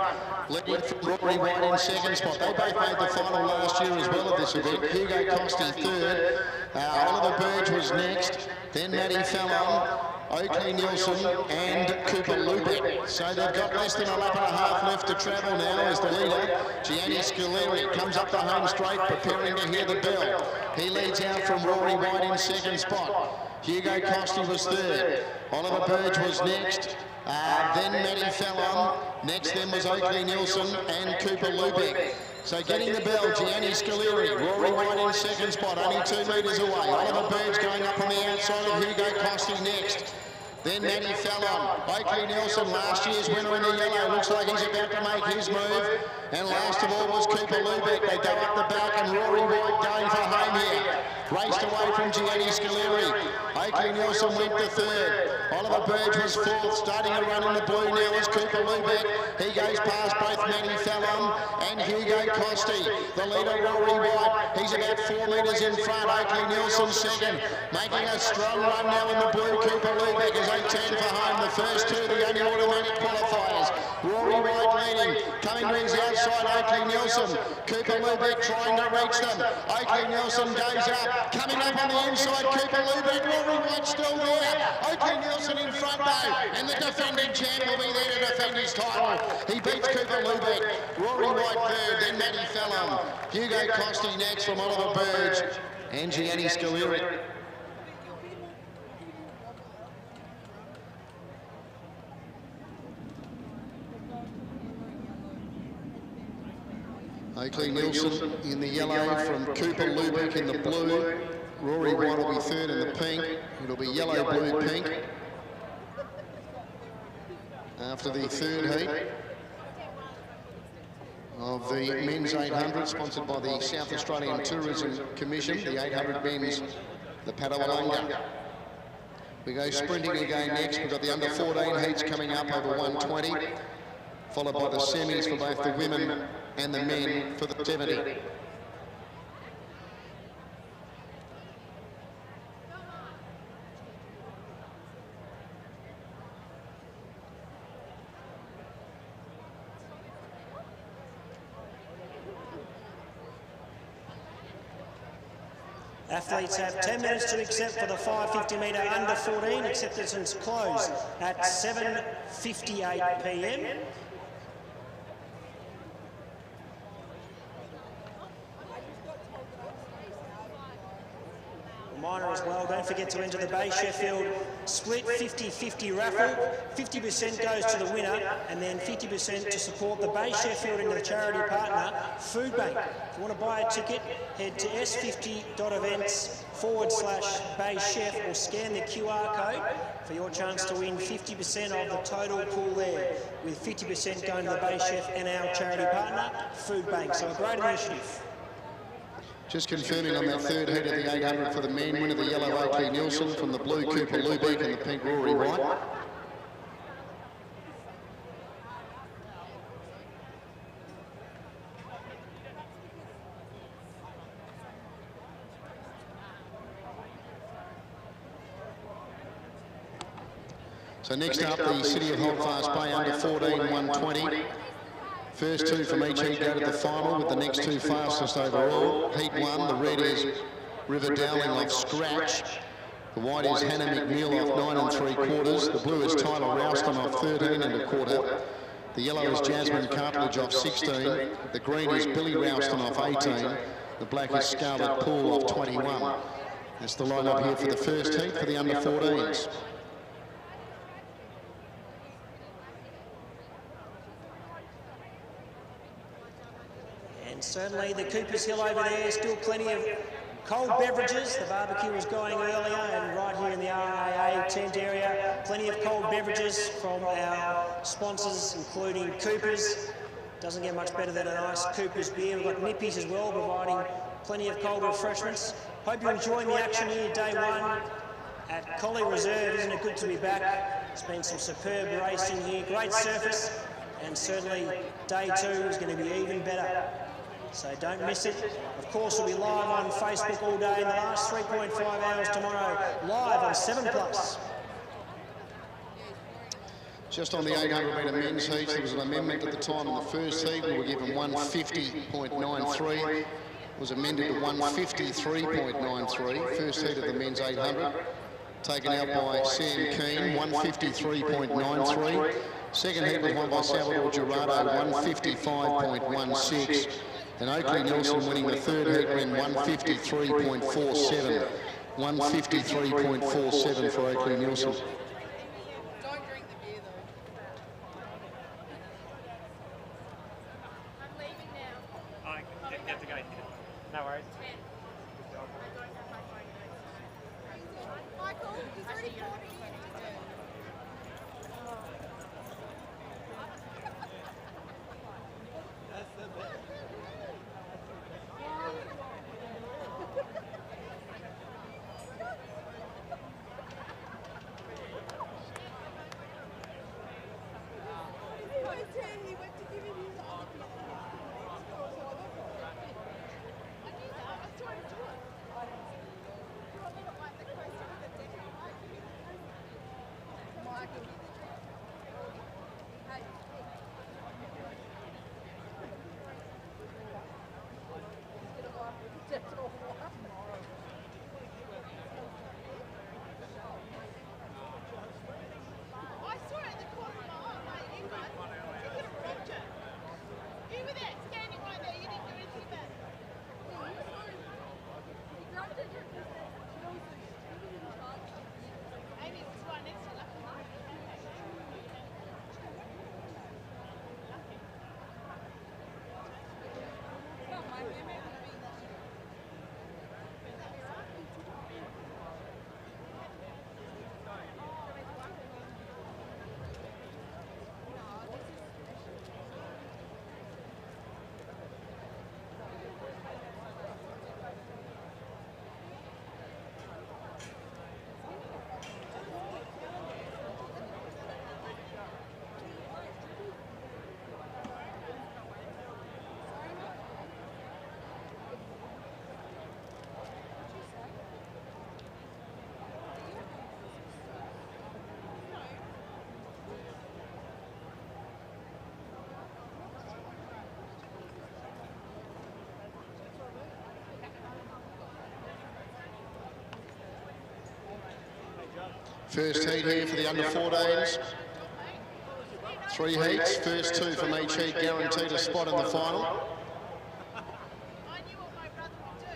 Leading from Rory White in second spot. They both made the final last year as well of this event. Hugo Costi third. Oliver Burge was next. Then Matty Fallon, Oakley Nielsen and Cooper Lubeck. So they've got less than a lap and a half left to travel now as the leader. Gianni Scaleri comes up the home straight, preparing to hear the bell. He leads out from Rory White in second spot. Hugo Costi was third. Oliver Burge was next. Then Matty Fallon. Next then was Oakley Nielsen and Cooper Lubeck. So getting the bell, Gianni Scaleri, Rory White in second spot, only 2 metres away. Oliver Burge going up on the outside of Hugo Costi next. Then Matty Fallon, Oakley Nielsen, last year's winner in the yellow, looks like he's about to make his move. And last of all was Cooper Lubeck. They go up the back and Rory White going for home here. Raced away from Gianni Scaleri. Oakley Nielsen went to third. Oliver Burge was fourth, starting a run in the blue now is Cooper Lubeck. He goes past both Matty Fallon and Hugo Costi. The leader, Rory White, he's about 4 metres in front. Oakley Nielsen second, making a strong run now in the blue. Cooper Lubeck as they turn for home. The first two, the only automatic qualifiers. Rory White leading, coming to his outside, Oakley Nielsen. Cooper Lubeck trying to reach them. Oakley Nielsen goes up, coming up on the inside, Cooper Lubeck. Rory White still there. Oakley Nielsen in front though, and the defending champ will be there to defend his title. He beats Cooper Lubeck. Rory White third, then Matty Fallon. Hugo Costi next from Oliver Burge and Gianni Scaleri. Oakley Nielsen in the yellow from Cooper Lubeck in the blue. Rory White will be third in the pink. It'll be yellow, blue, pink. After the third heat of the men's 800, sponsored by the South Australian Tourism Commission, the 800 men's, the Padawalanga. We go sprinting again next. We've got the under 14 heats coming up over 120, followed by the semis for both the women and the men for the 70. Athletes have 10 minutes to accept for the 550 metre under 14. Acceptance closed at 7:58 p.m. Reminder as well, don't forget to enter the Bay Sheffield split 50-50 raffle. 50% goes to the winner and then 50% to support the Bay Sheffield and the charity partner, Food Bank. If you want to buy a ticket, head to s50.events/Bay Chef or scan the QR code for your chance to win 50% of the total pool there, with 50% going to the Bay Chef and our charity partner, Food Bank. So a great initiative. Just confirming on that third heat of the 800 for the men, winner the yellow Oakley Nielsen, from the blue Cooper Lubeck and the pink Rory White. So next up, the City of Holdfast Bay under 14, 120. First two from each heat go to the final, with the next two fastest overall. Heat 1, the red is River Dowling off scratch. The white is Hannah McNeil off 9 3/4. The blue is Tyler Rouston off 13 1/4. The yellow is Jasmine Cartledge off 16. The green is Billy Rouston off 18. The black is Scarlett Poole off 21. That's the line-up here for the first heat for the under 14s. And certainly the Cooper's Hill over there, still plenty of cold beverages. The barbecue was going earlier, and right here in the RAA tent area, plenty of cold beverages from our sponsors, including Cooper's. Doesn't get much better than a nice Cooper's beer. We've got Nippies as well, providing plenty of cold refreshments. Hope you're enjoying the action here, day one at Collie Reserve. Isn't it good to be back? It's been some superb racing here, great surface, and certainly day two is going to be even better. So don't miss it. Of course, we'll be live on Facebook all day in the last 3.5 hours tomorrow, live on 7+. Just on the 800 metre men's heat, there was an amendment at the time in the first heat. We were given 150.93. It was amended to 153.93. First heat of the men's 800. Taken out by Sam Keane, 153.93. Second heat was won by Salvador Gerardo, 155.16. And Oakley Nielsen winning the third heat ran 153.47. 153.47 for Oakley Nielsen. Don't drink the beer though. I'm leaving now. I have to go. No worries. Michael, he's already 40 years. First heat here for the under 14s. 3 heats, first 2 from each heat guaranteed a spot in the final. I knew what my brother would do.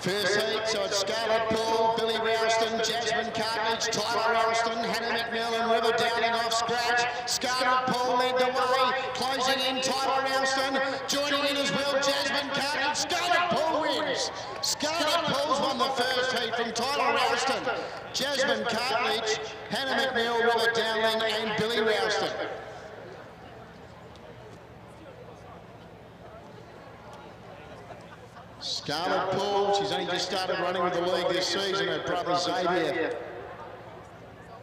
First heat, so it's Scarlett Paul, Billy Ralston, Jasmine Cartledge, Tyler Ralston, Hannah McNeil and River Downing off scratch. Scarlett Paul led the way, closing in Tyler Ralston, joining in as well Jasmine Cartledge. Scarlett Paul wins. Scarlett Paul's won the first heat from Tyler Ralston, Jasmine Cartledge, Hannah McNeil, River Downing and Billy Ralston. Scarlett Paul, she's only just started running with the league this season. Her brother Xavier,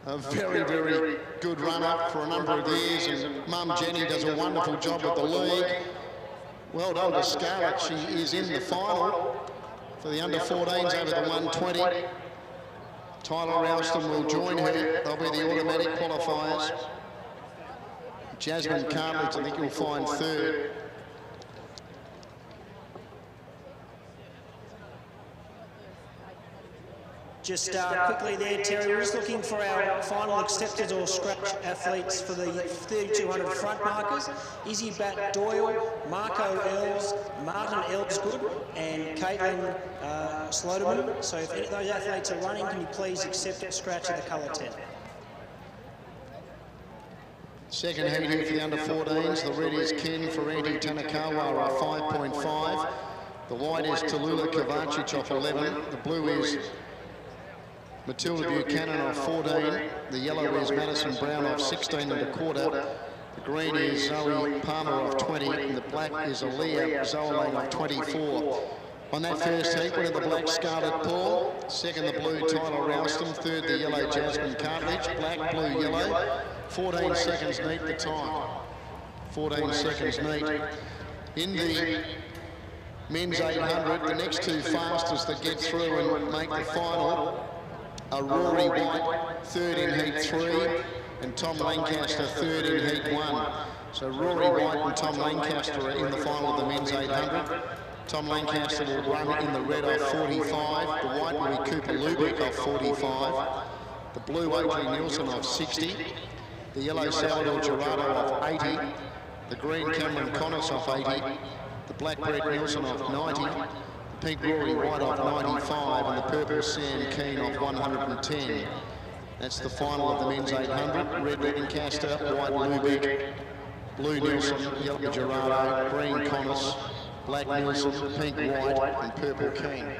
a very, very good runner for a number of years, and Mum Jenny does a wonderful job with the league. Well done to Scarlett. She is in the final for the under-14s over the 120. Tyler Ralston will join her. They'll be the automatic qualifiers. Jasmine Cartledge, I think you'll find third. Just quickly there, Terry, we're just looking for our final accepted or scratch athletes for the 3200 front markers. Izzy Bat Doyle, Marco Els, Martin Elsgood and Caitlin Sloterman. So if any of those athletes are running, can you please accept a scratch of the colour 10? Second heat here for the under-14s. The red is Ken for Andy Tanakawa off 5.5. The white is Tallulah Kovacic off 11. The blue is Matilda Buchanan off 14. The yellow is Madison Brown off 16.25. The green is Zoe Palmer off 20. And the black is Aaliyah Zolang off 24. On that first heat, winning the black Scarlett Paul. Second, the blue Tyler Ralston. Third, the yellow Jasmine Cartledge. Black, blue, yellow. 14 seconds neat the time. 14 seconds neat. In the men's 800, the next two fastest that get through and make the final are Rory White, third in heat 3, and Tom Lancaster, third in heat 1. So Rory White and Tom Lancaster are in the final of the men's 800. Tom Lancaster will run in the red off 45. The white will be Cooper Lubick off 45. The blue Oakley Nielsen off 60. The yellow Salvador Gerardo off 80. The green Cameron Connors off 80. The black Brett Nielsen off 90. The pink Rory White off 95. And the purple Sam Keane off 110. That's the final of the men's 800. Red Lancaster, white Lubick, blue Nielsen, yellow Gerardo, green Connors, black Nielsen, pink White and purple Keane.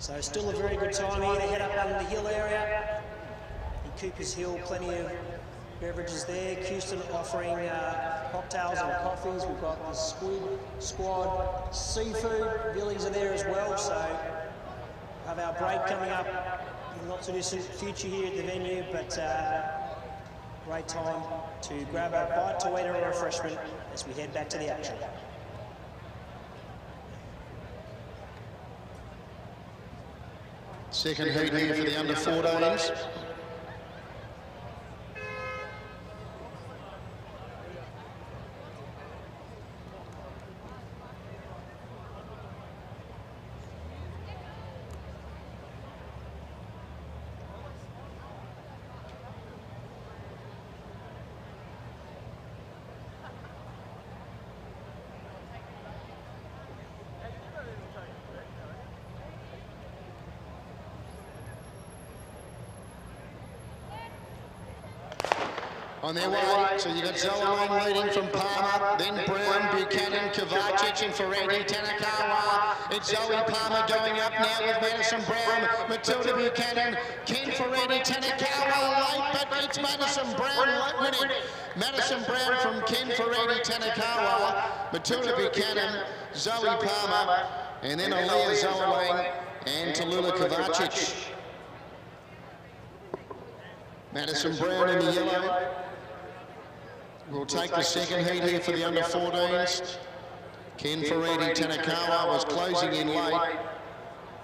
So still a very good time here to head up under the hill area. In Cooper's Hill, plenty of beverages there. Houston offering cocktails and coffees. We've got the Squid Squad seafood. Billies are there as well. So we'll have our break coming up in the not too distant future here at the venue. But great time to grab a bite to eat or a refreshment as we head back to the action. Second heat here for the under 14s. On their way, so you got Zoe leading from Palmer, then Brown, Buchanan, Kovacic and Ferretti, Tanakawa. It's Zoe Palmer going up now with Madison Brown, Matilda Buchanan, Ken Ferretti, Tanakawa late, but it's Madison Brown winning. Madison Brown from Ken Ferretti, Tanakawa, Matilda Buchanan, Zoe Palmer, and then Aaliyah Zoe and Tallulah Kovacic. Madison Brown in the yellow. We'll take the second heat here for the under 14s. Ken Ferretti, Tanakawa was closing in late.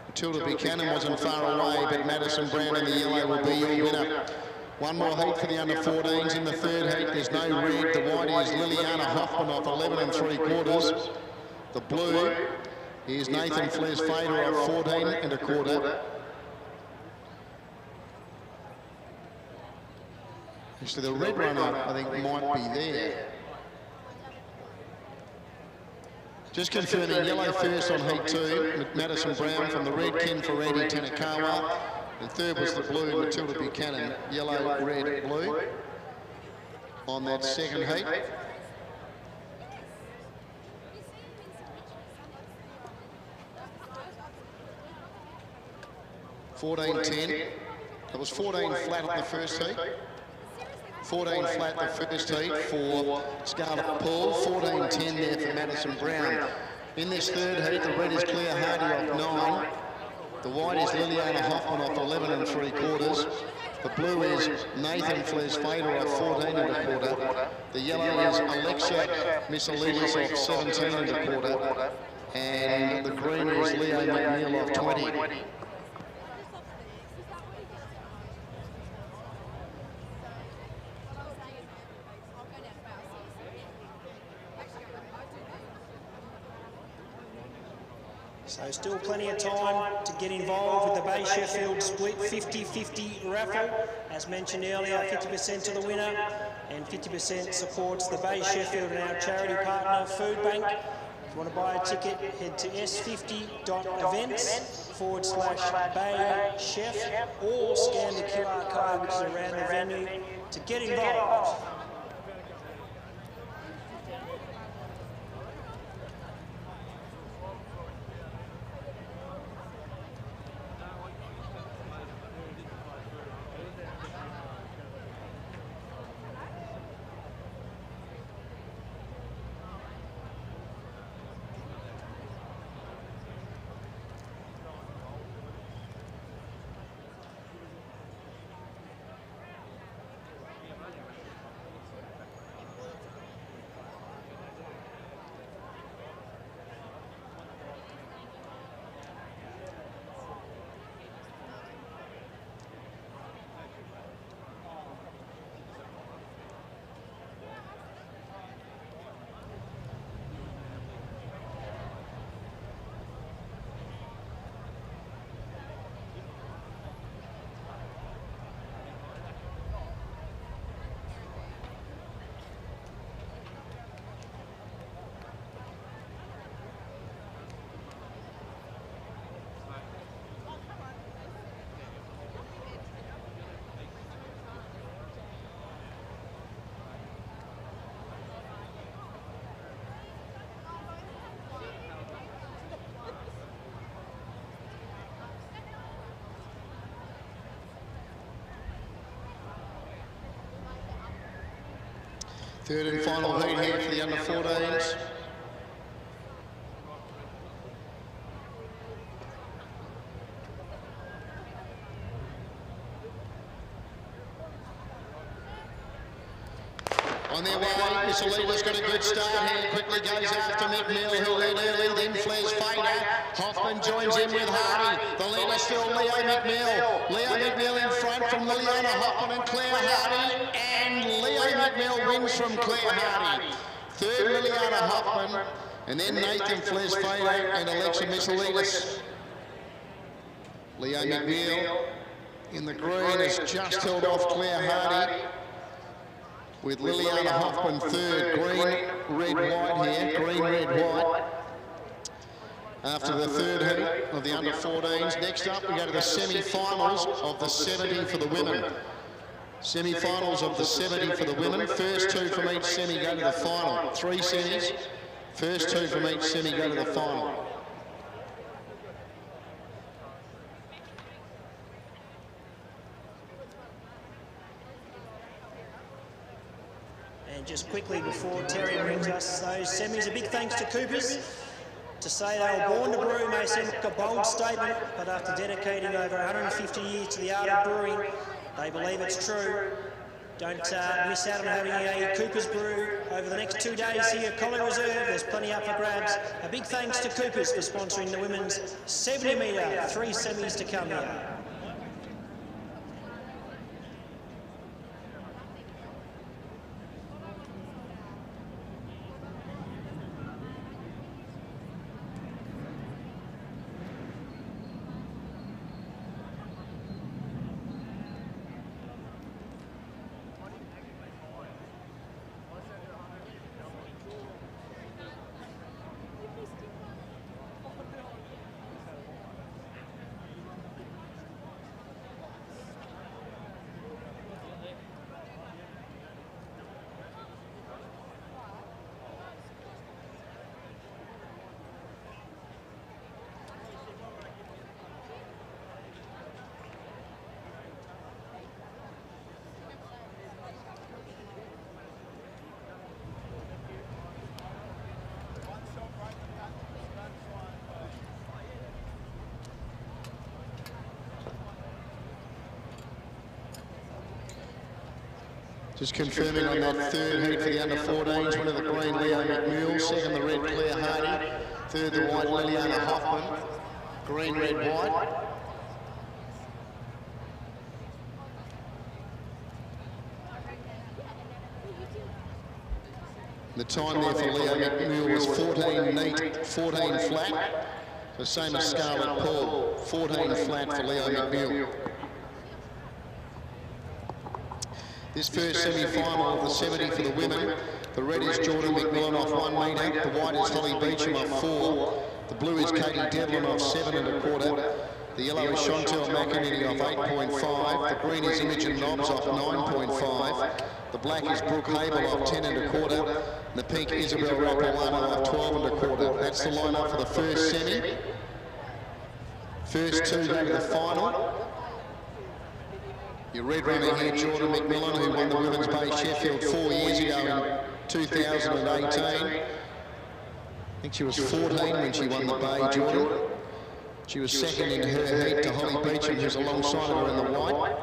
Matilda Buchanan wasn't far away, but Madison Brown in the yellow will be your winner. One more heat for the under 14s. In the third heat, there's no red. The white is Liliana Hoffman off 11 3/4. The blue is Nathan Fles Fader off 14 1/4. Actually, the red runner, I think, might be there. Just confirming, yellow first on heat 2, Madison Brown from the red, Ken Ferretti, Tanakawa. The third was the blue, Matilda Buchanan, yellow, red, blue. On that second heat. $14.10. That was 14 flat on the first heat. 14 flat the first heat for Scarlett Paul, 14.10 there for Madison Brown. In this third heat, the red is Claire Hardy off 9. The white is Liliana Hoffman off 11 3/4. The blue is Nathan Fles Fader off 14 1/4. The yellow is Alexa Missalidis off 17 1/4. And the green is Leo McNeil off 20. So still plenty of time to get involved with the Bay Sheffield split 50-50 raffle. As mentioned earlier, 50% to the winner and 50% supports the Bay Sheffield and our charity partner Food Bank. If you want to buy a ticket, head to s50.events/Bay Chef or scan the QR code which is around the venue to get involved. Third and final heat here for the under 14s. On their way, Miss Alita's got a good start here. Quickly goes after McNeil, who led early, then flares Fader. Hoffman joins in with Hardy. The leader still Leo McNeil. Leo McNeil in front from Liliana Hoffman and Claire Hardy. And Leo McNeil wins from Claire Hardy. Third, Liliana Hoffman. And then Nathan flares Fader and Alexa Missalitas. Leo McNeil in the green has just held off Claire Hardy, with Liliana Hoffman third. Green, red, white here. Green, red, white. After the third heat of the under 14s. Next up, we go to the semi-finals of the 70 for the women. Semi-finals of the 70 for the women. First two from each semi go to the final. 3 semis. First two from each semi go to the final. And just quickly before Terry brings us those semis, a big thanks to Coopers. To say they were born to brew may seem like a bold statement, but after dedicating over 150 years to the art of brewing, they believe it's true. Don't miss out on having a Coopers brew over the next 2 days here at Collie Reserve. There's plenty up for grabs. A big thanks to Coopers for sponsoring the women's 70-metre, 3 semis to come here. Just confirming on that third heat for the under 14s, winner the green Leo McNeil, second the red Claire Hardy, third the white Liliana Hoffman, green, red, white. The time there for Leo McNeil was 14 neat, 14 flat, the same as Scarlett Paul, 14 flat for Leo McNeil. This first semi-final of the 70 for the women, the red is Jordan McMillan off 1 metre, the white is Holly Beecham off 4, the blue is Katie Devlin off 7 1/4, the yellow is Chantel McEnany off 8.5, the green is Imogen Nobbs off 9.5, the black is Brooke Habel off 10 1/4, and the pink Isabel Rapalano off 12 1/4. That's the lineup for the first semi. First two go to the final. Your red runner here, Jordan McMillan, who won the women's Bay Sheffield 4 years ago in 2018. I think she was 14 when she won the Bay, Jordan. She was second in her heat to Holly Beecham, who's alongside her in the white.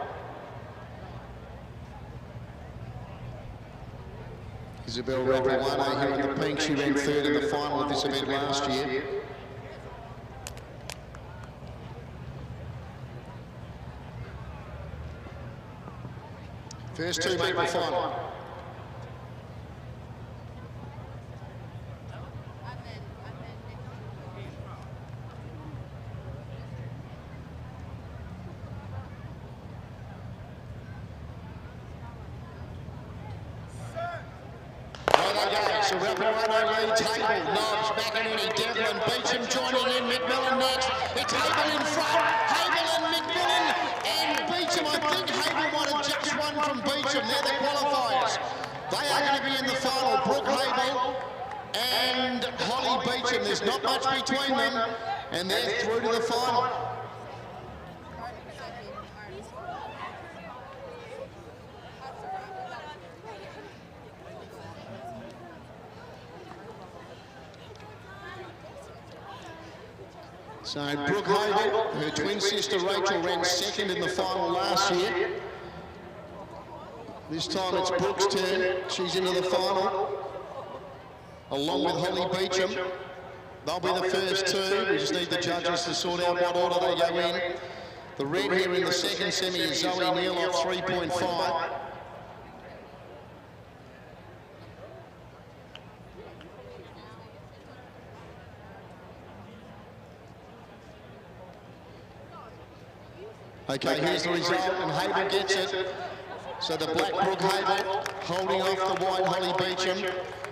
Isabel Rapalano here in the pink. She ran third in the final of this event last year. First two make the final. So Rapalano leads Habel, Nobbs, McEnany, Devlin, Beecham joining in, McMillan next. It's Habel in front, Habel and McMillan and Beecham. I think Habel might have just won from Beecham. They're the qualifiers. They are going to be in the final. Brooke Habel and Holly Beecham. There's not much between them, and they're through to the final. So Brooke Hable, her twin sister Rachel, ran second in the final last year. This time it's Brooke's turn. She's into the final, along with Holly Beecham. They'll be the first two. We just need the judges to sort out what order they go in. The red here in the second semi is Zoe Neal off 3.5. Okay, here's the result, and Hable gets it. So the black Brooke Hable holding off the white Holly Beecham.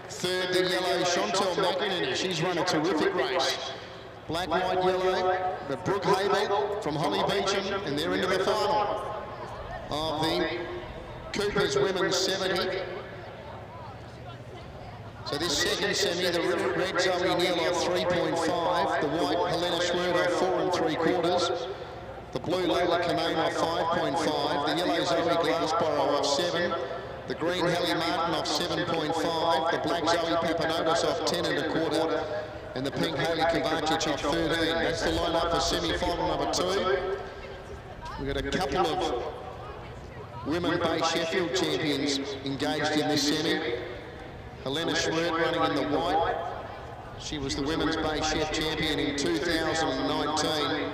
Third, the yellow Chantal McInerney. She's run a terrific race. Black, white, yellow, the Brooke Hable from Holly Beecham, and they're into the final of the Cooper's Women's 70. So this second semi, the red Zoe Neal off 3.5, the white Helena Schwert off 4 3/4. The blue Layla Canane off 5.5, the yellow Zoe Glassborough off 7, the green Hallie Martin off 7.5, the black Zoe Papanotis off 10 1/4, and the pink Hayley Kovacic off 13. That's the lineup for semi-final number 2. We've got a couple of women Bay Sheffield champions engaged in this semi. Helena Schwert running in the white. She was the women's Bay Chef champion in 2019.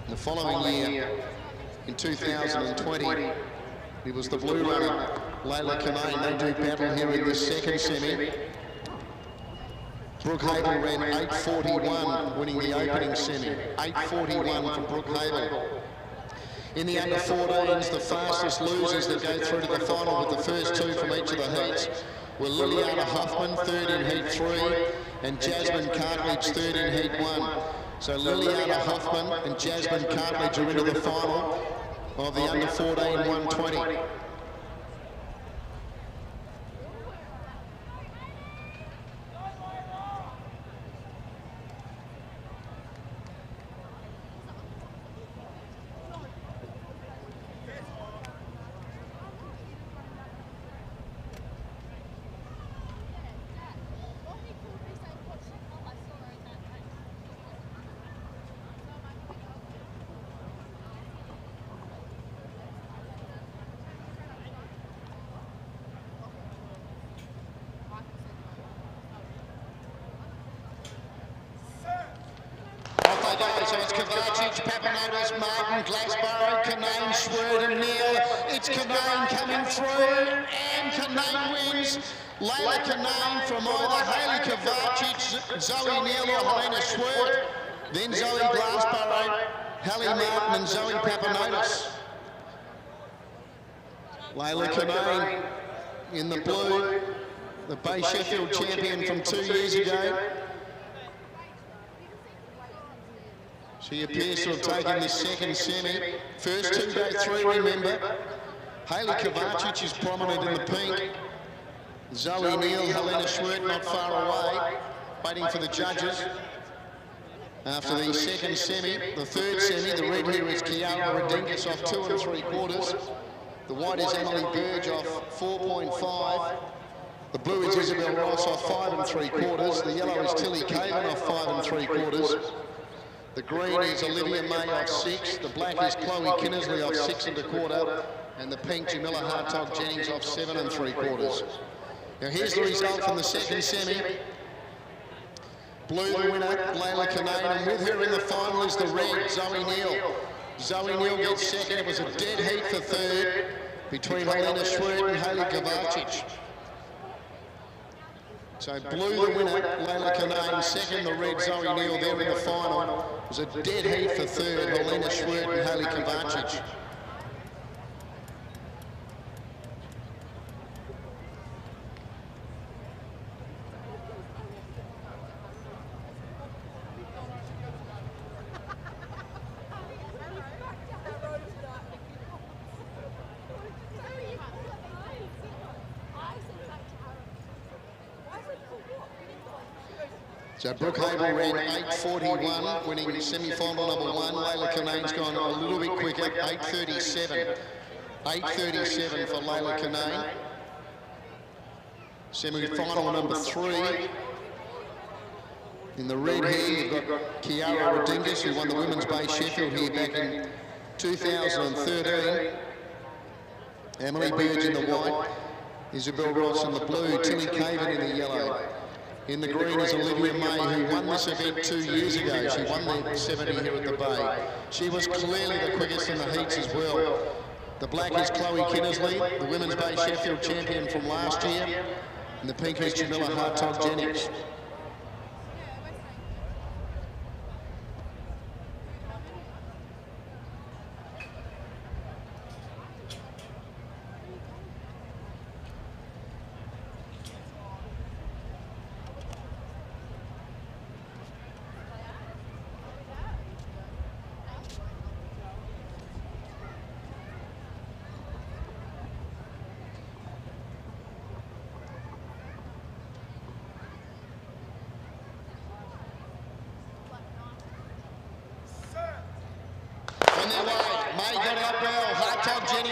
The following year, in 2020, it was the blue runner, Layla Canane. They do battle here in this second semi. Brooke Hable ran 8:41, winning the opening semi. 8:41 for Brooke Hable. In the under 14s, the fastest losers that go through to the final with the first two from each of the heats were Liliana Hoffman, third in heat 3, and Jasmine Cartledge, third in heat 1. So Liliana Hoffman and Jasmine Cartledge are into the final of the under 14 120. So it's Kovacic, Papanotis, Martin, Glassborough, Canane, Schwert and Neal. It's Canane coming through, and Canane wins. Layla Canane from either Hayley Kovacic, Zoe Neal or Helena Schwert. Then Zoe Glassborough, Hallie Martin and Zoe Papanotis. Layla Canane in the blue, the Bay Sheffield champion from 2 years ago. She appears to have taken this second semi. First two go through, remember. Hayley Kovacic is prominent in the pink. Zoe Neal, Helena Schwert not far away, waiting for the judges. After the second semi, the third semi, the red here is Kiara Redinkus off 2 3/4. The white is Emily Burge off 4.5. The blue is Isabel Ross off 5 3/4. The yellow is Tilly Caven off 5 3/4. The green is Olivia May off 6, the black is Chloe Kinnersley off 6 1/4, and the pink Jamila Hartog Jennings off 7 3/4. Now here's the result from the second semi. Blue the winner, Layla Canane, and with her in the final is the red, Zoe Neal. Zoe Neal gets second. It was a dead heat for third between Helena Schwert and Hayley Kovacic. So blue the winner, Layla Canane, second the red, Zoe Neal, there in the final. It was a dead heat for third, Helena Schwert and Hayley Kovacic. So Brooke Hable ran 8:41, winning semi-final number 1. Layla Canane's gone a little bit quicker, 8:37. 8:37 for Layla Canane. Semi-final number 3. In the red here, you've got Kiara Rodingus, who won the Women's Bay Sheffield here back in 2013. Emily Burge in the white. Isabel Ross in the blue. Tilly Caven in the yellow. In the green is Olivia May, who won this event 2 years ago. She won the 70 here at the Bay. She was clearly the quickest in the heats as well. The black is Chloe Kinnersley, the Women's Bay Sheffield champion from last year. And the pink is Jamila Hartog-Jennings.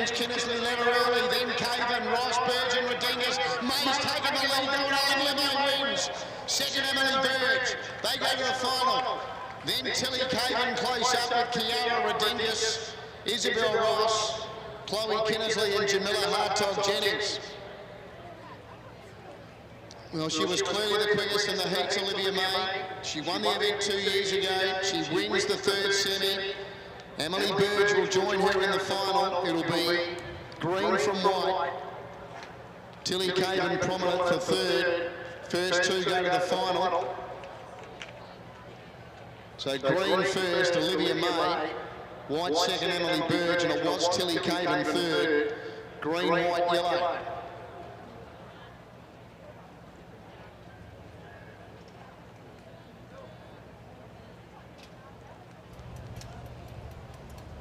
Kinnersley led her early, then Caven, Ross, Burge and Rodingus. May's taken the lead, Olivia May wins. Second, Emily Burge. They go to the final. Then Tilly Caven close up with Kiara Rodingus, Isabel Ross, Chloe Kinnersley and Jamila Hartog-Jennings. Well, she was clearly the quickest in the heats, Olivia May. She won the event 2 years ago. She wins the third semi. Emily Burge will join her in the final. It'll be green from white. Tilly Caven prominent for third. First two go to the final. So green first, Olivia May. White second, Emily Burge, and it was Tilly Caven third. Green, white, yellow.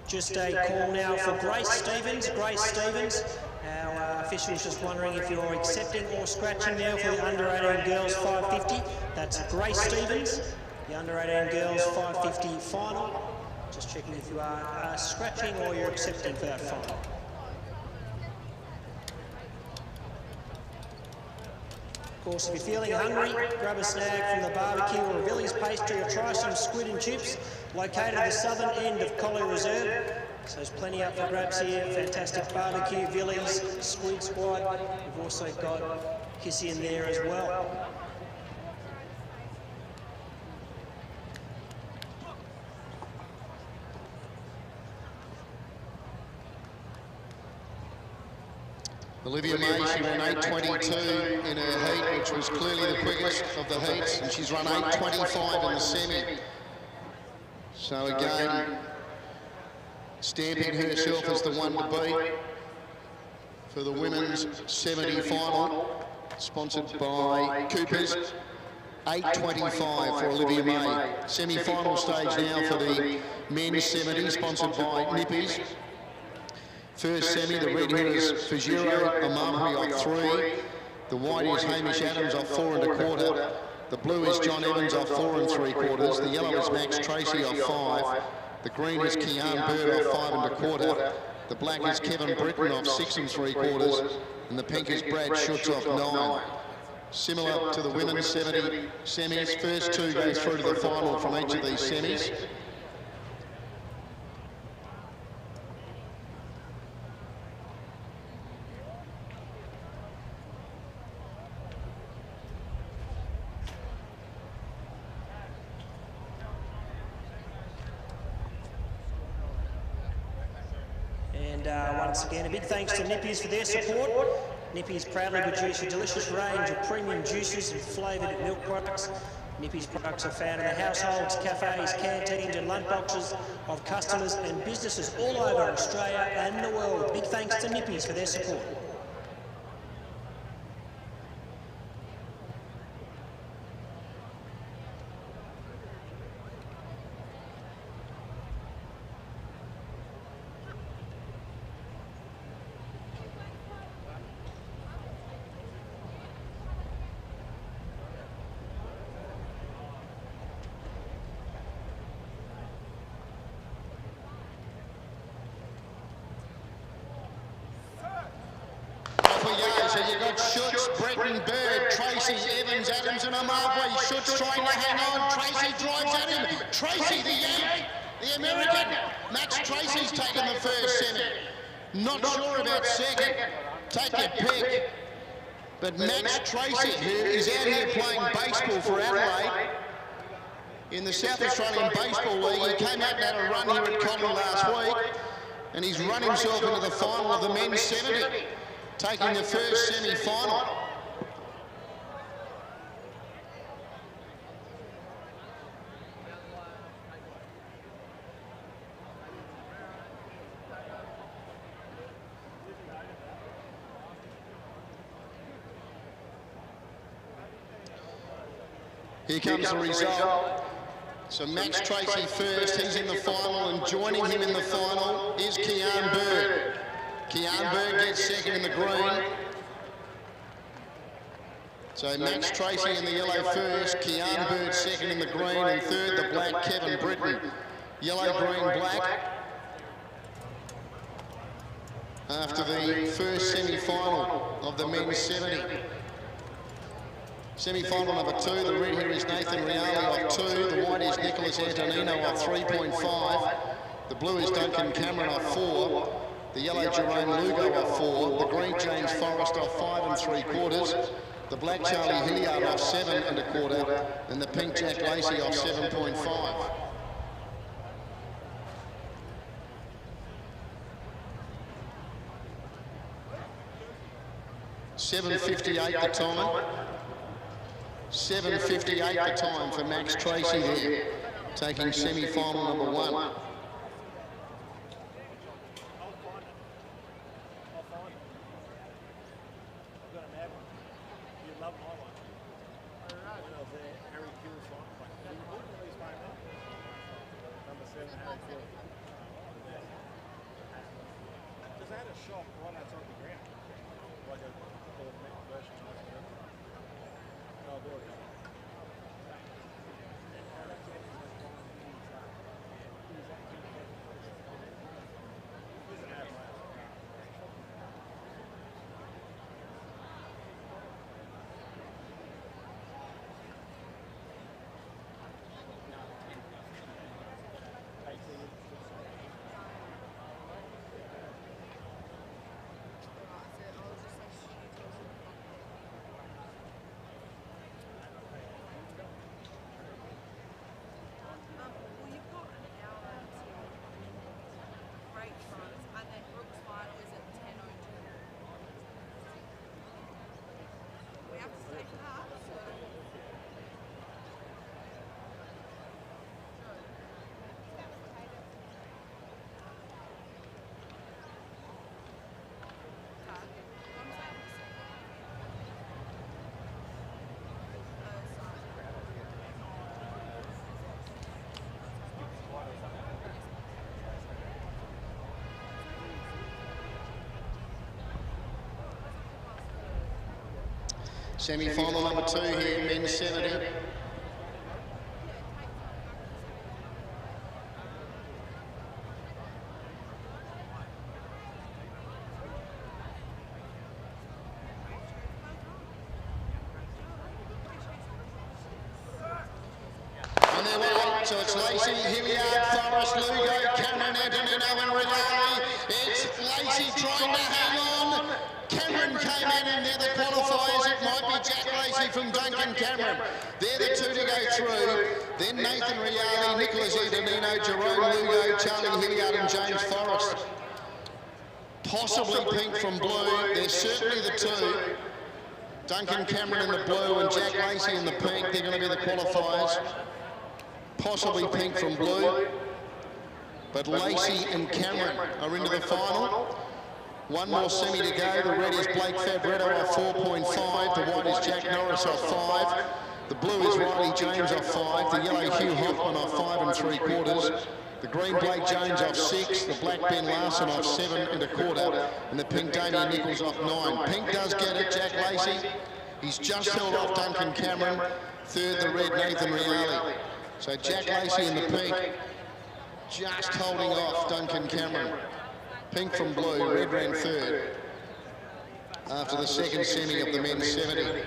Just a call now for Grace Stevens. Grace Stevens, our official's just wondering if you're accepting or scratching now for the under 18 girls 550. That's Grace Stevens, the under 18 girls 550 final. Just checking if you are scratching or you're accepting for that final. Of course, if you're feeling hungry, grab a snag from the barbecue or a Billy's pastry or try some squid and chips, located at the southern end of Collie Reserve. So there's plenty up for grabs here. Fantastic barbecue, Billy's, squid squad. We've also got Kissy in there as well. Olivia May, she ran 8.22 in her heat, which was clearly the quickest of the heats, and she's run 8.25 in the semi. So again, stamping herself as the one to beat for the women's 70 final, sponsored by Coopers. 8.25 for Olivia May. Semi-final stage now for the men's 70, sponsored by Nippies. First semi, the red here is Fujiro Amamri off 3. The white is Hamish Adams off 4 1/4. The blue is John Evans off 4 3/4. The yellow is Max Tracy off 5. The green is Kian Bird off 5 1/4. The black is Kevin Britton off 6 3/4. And the pink is Brad Schutz off 9. Similar to the women's 70 semis, first two go through to the final from each of these semis. Once again, a big thanks to Nippies for their support. Nippies proudly produce a delicious range of premium juices and flavoured milk products. Nippies products are found in the households, cafes, canteens and lunchboxes of customers and businesses all over Australia and the world. Big thanks to Nippies for their support. Tracy, Evans, Adams and Amarway. Schutz trying to hang on. Tracy drives at him. Tracy, the Yank, the American. Max Tracy's taken the first semi. Not sure about second. Take your pick. But Max Tracy, who is out here playing baseball for Adelaide in the South Australian Baseball League, he came out and had a run here at Cotton last week, and he's run himself into the final of the men's 70, taking the first semi-final. Here comes the result. So Max Tracy first, he's in the final, and joining him in the final is Kean Bird. Kean Bird gets second in the green. So Max Tracy in the yellow first, Kean Bird second in the green, and third the black Kevin Britton. Yellow, green, black. After the first semi-final of the men's 70. Semi-final number 2, the red here is Nathan Reale off 2, the white is Nicholas Antonino off 3.5, the blue is Duncan Cameron off 4, the yellow Jerome Lugo off 4, the green James Forrest off 5 3/4, the black Charlie Hilliard off 7 1/4, and the pink Jack Lacey off 7.5. $7.58 the time. 7.58 the time for Max Tracy there, taking semi-final number 1. Semi-final number 2 here, men's 70. And there we are. So it's Lacey, Hilliard, Forrest, Lugo, Cameron, Antonino and Reale. It's Lacey trying to hang on. Cameron came in and they're the qualifiers. It might be Jack Lacey from Duncan Cameron. They're the 2 to go through. Then Nathan Reale, Nicholas Antonino, Jerome Lugo, Charlie Hilliard and James Forrest. Possibly pink from blue. They're certainly the 2. Duncan Cameron in the blue and Jack Lacey in the pink. They're going to be the qualifiers. Possibly pink from blue. But Lacey and Cameron are into the final. One more semi to go. The red is Blake Fabretto off 4.5. The white is Jack Norris off 5. The blue is Riley James off 5. The yellow Hugh Hoffman off 5 3/4. The green Blake Jones off 6. The black Ben Larson off 7 1/4. And the pink Damien Nichols off 9. Pink does get it, Jack Lacey. He's just held off Duncan Cameron. Third, the red Nathan Reale. So Jack Lacey in the pink, just holding off Duncan Cameron. Pink from blue, red ran third after the second semi of the men's 70.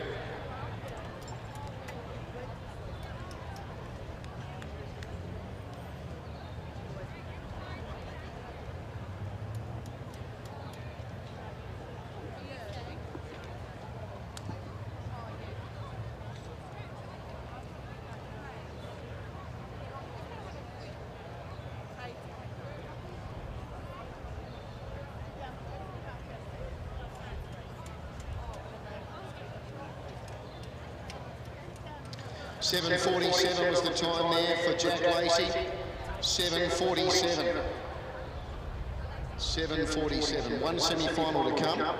7:47 was the time there for Jack Lacey. 7:47. 7:47. One semi-final to come.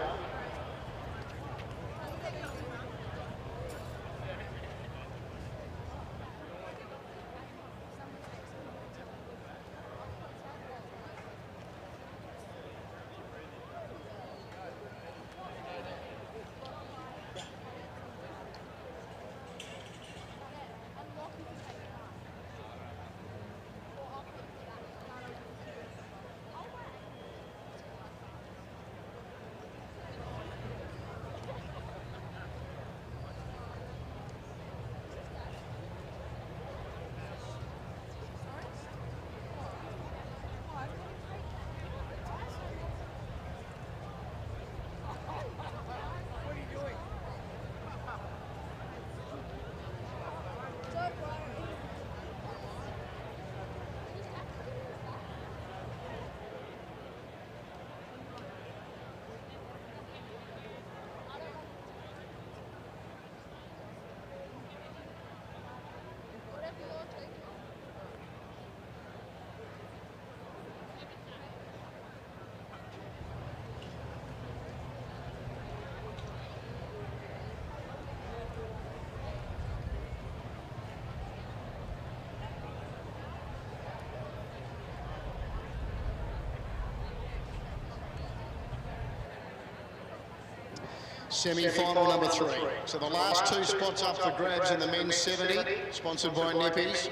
Semi-final number 3. So the last 2 spots up for grabs in the men's 70, sponsored by Nippies.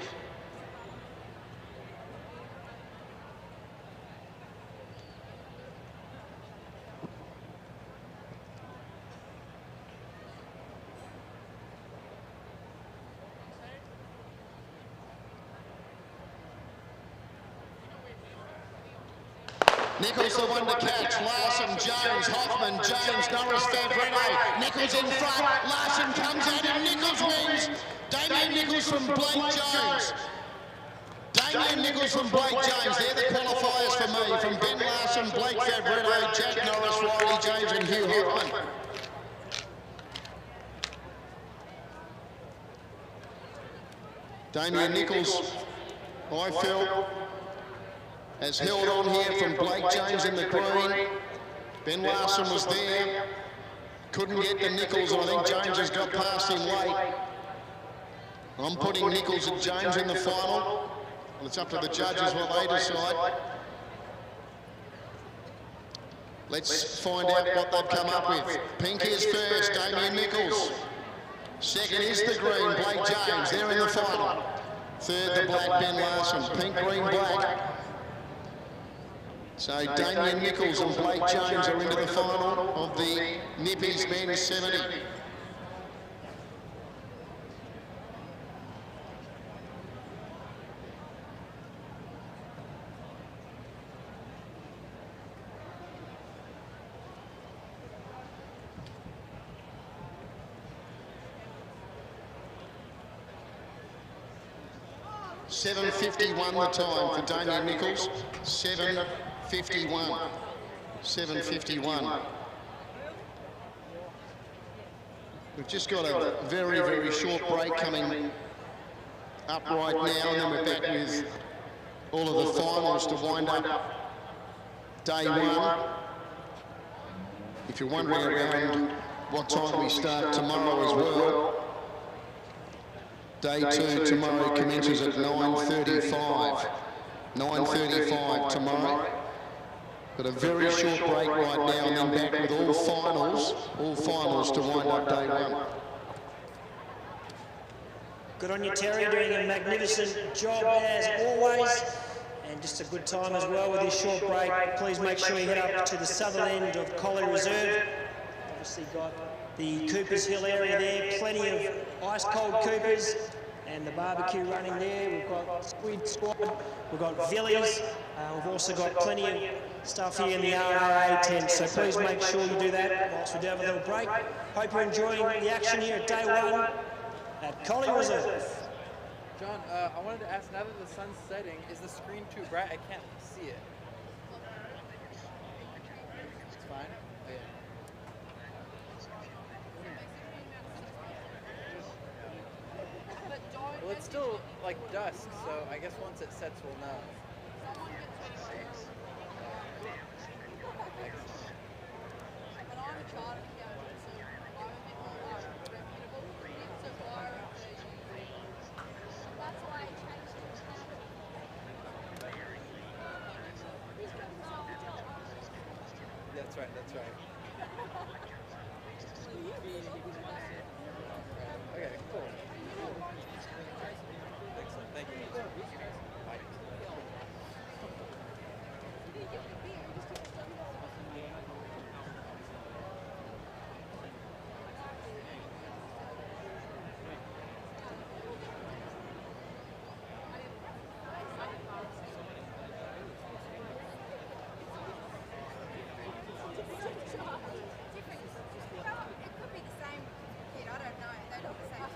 Nichols the one to catch. Larson, Jones, Hoffman, Jones, Norris, Favretto. Nichols in front. Larson comes out and Nichols wins. Damien Nichols from Blake Jones. Damien Nichols from Blake Jones. They're the qualifiers for me. From Ben Larson, Blake Favretto, Jack Norris, Riley James and Hugh Hoffman. Damien Nichols, I felt, has held on here from Blake Jones in the green. Ben Larson was there, couldn't get the Nichols, and I think Jones has got past him late. I'm putting Nichols and Jones in the final. Well, it's up to the judges what they decide. Let's find out what they've come up with. Pink is first, Damien Nichols. Second is the green, Blake Jones. They're in the final. Third, the black, Ben Larson. Pink, green, black. So Damien Nichols and Blake Jones are into the final of the Nippies men's 70. $7.51 the time for Damien Nichols. 7:51. 7:51. We've just got a very, very short break coming up right now, and then we're back with all of the finals to wind up day 1. If you're wondering around what time we start tomorrow as well, day 2 tomorrow commences at 9:35. 9:35 tomorrow. Got a very short break right now, and then back with all finals to wind up day 1. Good on you, Terry, doing a magnificent job as always, and just a good time as well with this short break. Please make sure you head up to the southern end of Collie Reserve. Obviously got the Coopers Hill area there, plenty of ice-cold Coopers, and the barbecue running there. We've got Squid Squad, we've got Villies, we've also got plenty of stuff here in the RRA tent, so please make sure you do that whilst we do have a little break. Hope you're enjoying the action here at day 1 at Collie Reserve. John, I wanted to ask, now that the sun's setting, is the screen too bright? I can't see it. It's fine? Oh, yeah. But still like dusk, so I guess once it sets, we'll know. And I'm a chartered accountant, so I'm a bit more reputable. It's a wire of 30 years. That's why I changed it to Canada. That's right, that's right. Okay, cool. Excellent, thank you. Bye. It could be the same kid, I don't know. They look the same.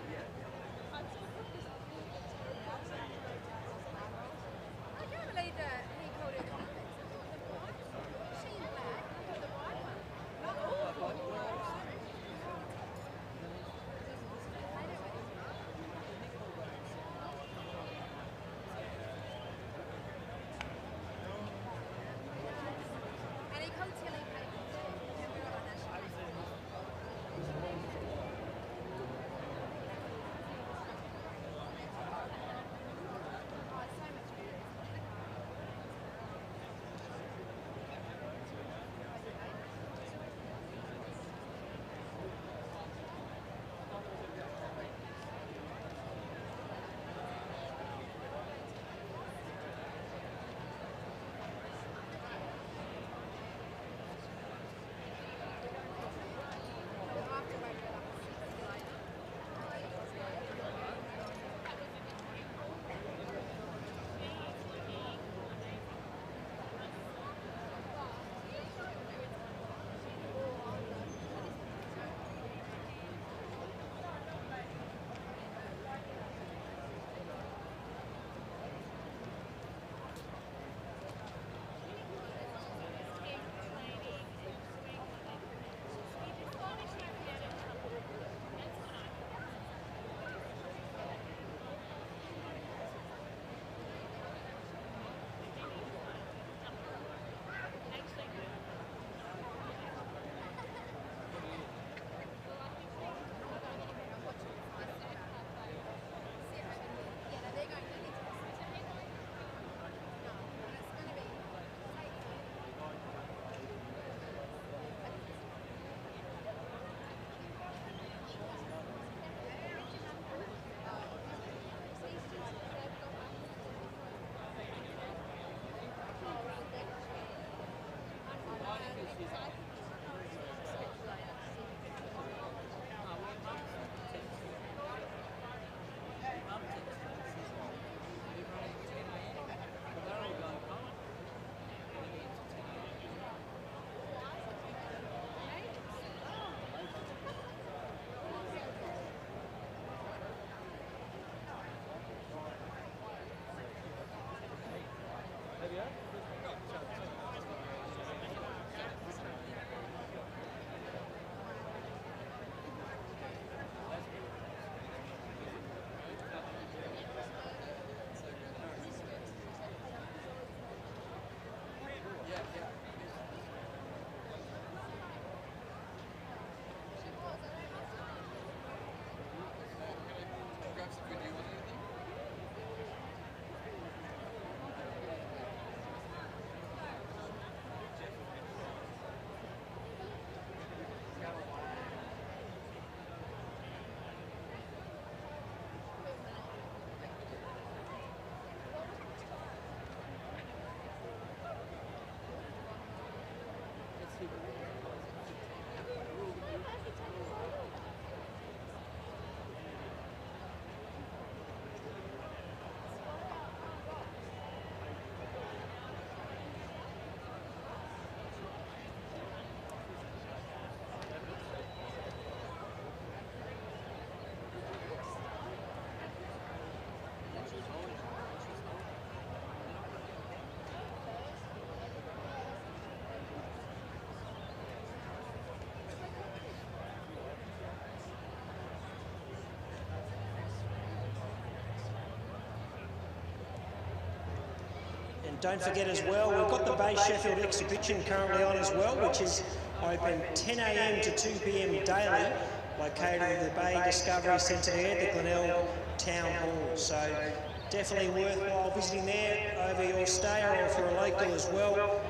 Don't forget as well, we've got the Bay Sheffield exhibition currently on as well, which is open 10 a.m. to 2 p.m. daily, located at the Bay Discovery Centre there at the Glenelg Town Hall. So definitely worthwhile visiting there over your stay, or for a local as well.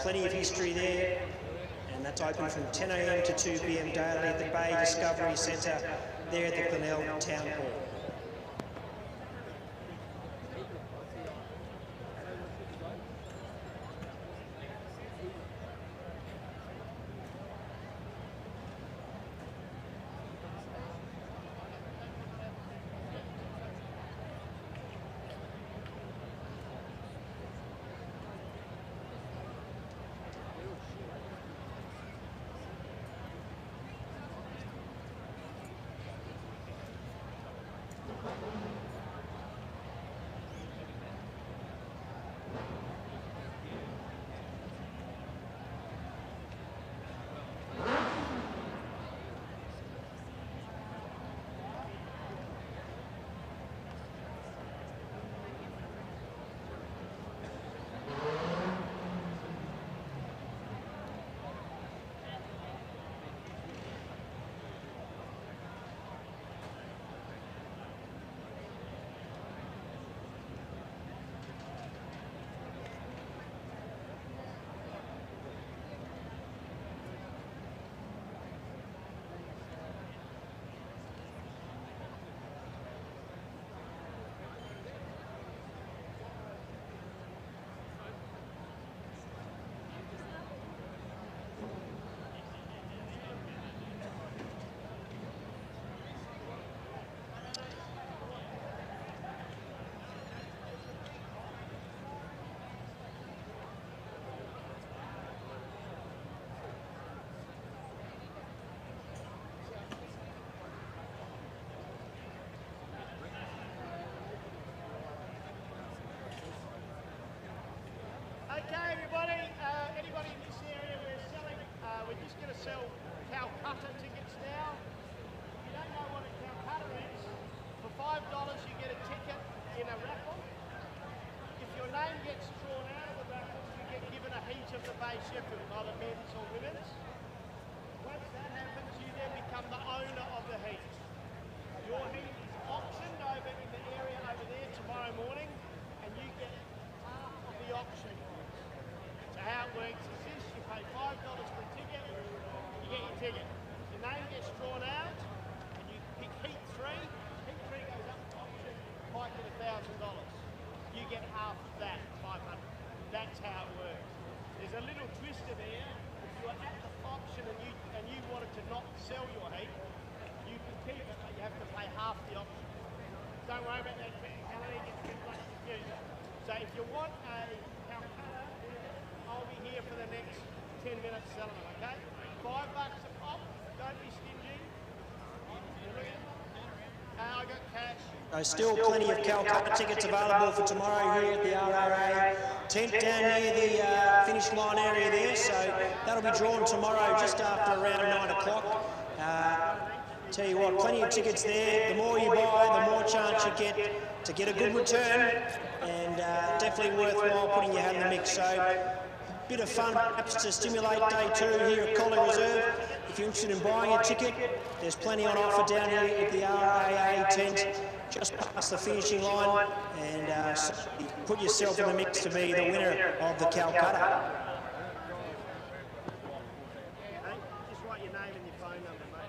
Plenty of history there, and that's open from 10 a.m. to 2 p.m. daily at the Bay Discovery Centre there at the Glenelg Town Hall. Okay, everybody. Anybody in this area we're selling? We're just going to sell Calcutta tickets now. If you don't know what a Calcutta is, for $5 you get a ticket in a raffle. If your name gets drawn out of the raffle, you get given a heat of the Bay Sheffield, either men's or women's. Once that happens, you then become the owner of the heat. Your heat is auctioned over in the area over there tomorrow morning, and you get half of the auction. So how it works is this: you pay $5 for a ticket, you get your ticket. Your name gets drawn out, and you pick heat 3. Heat 3 goes up to auction, might get $1,000. You get half of that, 500. That's how it works. There's a little twister there. If you are at the auction and you wanted to not sell your heat, you can keep it, but you have to pay half the auction. Don't worry about that technicality, it gets a bit bloody confusing. So if you want a Calcutta, I'll be here for the next 10 minutes selling them, okay? $5 a pop, don't be stingy. I got cash. Still plenty of Calcutta tickets available for tomorrow here at the RRA tent down near the finish line area there, so that'll be drawn tomorrow just after around 9 o'clock. Tell you what, plenty of tickets there. The more you buy, the more chance you get to get a good return, and definitely worthwhile putting your hat in the mix. So bit of fun perhaps to stimulate day 2 here at Collie Reserve. If you're interested in buying a ticket, there's plenty on offer down here at the RAA tent just past the finishing line, and put yourself in the mix to be the winner of the Calcutta. Just write your name and your phone number, mate.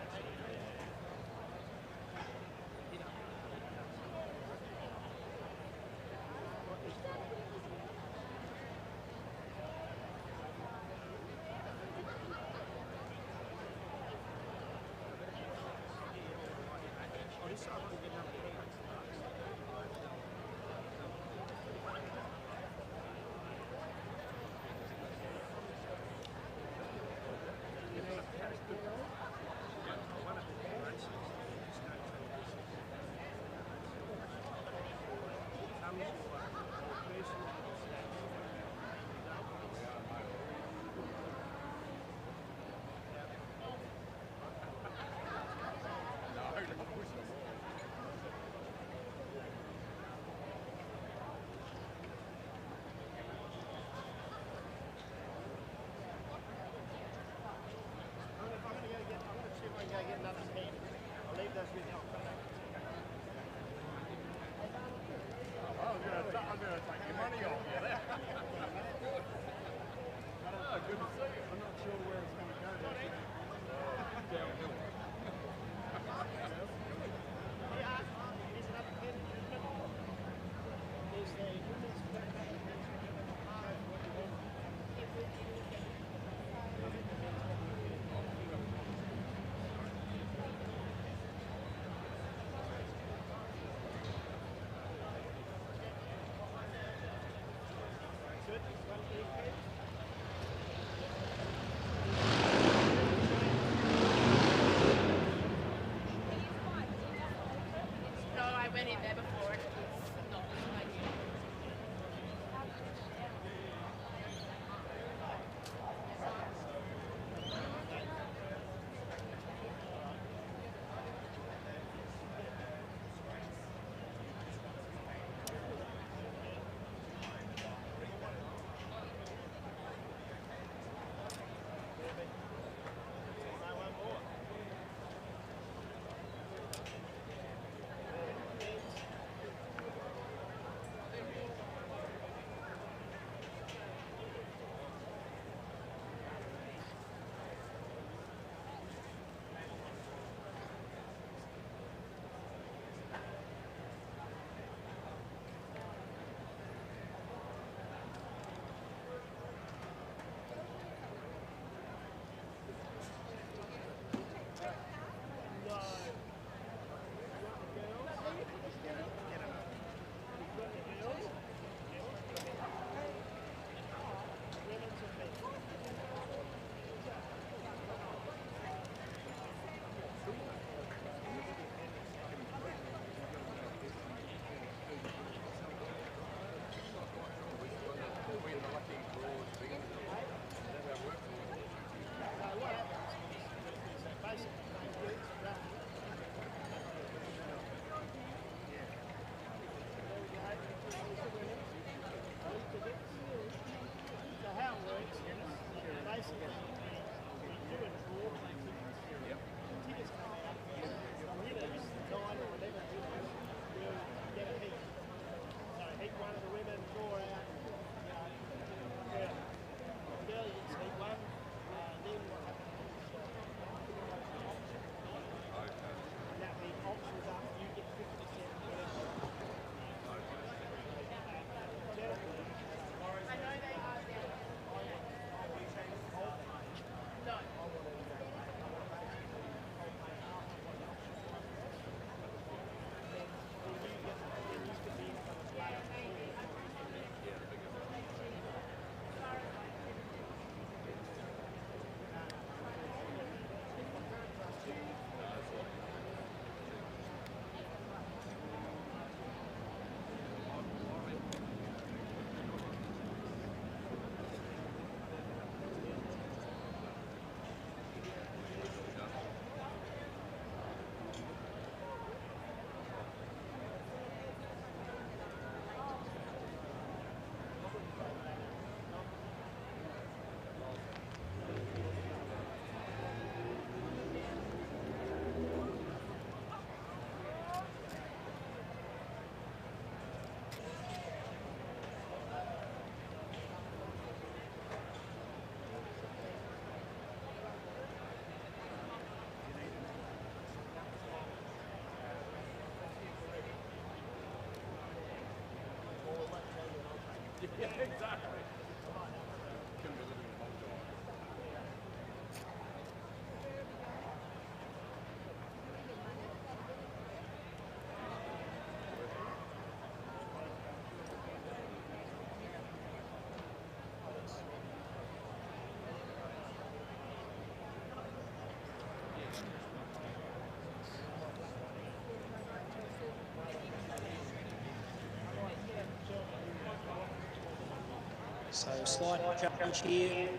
So slight change here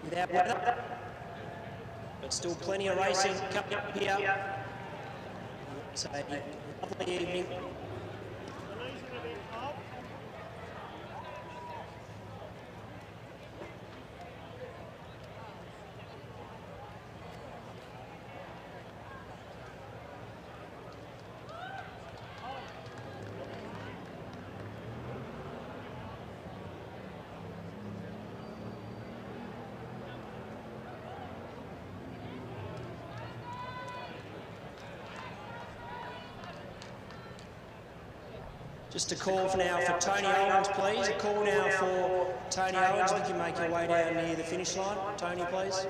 without weather, but still plenty of racing coming up here. It's a lovely evening. Just a call for now for Tony Owens, please. A call now for Tony Owens. We can make your way down near the finish line. Tony, please.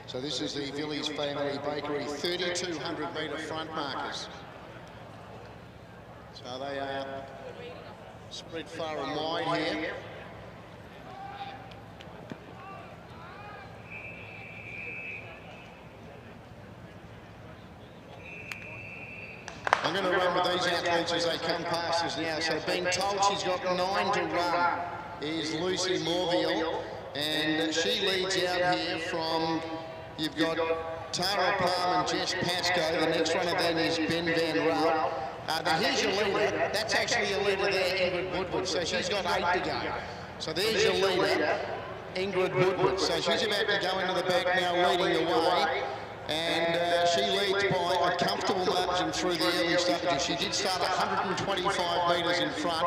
So this is the Villiers Family Bakery 3,200 metre front markers. So they are spread far and wide here. I'm going to run with these athletes as they come past us now. So being told she's got 9 to run is Lucy Morville, and she leads out here from... You've got Tara Palm and Jess Pascoe. The next runner then is Ben Van Rauw. Now here's your leader. That's actually your leader there, Ingrid Woodward. So she's got 8 to go. So there's your leader, Ingrid Woodward. So she's about to go into the back now, leading the way. And she leads by a comfortable margin through the early stages. She did start 125 metres in front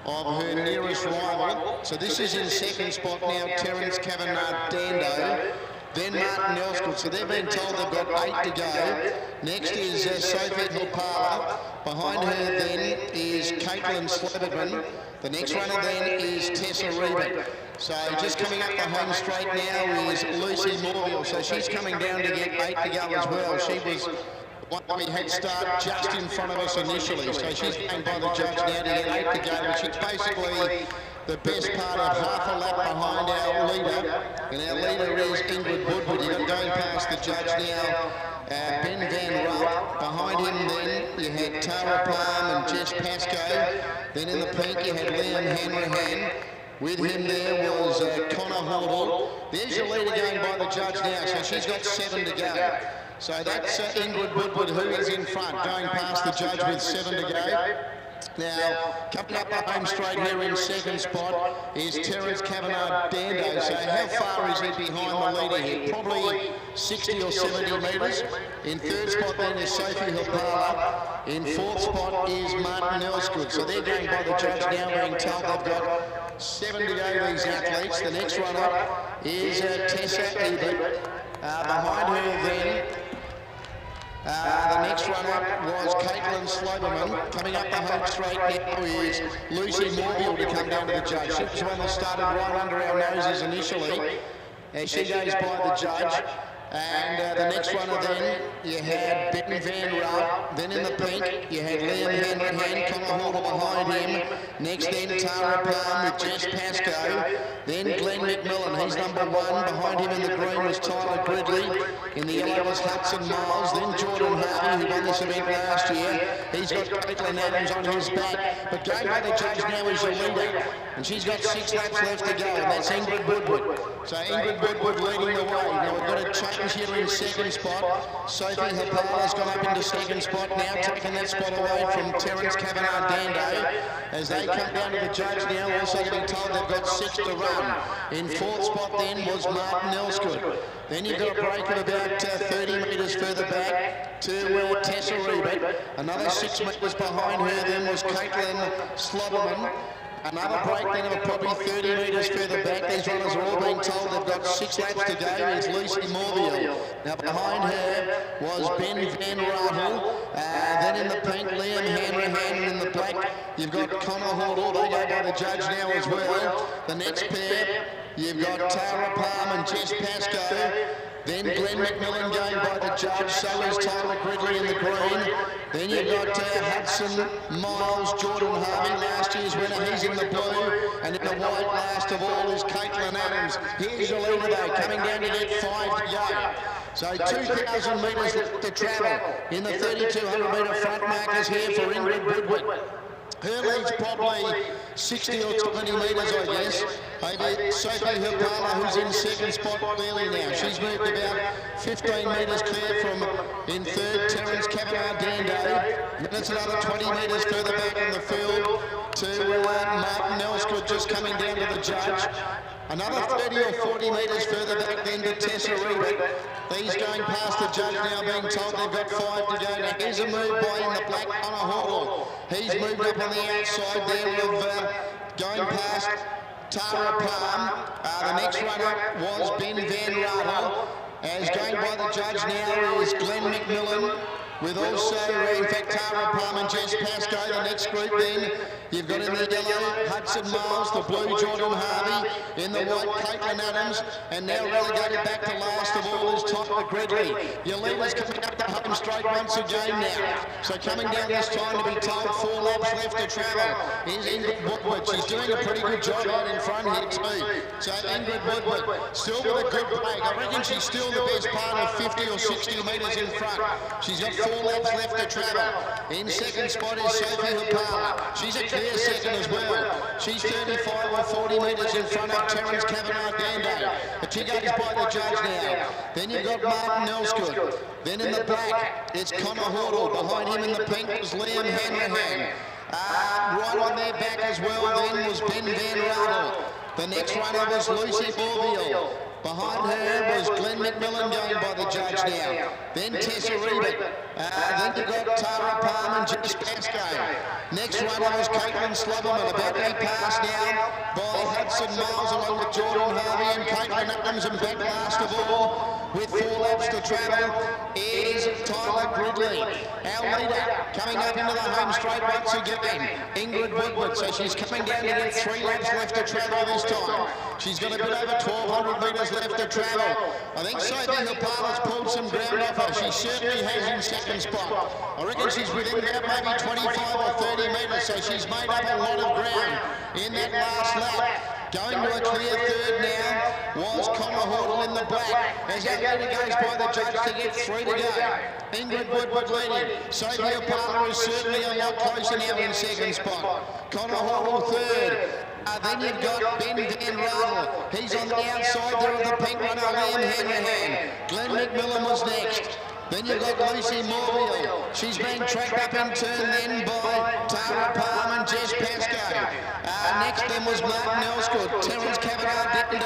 of her nearest rival. So this is in second spot now, Terence Kavanagh-Dando. Then Martin Elsgood. So they've been told they've got 8 to go. Next is Sophie Hilpala. Behind her then is Caitlin Slebberman. The next runner then is Tessa Reba. So just coming up the home straight now is Lucy Morville. So she's coming down to get 8 to go as well. She was one head start just in front of us initially. So she's going by the judge now to get 8 to go. But she's basically the best part of half a lap behind our leader. And our leader is Ingrid Woodward. You've got going past the judge now, Ben Van Rauw. Behind him then you had Tara Palm and Jess Pascoe. Then in the pink you had Liam Hanrahan. With him there was Connor Hordle. There's your leader going by the judge now, so she's got 7 to go. So that's Ingrid Woodward who is in front, going past the judge with 7 to go. Now, coming up the home straight here in second spot is Terence Kavanagh-Dando. So how far is he behind the leader here? Probably 60 or 70 metres. In third spot then is Sophie Hilpala. In fourth spot is Martin Elsgood. So they're going by the judge now, being told they've got 7 to go, these athletes. The next runner is Tessa Ebert. Behind her then, the next runner was Caitlin Slobberman. Coming up the home straight now is Lucy Morville to come down to the judge. She was one that started right under our noses initially, as she goes by the judge. And the next runner then, you had Ben Van Rauw. Then in the pink, you had Liam Hanrahan, Connor Hordle behind him. Next then, Tara Palm with Jess Pascoe. Then Glenn McMillan, he's number 1. Behind him in the green was Tyler Gridley. In the yellow was Hudson Miles. Then Jordan Harvey, who won this event last year. He's got Caitlin Adams on his back. But going by the judge now is your leader. And she's got 6 laps left to go, and that's Ingrid Woodward. So Ingrid Woodward leading the way. Now we've got a change here in second spot. Sophie Hilpala's gone up into second spot now, taking that spot away from Terence Kavanagh-Dando. As they come down to the judge now, also getting told they've got 6 to run. In fourth spot then was Martin Elsgood. Then you've got a break of about 30 metres further back to Tessa Reba. Another 6 metres behind her then was Caitlin Slobberman. Another break then of probably 30 metres further back. These runners are all being told they've got 6 laps to go. It's Lucy Morville. Now behind her was Ben Van Rattle, then in the pink Liam Hanrahan, and in the black you've got Connor Hordle. They go by the judge now as well. The next pair you've got Tara Palm and Jess Pascoe. Then Glenn McMillan going by the judge, so is Tyler Gridley in the green. Then you've got Hudson Miles, Jordan Harvey, last year's winner, he's in the blue. And in the white, last of all, is Caitlin Adams. Here's your leader though, coming down to get 5 to go. So 2,000 metres to travel in the 3,200 metre front markers here for Ingrid Woodward. Her lead's probably 60 or 20 metres, I guess. Over Sophie Hupala, who's in second spot clearly now. She's moved about 15 metres clear from in third, Terence Kavanagh Dando. Then it's another 20 metres further back in the field to Martin Elsgood just coming down to the judge. Another 30 or 40 metres further back then to Tessa Reed. These going past the judge now, being told they've got 5 to go. Now here's a move by in the black Connor Hordle. He's moved up on the outside there of going past Tara Palm. The next runner was Ben Van Rattle. As going by the judge now is Glenn McMillan. With also, in fact, Tara Palm and Jess Pascoe, the next group then. You've got in the yellow Hudson Miles, the blue Jordan Harvey, in the white Caitlin Adams, and now relegated back to last of all is Tyler Gridley. Your leader's coming up the home straight once again now. So coming down this time to be told 4 laps left to travel is Ingrid Woodward. She's doing a pretty good job out in front here too. So Ingrid Woodward, still with a good break. I reckon she's still the best part of 50 or 60 metres in front. She's got 4 laps left to travel. In second spot is Sophie Hupala. She's a clear second as well. She's 35 or 40 metres in front of Terence Kavanagh Dando. But she goes by the judge now. Then you've got Martin Elsgood. Then in the black, it's Connor Hordle. Behind him in the pink was Liam Hanrahan. Right on their back as well then was Ben Van Rattle. The next runner was Lucy Bourville. Behind her was Glenn McMillan going by the judge now. Then Tessa Reed. Then you've got Tara Palm and Jess Pascoe. Next runner was Caitlin Slubberman, about to be passed now by Hudson Miles along with Jordan Harvey and Caitlin Adams, and back last of all with 4 laps to travel is Tyler Gridley. Our leader coming up into the home straight once again, Ingrid Woodward. So she's coming down to get 3 laps left to travel this time. She's got a bit over 1,200 metres left to travel. I think Sophie Hupala's pulled some ground off her. She certainly has in second spot. I reckon she's within about maybe 25 or 30 metres, so she's made up a lot of ground in that last lap. Going to a clear third now was Connor Hordle in the black. As that leader goes by the judge to get 3 to go. Ingrid Woodward leading. Sophie Hupala is certainly a lot closer now in second spot. Connor Hordle third. Then you've got Ben Van Rattle. He's on the outside there of the pink runner, Liam Hanrahan. Glenn McMillan was next. Then you've got Lucy Morville. She's been tracked up in turn then by Tara Palm and Jess Pascoe. Next then was Martin Elsgood, Terence Kavanagh Dando.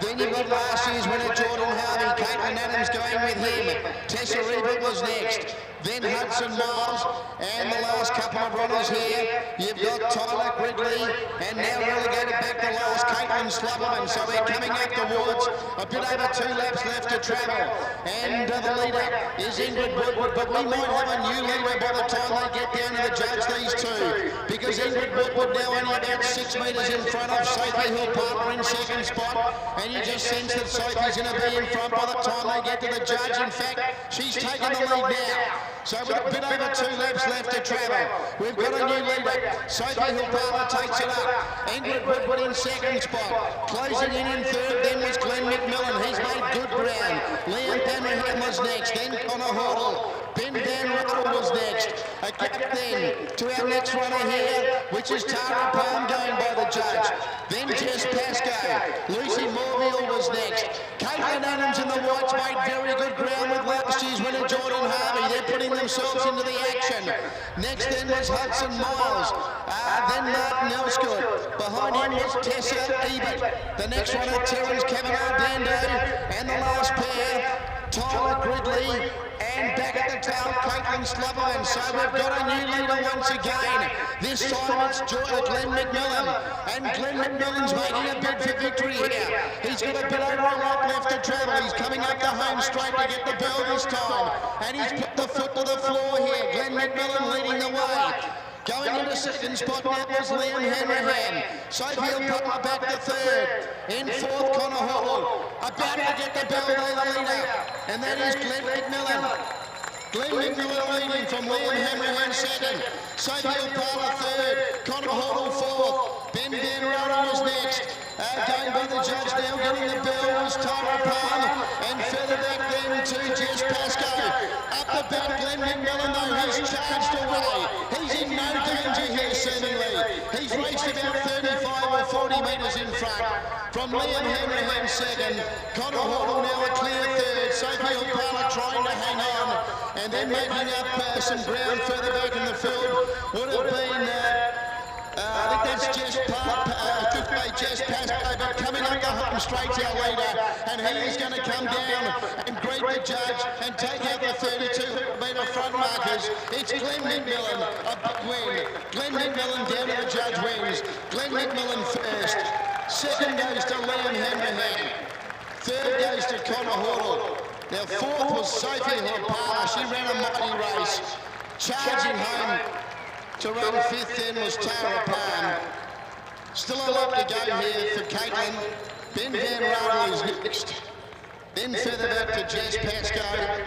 Then you've got last year's winner Jordan Harvey, Caitlin Adams going with him. Tessa Reed was next. Then Hudson Miles, and the last couple of runners here, you've got Tyler Gridley, and now relegated back to last, Caitlin Slubberman. So we're coming up towards a bit over 2 laps left to travel. And the leader is Ingrid Woodward, but we might have a new leader by the time they get down to the judge, these two, because Ingrid Woodward now only about 6 metres in front of Sophie Hupala in second spot, and you just sense that Sophie's going to be in front by the time they get to the judge. In fact, she's taken the lead now. So with a bit over 2 laps left to travel, we've got a new leader. Sophie Hupala takes it up. Ingrid Woodward in second spot. Closing in third then was Glenn McMillan. He's made good ground. Liam Hanrahan was next. Then Connor Hordle. Ben Van Rattle was next. A gap then to our next runner here, which is Tara Palm going by the judge. Then Jess Pascoe. Lucy Morville was next. Caitlin Adams and the Whites made very good ground with last year's winner Jordan Harvey. They're putting themselves into the action. Next then was Hudson Miles. Then Martin Elsgood. Behind him was Tessa Ebert. The next runner Terence Kavanagh Dando. And the last pair, Tyler Gridley. And back at the tail, Caitlin Slubberman. So we've got a new leader once again. This time it's Glenn McMillan. And Glenn McMillan's making a bid for victory here. He's got a bit over a lap left to travel. He's coming up the home straight to get the bell this time. And he's put the foot to the floor here. Glenn McMillan leading the way. Going into second spot now was Liam Henry. Sophie O'Para back to third. In fourth, Connor Hall. About to get the bell, they're the leader. And that is Glenn McMillan. Glenn McMillan leading from Liam Henry second. Sophie O'Para third. Connor Hall fourth. Ben Van Roden was next. Going by the judge now, getting the bell was Tara Palm. And further back then to Jess Pascoe. Up the back, Glenn McMillan though has charged away. He's in no danger here seemingly. He's raced about 35 or 40 metres in front. From Liam Henry second. Connor Hall now a clear third. Sophie O'Para trying to hang on. And then making up some ground further back in the field would have been, I think that's Jess Pascoe, but coming up the home straight to our leader, and he is going to come down and greet the judge and take out the 32-metre front markers. It's Glenn McMillan, a big win. Glenn McMillan down to the judge wins. Glenn McMillan first. Second goes to Liam Henry. Third goes to Connor Hall. Now fourth was Sophie O'Para. She ran a mighty race. Charging home to run fifth then was Tara Palm. Still a lot to go here for Caitlin. Ben Van Roden is next. Then further back to Jess Pascoe.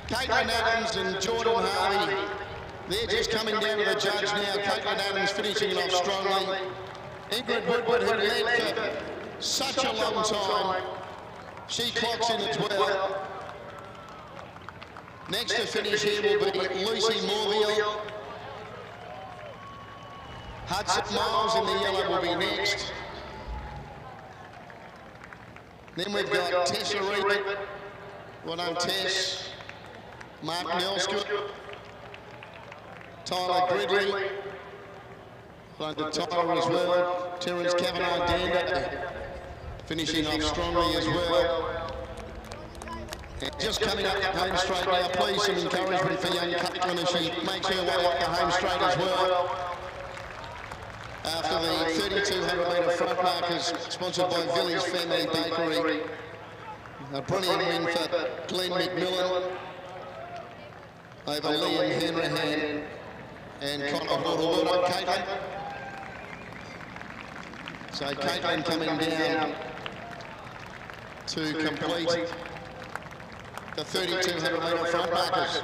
Caitlin Adams and Jordan Harvey. They're just coming down to the judge now. Caitlin Adams finishing it off strongly. Ingrid Woodward, who led for such a long time. She clocks in as well. Next to finish here will be Lucy Morville. Hudson Miles in the yellow will be next. Then we've got Tessa Reed. Well done, Tess. Mark Nelskut. Tyler Gridley. Well done to Tyler as well. Terence Kavanagh Dander. Finishing off strongly as well. And just coming up the home straight now, please some encouragement for young Caitlin as she makes her way up the home straight as well. After the 3,200 metre front markers sponsored by Village Family Bakery. A brilliant win for Glenn McMillan over Liam Henry and Connor Hall. Well done, Caitlin. So Caitlin coming down to complete the 3,200 metre front markers.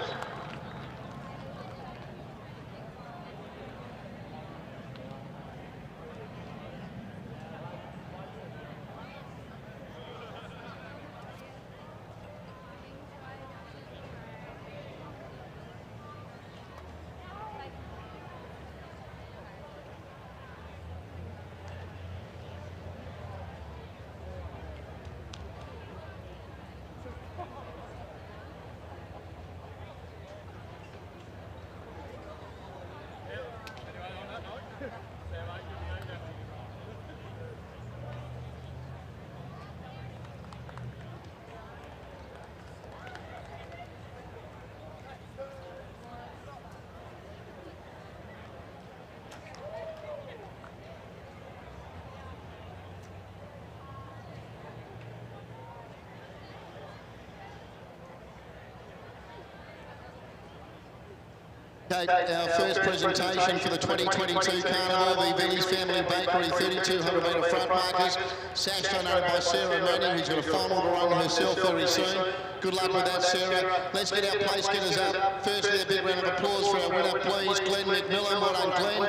Okay, our first presentation for the 2022 Carnival, the Village Family Bakery 3,200 metre front markers, sashed donated by Sarah Manning, who's got a final to run herself very soon. Good luck with that, Sarah. Let's get our place getters up. Firstly, a big round of applause for our winner, please, Glenn McMillan. Well done, Glenn.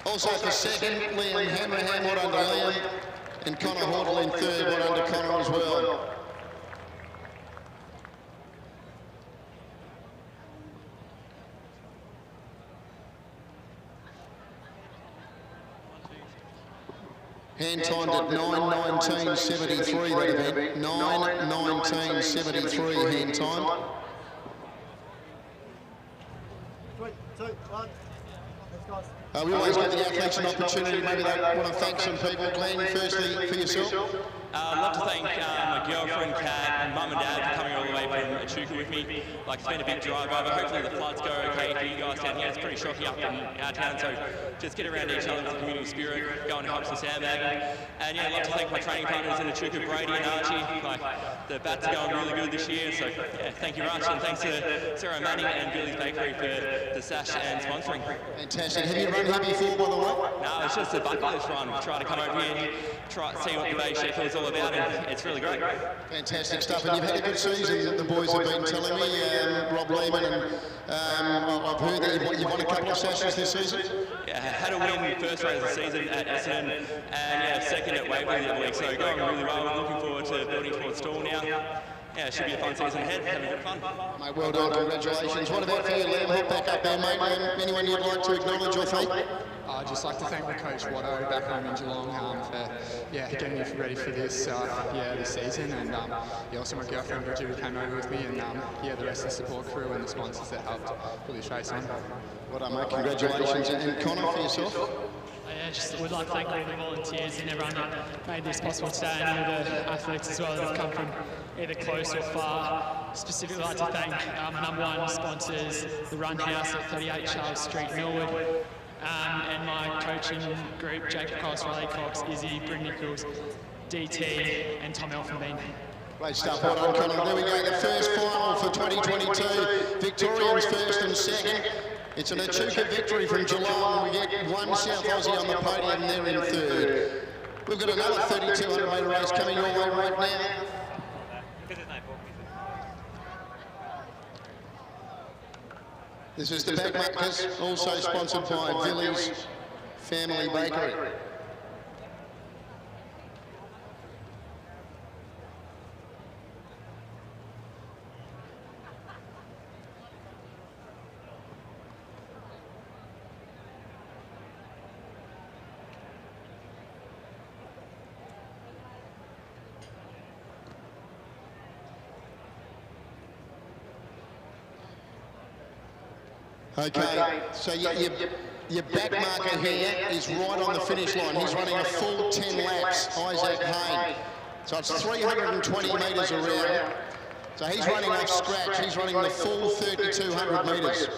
Also for second, Liam Henry, well done to Liam. And Connor Hall in third, well done to Connor as well. Hand timed at 9:19.73 that event. 9:19.73 hand time. 3, 2, 1. Let's go. We always give the athletes an opportunity. Maybe they want to thank some people. Glenn, firstly, for yourself. I'd love to thank my girlfriend, Kat, and mum and dad for coming all the way from Echuca with me. Like, it's been a big drive over. Hopefully the floods go okay for you guys down here. It's pretty shocky up in our town, so just get around each other with the community spirit, go and help some sandbagging. And yeah, I'd love to thank my training partners in Echuca, Brady and Archie. Like, the bats are going really good this year, so yeah, thank you, Archie, and thanks to Sarah Manning and Billy's Bakery for the sash and sponsoring. Fantastic. Have you run here before, by the way? No, it's just a bucket list run. Try to come over here, see what the Bay Sheffield is all about, and it's really great. Fantastic stuff, and you've had a good season, the boys have been telling me, Rob Lehman, and I've heard that you've won a couple of sashes this season? Yeah, I had a win first race of the season at Essendon, and yeah, second at Waverley the other week, so going really well. We're looking forward to building towards Stall now. Yeah, it should be a fun season ahead, having good fun. Mate, well done, congratulations. What about for you, Liam? Hop back up there, mate. Anyone you'd like to acknowledge or thank? I'd just like to thank my coach Watto back home in Geelong for getting me ready for this this season, and also my girlfriend Bridget who came over with me, and the rest of the support crew and the sponsors that helped put this race on. Well done, mate. Congratulations, and Connor, for yourself. Yeah, just would like to thank all the volunteers and everyone that made this possible today, and all the athletes as well that have come from either close or far. Specifically like to thank number one sponsors, the Run House at 38 Charles Street, Millwood, and my coaching group, Jacob Cox, Riley Cox, Izzy, Bryn Nichols, DT, and Tom Elfenbein. Great stuff, well done, Connor. There we go, the first final for 2022. Victorians first and second. It's an Echuca victory from Geelong. We get one South Aussie on the podium there in third. We've got another 3,200 metre race coming your way right now. This is the Backmarkers, also sponsored by Billy's Family Bakery. Okay, so your back marker here is right on the finish line. He's running a full 10 laps, Isaac Hayne. So it's 320 metres around. So he's running off scratch. He's running the full 3,200 metres.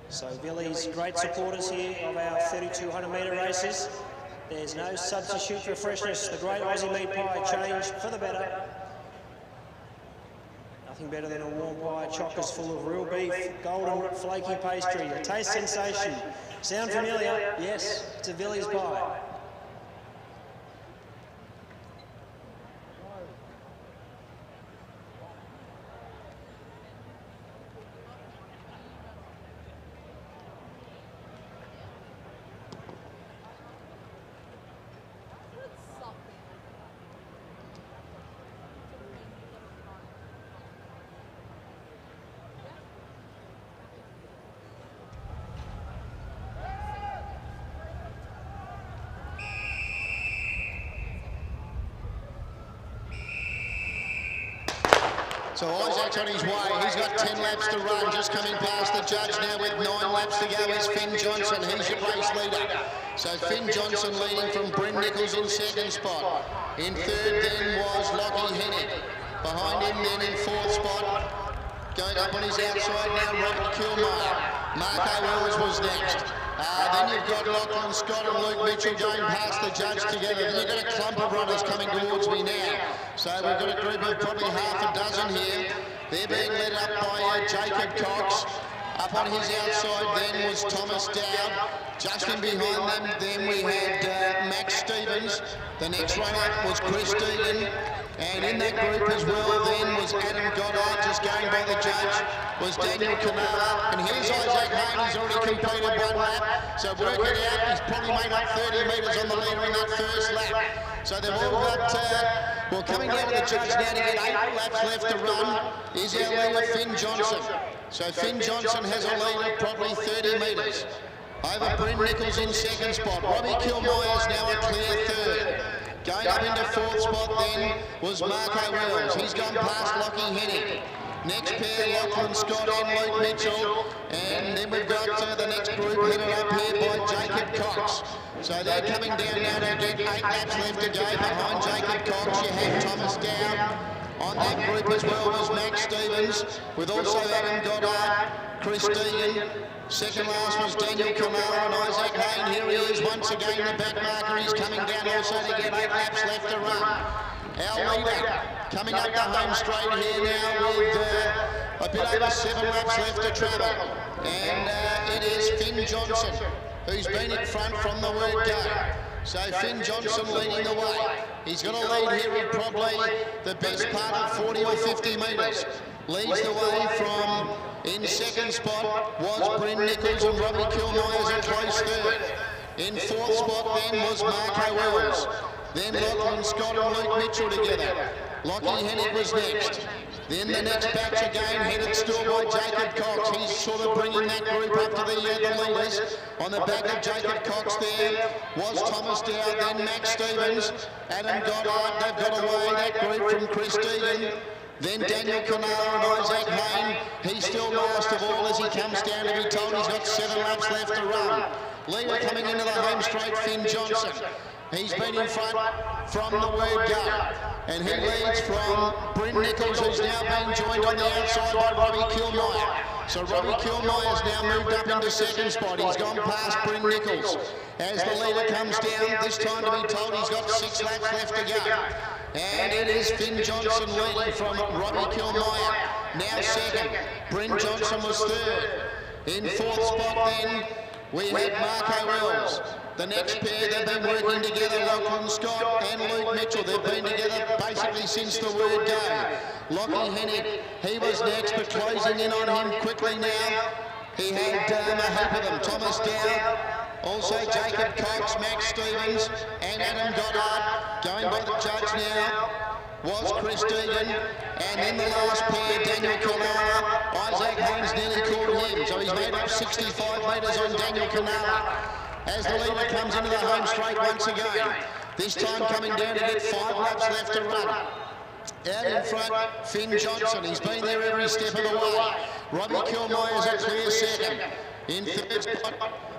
So Billy's great supporters here of our 3,200 metre races. There's no substitute for freshness. The great Aussie meat pie changed for the better. Nothing better than a warm pie, chockers full of real beef, golden flaky pastry, a taste sensation. Sound familiar? Yes, it's a Billy's pie. So Isaac's on his way. He's got 10 laps to run, just coming past the judge now with 9 laps to go is Finn Johnson. He's your race leader. So Finn Johnson leading from Bryn Nichols in second spot. In third then was Lockie Hennick. Behind him then in fourth spot, going up on his outside now, Robert Kilmar. Marco Wells was next. Then you've got Lachlan Scott and Luke Mitchell going past the judge together. Then you've got a clump of runners coming towards me now. So we've got a group of probably half a dozen here. They're being led up by Jacob Cox. Up on his outside then was Thomas Dowd. Just in behind them then we had Max Stevens. The next runner was Chris Deegan. And in that group as well then was Adam Goddard, just going by the judge, was Daniel Canala. And here's Isaac Hayne, he's already completed one lap. So work it out, he's probably made up 30 metres on the leader in that first lap. So they've all got, well, coming down to the judge now to get 8 laps left to run is our leader, Finn Johnson. So Finn Johnson has a lead of probably 30 metres. Over Bryn Nichols in second spot. Robbie Kilmeyer's now a clear third. Going up into fourth spot then was Marco Wells. He's gone past Lockie Hennig. Next pair, Lachlan Scott and Luke Mitchell. And then we've got the next group headed up here by Jacob Cox. So they're coming down now to get 8 laps left to go. Behind Jacob Cox, you have Thomas Dowd. On that group as well was Max Stevens, with also Adam Goddard, Chris Deegan. Second last was Daniel Canala and Isaac Hayne. Here he is once again, the back marker. He's coming down also to get 8 laps left to run. Our leader coming up the home straight here now with a bit over 7 laps left to travel. And it is Finn Johnson, who's been in front from the word go. So Finn Johnson leading the way. He's got a lead here of probably the best part of 40 or 50 metres. Leads the way from, in second spot was Bryn Nichols and Robbie Kilmeyer's a close third. In fourth spot then was Marco Wells. Then Lachlan Scott and Luke Mitchell together. Lockie Hennig was next. Then the next batch again headed still by Jacob Cox. He's sort of bringing that group up to the leaders. On the back of Jacob Cox there was Thomas Dowd, then Max Stevens, Adam Goddard. They've got away that group from Chris Deegan. Then Daniel Canala and Isaac Hayne. He's still last of all as he comes down to be told he's got 7 laps left to run. Leader coming into the home straight, Finn Johnson. He's been in front from the word go. And he leads from Bryn Nichols, who's now being joined on the outside by Robbie Kilmeyer. So Robbie Kilmeyer's now moved up into second spot. He's gone past Bryn Nichols. As the leader comes down, this time to be told he's got 6 laps left to go. And it is Finn Johnson leading from Robbie Kilmeyer. Now second. Bryn Johnson was third. In fourth spot then, we had Marco Wells. The next pair, they've been working together, Lachlan Scott and Luke Mitchell. They've been together basically since the word go. Lockie Hennig, he was next, but closing in on him quickly now. He had a heap of them. Thomas Dowd, also Jacob Cox, Max Stevens, and Adam Goddard. Going by the judge now was Chris Deegan, and then the last pair, Daniel Canala. Isaac Haynes nearly caught him, so he's made up 65 metres on Daniel Canala. As the leader comes into the home straight once again, this time coming down to get 5 laps left to run. Out in front, Finn Johnson. He's been there every step of the way. Robbie Kilmeyer's a clear second. In third spot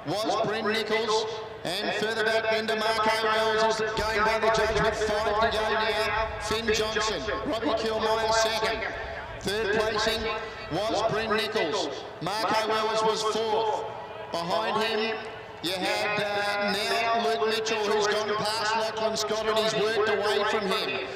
was Bryn Nichols. And further back into Marco Wells is going by the judge with 5 to go now. Finn Johnson. Robbie Kilmeyer second. Third placing was Bryn Nichols. Marco Wells was fourth. Behind him, you had now Luke Mitchell, who's gone past Lachlan Scott and he's worked away from him.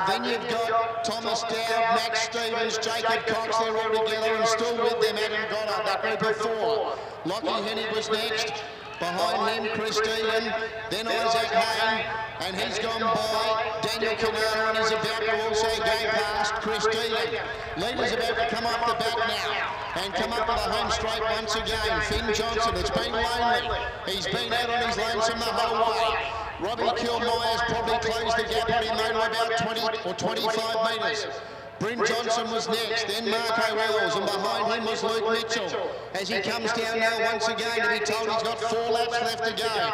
Then you've got Thomas Dowd, Max Stevens, Jacob Cox, they're all together, and still with them Adam Goddard, that group of 4. Lockie Hennig was next. Behind him, Chris Deegan, then Isaac Hayne, and he's gone by Daniel Canala and he's about to also go past Chris Deegan. Leader's about to come up the back now and come up to the home straight once again. Finn Johnson, it's been lonely. He's been out on his lonesome the whole way. Robbie Kilmeyer's probably closed the gap on him, made about 20 or 25 metres. Bryn Johnson was next, then Marco Wells, and behind him was Luke Mitchell. As he comes down now once again to be told he's got 4 laps left to go.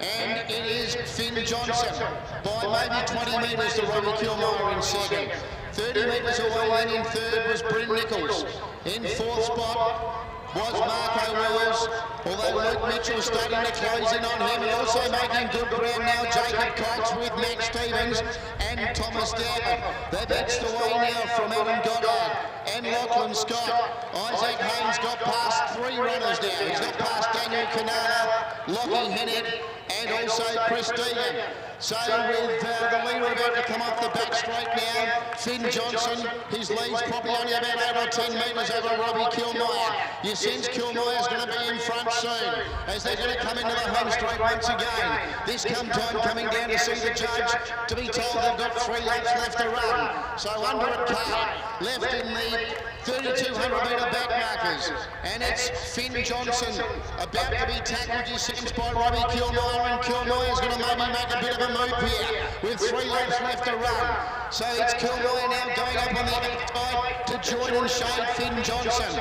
And it is Finn Johnson by maybe 20 metres to Robbie Kilmeyer in second. 30 metres away then in third was Bryn Nichols. In fourth spot was Marco Wells, although Luke Mitchell starting to close in on him and also making good ground now, Jacob Cox with Max Stevens and Thomas Dowd. They've edged away now from Adam Goddard and Lachlan Scott. Isaac Haynes got past 3 runners now. He's got past Daniel Canala, Lockie Hennig and also Chris Deegan. So with the leader about to come off the back straight now, Finn Johnson, his lead's probably only about 8 or 10 metres over Robbie Kilmire. You sense Kilmire's going to be in front soon, as they're going to come into the home straight once again. This time coming down to see the judge, to be told they've got 3 laps left to run. So under a car, left in the 3,200 metre back markers, and it's Finn Johnson about to be tackled, you sense, by Robbie Kilmire, and Kilmire's going to maybe make a bit of a move here with 3 laps left to run. So it's Kilmire now going up on the outside to join and shade Finn Johnson.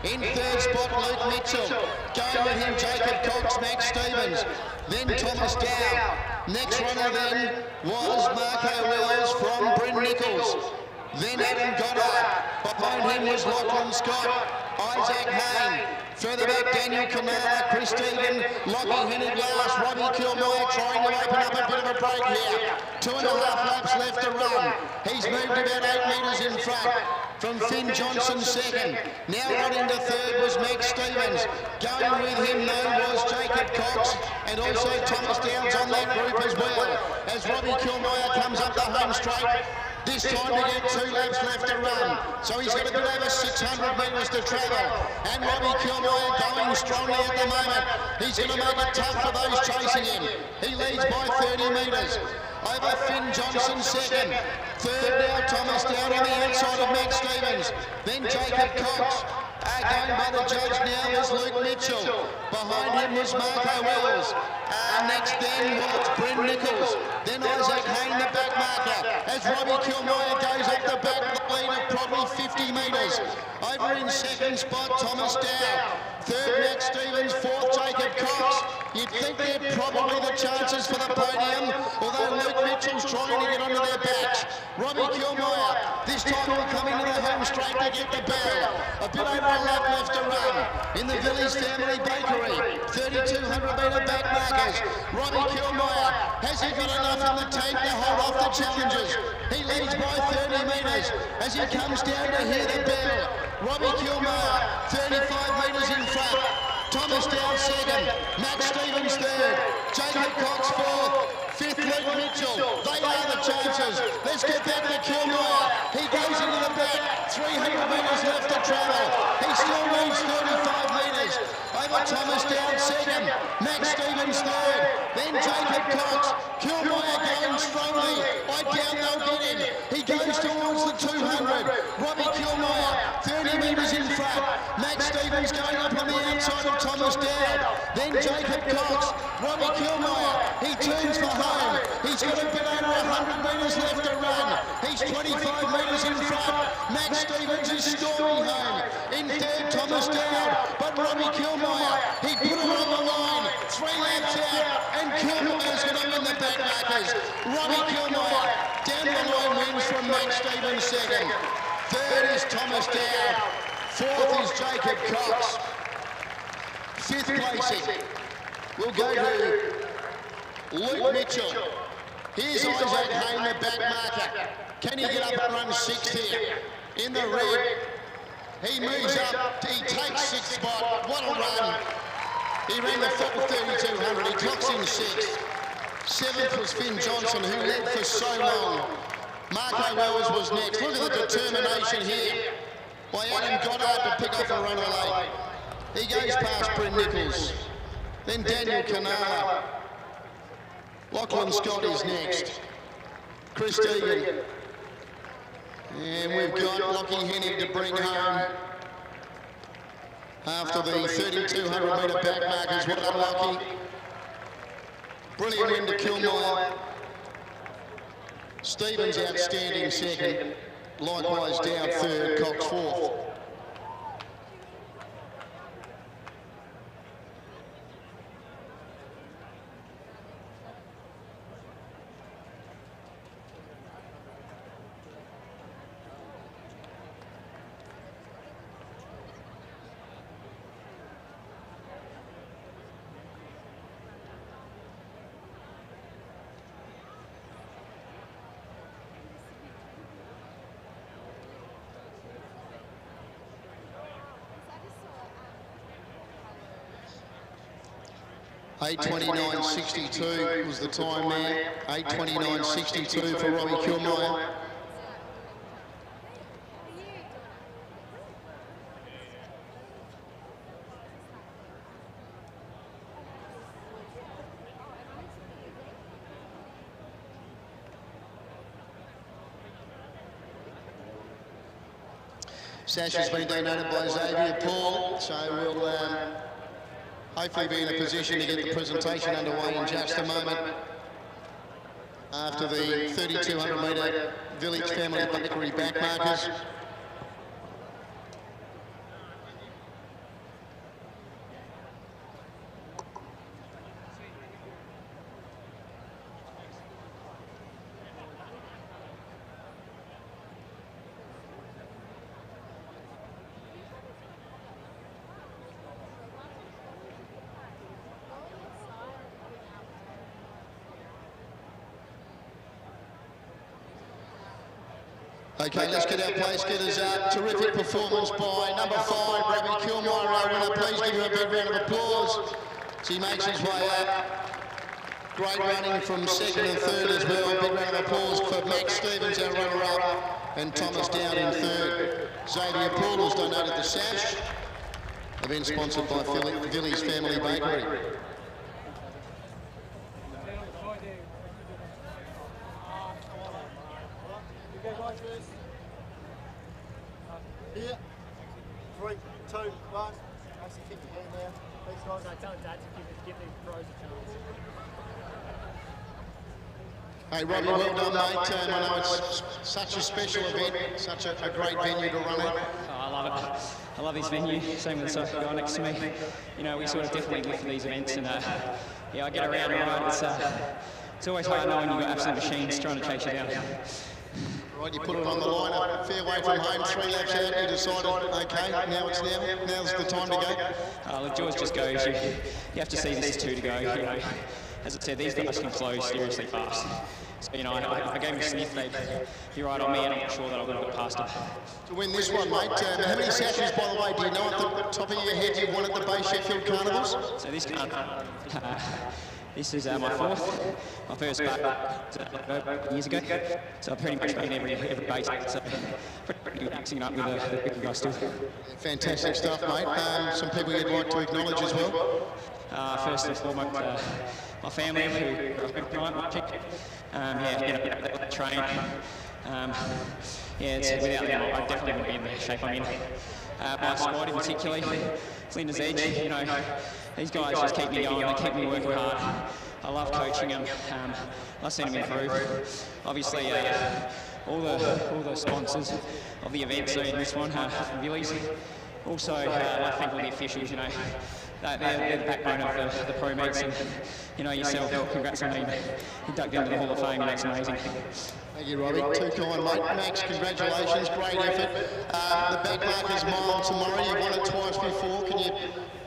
In third spot, Luke Mitchell. Going with him, Jacob Cox, Max Stevens. Then Thomas Dow. Next runner then was Marco Wells from Bryn Nichols. Then Adam Goddard. Behind him was Lachlan Scott, Isaac Hayne. Further back, Daniel Canala, Chris Deegan, Lockie Hennig last, Robbie Kilmire trying to open up a bit of a break here. 2.5 laps left to run. He's moved about 8 metres in front from Finn Johnson second. Now running to third was Meg Stevens. Going with him though was Jacob Cox and also Thomas Downs on that group as well. As Robbie Kilmire comes up the home straight, this time to get 2 laps left to run. So he's got a bit over 600 metres to travel. And Robbie Kilmire going strongly at the moment. He's going to make it tough for those chasing him. He leads by 30 metres. Over Finn Johnson second. Third now Thomas Down on the outside of Max Stevens. Then Jacob Cox. Going by the judge now is Luke Mitchell. Behind him was Marco Wells. Next then was Bryn Nichols. Then Isaac Hayne, the back marker. As Robbie Kilmire goes up the back, the lead of probably 50 metres. Over in second spot, Thomas Dow. Third, Max Stevens. Fourth, Jacob Cox. You'd think they're probably the chances for the podium, although Luke Mitchell's trying to get onto their backs. Robbie Kilmire, this time will come into the home straight to get the bell. A bit over a lap left to run. In the Village Family Bakery, 3,200 metre back markers. Robbie Kilmire, has he got enough in the tank to hold off the challengers? He leads by 30 metres as he comes down to hear the bell. Robbie Kilmire, 35 metres in front. Thomas Down second, Max Stevens third, Jacob Cox fourth, fifth Luke Mitchell. They are the chances. Let's get back to Kilmire. He goes into the back, 300 metres left to travel. He still needs 35 metres. Over Thomas Down second, Max Stevens third, then Jacob Cox. Kilmire going strongly. I doubt they'll get him. He goes towards the 200. Robbie Kilmire, 30 metres in front. Max Stevens going up on the outside of Thomas Down. Then Jacob Cox. Robbie Kilmire, he turns for home. He's got a bit over 100 metres left to run. He's 25 metres in front. Max Stevens is storming home. In third, Thomas Down. But Robbie Kilmire, he put it on the line. 3 laps out, and Kilmire's going to win the back markers. Robbie Kilmire down the line wins from Max Stevens second. Third is Thomas Down. Fourth is Jacob Cox. Fifth placing will go to Luke Mitchell. Here's Isaac Hayne, the back marker. Can he get up and run sixth here? In the red, he moves up, he takes sixth spot. What a run. He ran the full 3,200, he clocks in sixth. Seventh was Finn Johnson, who led for so long. Marco Wells was next. Look at the determination here by Adam Goddard to pick off a runner late. He goes past Bryn Nichols. Then Daniel Canala. Lachlan Scott is next. Chris Deegan. And we've got Lockie Hennig to bring home after the 3,200 metre back markers. Well done, Lockie. Brilliant win to Kilmire. Stevens outstanding second. Likewise Down third, Cox fourth. 8:29.62 was the time there. 8:29.62 for Robbie Kilmeyer. Sash has been donated by Xavier Paul, so we'll hopefully be in a position to get the presentation underway in just a moment after the 3,200 metre Village Family Bakery backmarkers. Okay, let's get our place getters up. Terrific performance by number 5, Robbie Kilmeyer, our winner. Please give him a big round of applause as he makes his way up. Great running from second and third as well. Big round of applause for Max Stevens, our runner-up, and Thomas Dowd in third. Xavier Paul has donated the sash. They've been sponsored by Village Family Bakery. Here, 3, 2, 1. Actually, keep your hand down. Thanks, guys. No, tell Dad to give the pros a chance. Hey, Robbie, well done, mate. I know it's such a special event, such a great venue to run at. Oh, I love it. I love this venue. Same with the guy next to me. You know, we sort of definitely live for these events, and yeah, I get around and ride. It's always hard knowing you've got absolute machines trying to chase you down. Right, you put it on the line, a fair way from home, 3 laps out, you decided, okay, now's the time to go. Look, George just goes, you have to see this 2 to go. You know, as I said, these guys can close seriously fast. So, you know, I gave him a sniff, they'd ride on me, and I'm not sure that I would have got past him. To win this one, mate, how many sashes, by the way, do you know at the top of your head you won at the Bay Sheffield Carnivals? So this this is my 4th, my first back years ago. So I've pretty much been every base. So pretty good mixing up with the big guys still. Fantastic stuff, mate. Some people you'd like to acknowledge as well? First and foremost, my family who I've been my chick. They train. Without them, I definitely wouldn't be in the shape I'm in. My squad in particular, Flinders Edge, you know, these guys just keep me going, they keep me working hard. I love coaching them, I've seen them improve. Obviously, all the sponsors of the event, so in this one, Villies. Also, I think all the officials, you know, they're the backbone of the pro meets, and you know yourself, congrats on being inducted into the Hall of Fame, and that's amazing. Thank you, Robbie. Too kind, mate. Max, congratulations, great effort. The backmarker's mile tomorrow, you've won it twice before. Can you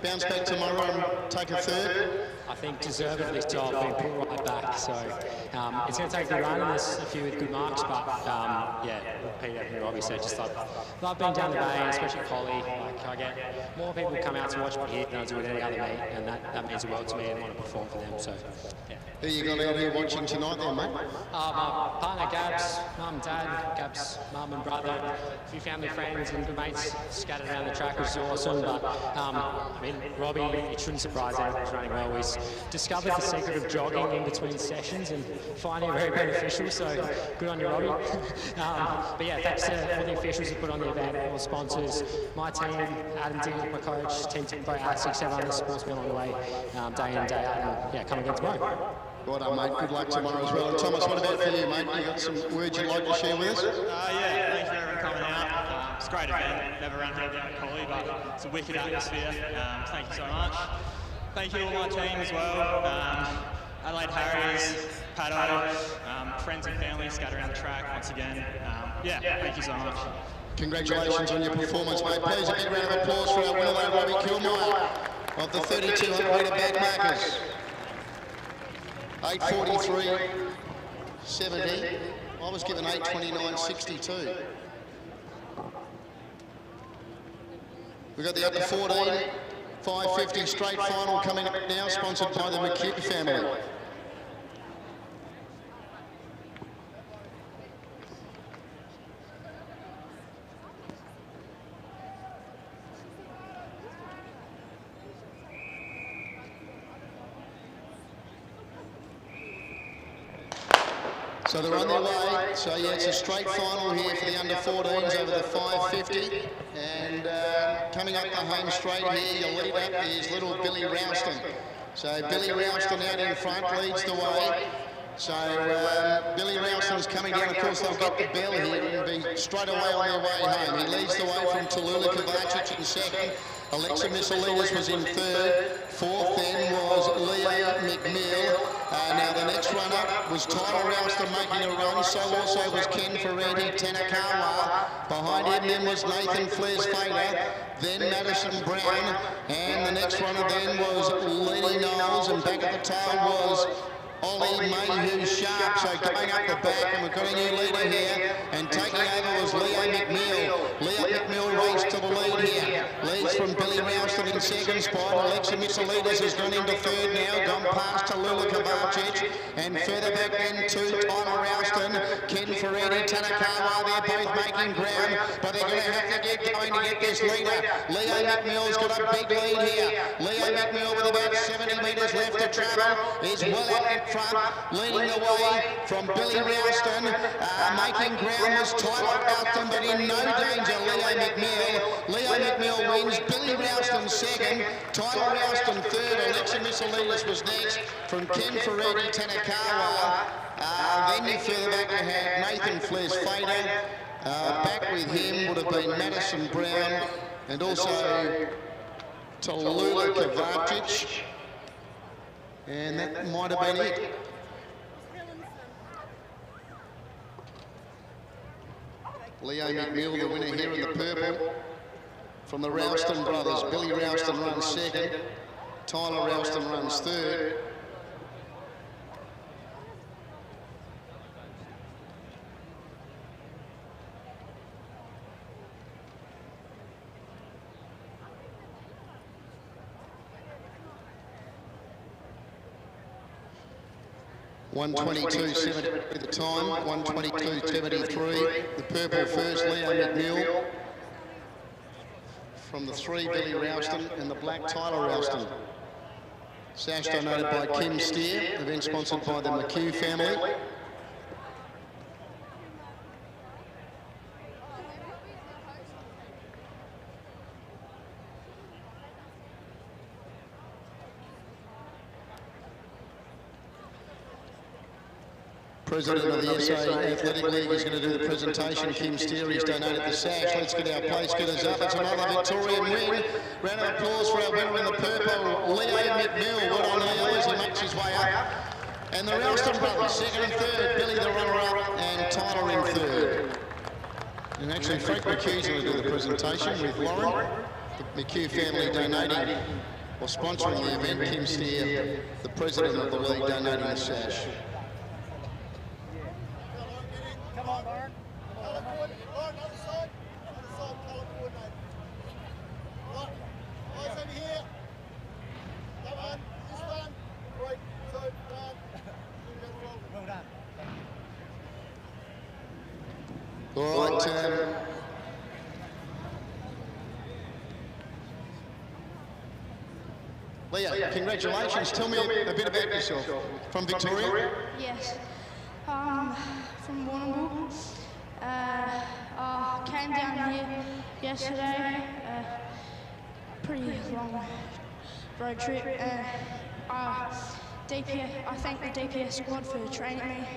bounce back tomorrow and take a third? I think deservedly so. I've been put right back, so it's going to take the run, and there's a few with good marks, but yeah, repeat everything Robbie said. Just love being down the bay, especially Collie. Like, I get more people come out to watch me here than I do at any other meet, and that means the world to me, and want to perform for them. So yeah. Who you got out here watching tonight, then, mate? My partner Gabs, mum and dad, Gabs' mum and brother, a few family friends and good mates scattered around the track, which is awesome. But I mean, Robbie, it shouldn't surprise anyone who's running well. He's discovered the secret of jogging in between sessions and finding it very beneficial, so good on you, Robbie. But yeah, thanks to all the officials who put on the event, all the sponsors, my team, Adam Dick, my coach, Team Timbo, Alex, everyone that supports me along the way, day in, day out, and yeah, come again tomorrow. Well done, mate. Good luck tomorrow as well. And Thomas, what about for you, mate? You got some words you'd like to share with us? Yeah, thanks for everyone coming out. It's a great event. Never run here down at Collie, but it's a wicked atmosphere. Thank you so much. Thank you all my team as well. Adelaide Harriers, Paddo, friends and family scattered around the track once again. Yeah, thank you so much. Congratulations on your performance, mate. Please a big round of applause for our winner, Robbie Kilmeyer, of the 3,200 metre backmarkers. 8:43.70. I was given 8:29.62. We've got the upper 14 550 straight final coming up now, sponsored by the McHugh family. So they're on their way. So yeah, it's a straight final here for the under-14s over the 550. And coming up the home straight here, your lead up is little Billy Ralston. So Billy Ralston out in front leads the way. So Billy Ralston's coming down. Of course, they'll get the bell here and be straight away on their way home. He leads the way from Tallulah Kovacic in second. Alexa Missalides was in third. Fourth then was Leo McNeil. Now the next runner was Tyler Ralston making a run. So also was Ken Ferretti, Tanakawa. Behind him then was Nathan Flares Fader. Then Madison Brown. And the next runner then was Lenny Knowles. And back at the tail was Ollie Mayhew Sharp. So going up the back, and we've got a new leader here. And taking over was Leo McNeil. Leo McNeil raced to the lead here. Leads from Billy Ralston in second spot. Alexa Missalides has gone into third now, gone past Tallulah Kovacic. And further back then to Tyler Ralston, Ken Ferretti, Tanakawa, they're both making ground, but they're going to have to get going to get this leader. Leo McNeil's got a big lead here. Leo McNeil with about 70 metres left to travel is well out in front, leading the way from Billy Ralston. Making ground was Tyler Ralston, but in no danger, Leo McNeil. Leo McNeil wins, Billy Ralston second, Tyler Ralston third, Alexa Missalides was next from Ken Ferretti, Tanakawa. Then you further back you had Nathan Flares Fader. Back with him would have been Madison Brown and also Tallulah Kovacic. And that might have been it. Leo McNeil, the winner here in the purple. From the Ralston brothers, Billy Ralston runs second. Tyler Ralston runs third. $1:22.70 the time, 1:22.73. The purple first, Leo McNeil. From the three, Billy Ralston, and the black, Tyler Ralston. Sash donated by Kim Steer, event sponsored by the McHugh family. President of the SA Athletic League is going to do the presentation. Kim Steer, he's donated the sash. Let's get our place getters up. It's another Victorian win. Round of applause for our winner in the purple, Leo McNeil. Well done, Leo, as he makes his way up. And the Ralston brothers, second and third. Billy, the runner-up, and Tyler in third. And actually, Frank McHugh's going to do the presentation with Lauren. The McHugh family donating or sponsoring the event. Kim Steer, the president of the league, donating the sash. Come on, Lauren. Colour coordinator. Lauren, other side. Other side, colour coordinator. Right. Eyes over here. Come on. This one. 3, 2, 1. Well done. All right, Leah, congratulations. Tell me a bit about yourself. From Victoria? Yes. From Warrnambool. Came down here yesterday. Pretty long road trip. I thank the DPS squad for training me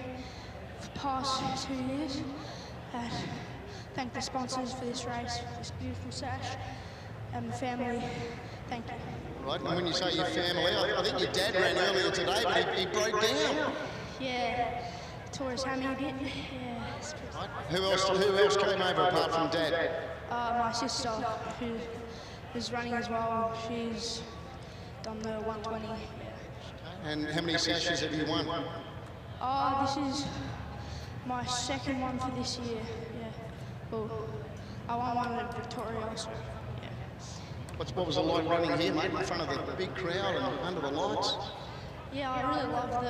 for the past 2 years. Thank the sponsors for this race, this beautiful sash, and the family. Thank you. Right, and when you say your family, I think your dad ran earlier today, but he broke down. Yeah, tore his hammy a bit. Yeah. Right. Who else came over apart from Dad? My sister, who is running as well. She's done the 120. Yeah. And how many sashes have you won? This is my second one for this year. Yeah. Well, I won one at Victoria also. Yeah. What was it like running here, mate, in front of the big crowd and under the lights? Yeah, I really love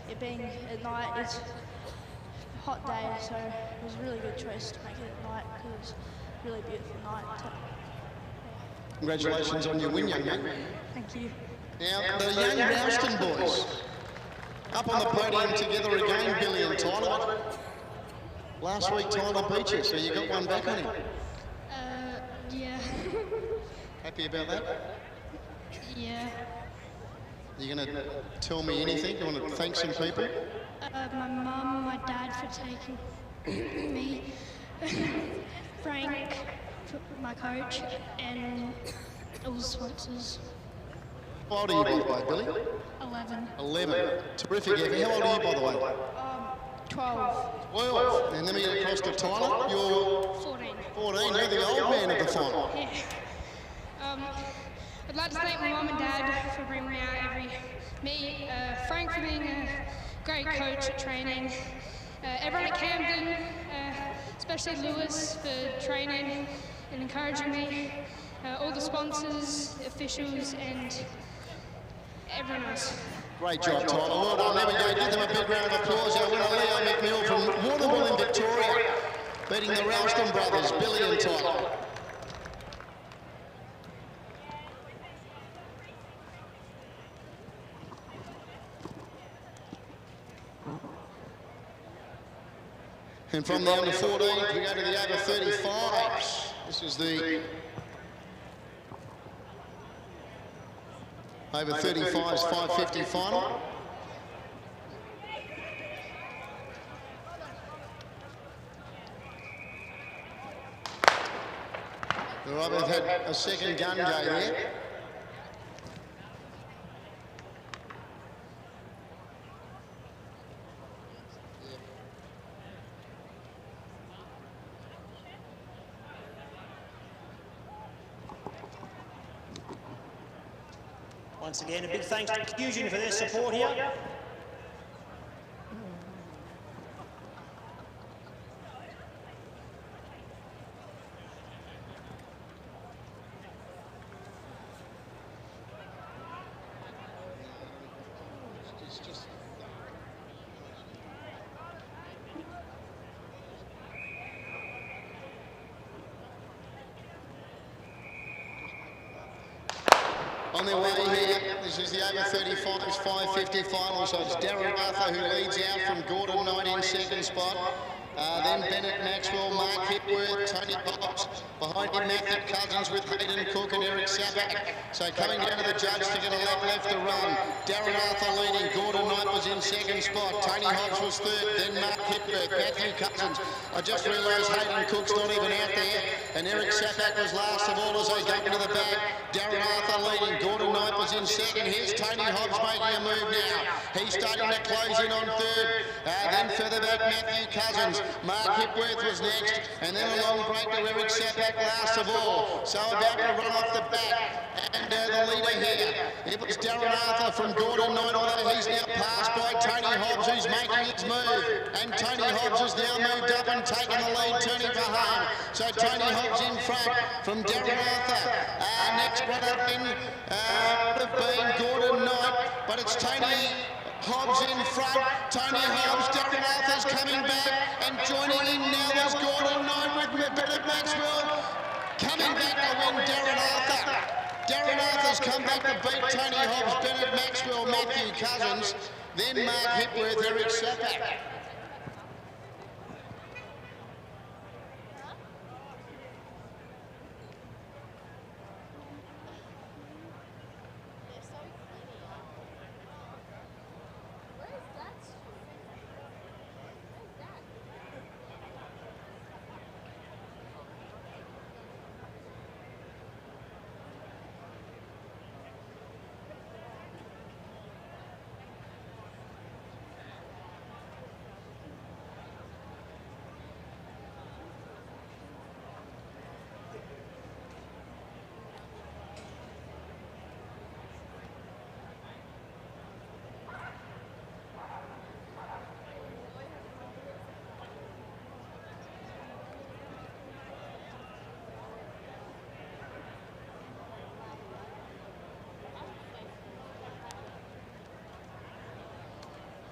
it being at night. It's a hot day, so it was a really good choice to make it at night because it was a really beautiful night. Congratulations on your win, young man. Thank you. Now, the young Ralston boys, up on the podium together again, Billy and Tyler. Last week, Tyler beat you, so you got one back on him. Yeah. Happy about that? Yeah. Are you going to tell me anything? Do you want to thank some people? My mum, my dad for taking me, Frank, my coach, and all the sponsors. How old are you, by the way, Billy? 11. 11. Terrific, Evie. How old are you, by the way? 12. 12. And then we get across to Tyler. You're 14. 14. You're the old man of the final. Yeah. I'd like to thank my mum and dad for bringing me out Frank for being a great coach at training, everyone at Camden, especially Lewis for training and encouraging me, all the sponsors, officials and everyone else. Great job, Tyler. Well done. There we go. Give them a big round of applause. Our winner, Leo McNeil from Warrnambool in Victoria, beating the Ralston brothers, Billy and Tyler. And from the under 14s, we go to the over 35s. This is the over 35s 550 final. All right, we've had a second gun go there. Once again, a big thanks to Fusion for their support here. On their way here, this is the over 35s 550 final, so it's Darren Arthur who leads out from Gordon Knight in second spot. Then Bennett Maxwell, Mark Hipworth, Tony Hobbs. Behind him, Matthew Cousins with Hayden Cook and Eric Saback. So coming down to the judge to get a lap left to run. Darren Arthur leading. Gordon Knight was in second spot. Tony Hobbs was third. Then Mark Hipworth, Matthew Cousins. I just realised Hayden Cook's not even out there. And Eric Saback was last of all as they go into the back. Darren Arthur leading. Gordon Knight was in second. Here's Tony Hobbs making a move now. He's starting to close in on third. Then further back, Matthew Cousins. Mark Hipworth was next, and then a long break to Eric Saback last of all. So about to run off the back, and the leader here, it was Darren Arthur from Gordon Knight, although he's now passed by Tony Hobbs, who's making his move. And Tony Hobbs has now moved up and taken the lead, turning for home. So Tony Hobbs in front from Darren Arthur. Next one up in would have been Gordon Knight, but it's Tony Hobbs in front. Tony Hobbs, Darren Arthur's coming back, and joining in now is Gordon Knight with Bennett Maxwell. Coming back to win Darren Arthur. Darren Arthur's come back to beat Tony Hobbs, Bennett Maxwell, Matthew Cousins, then Mark Hipworth, Eric Saback.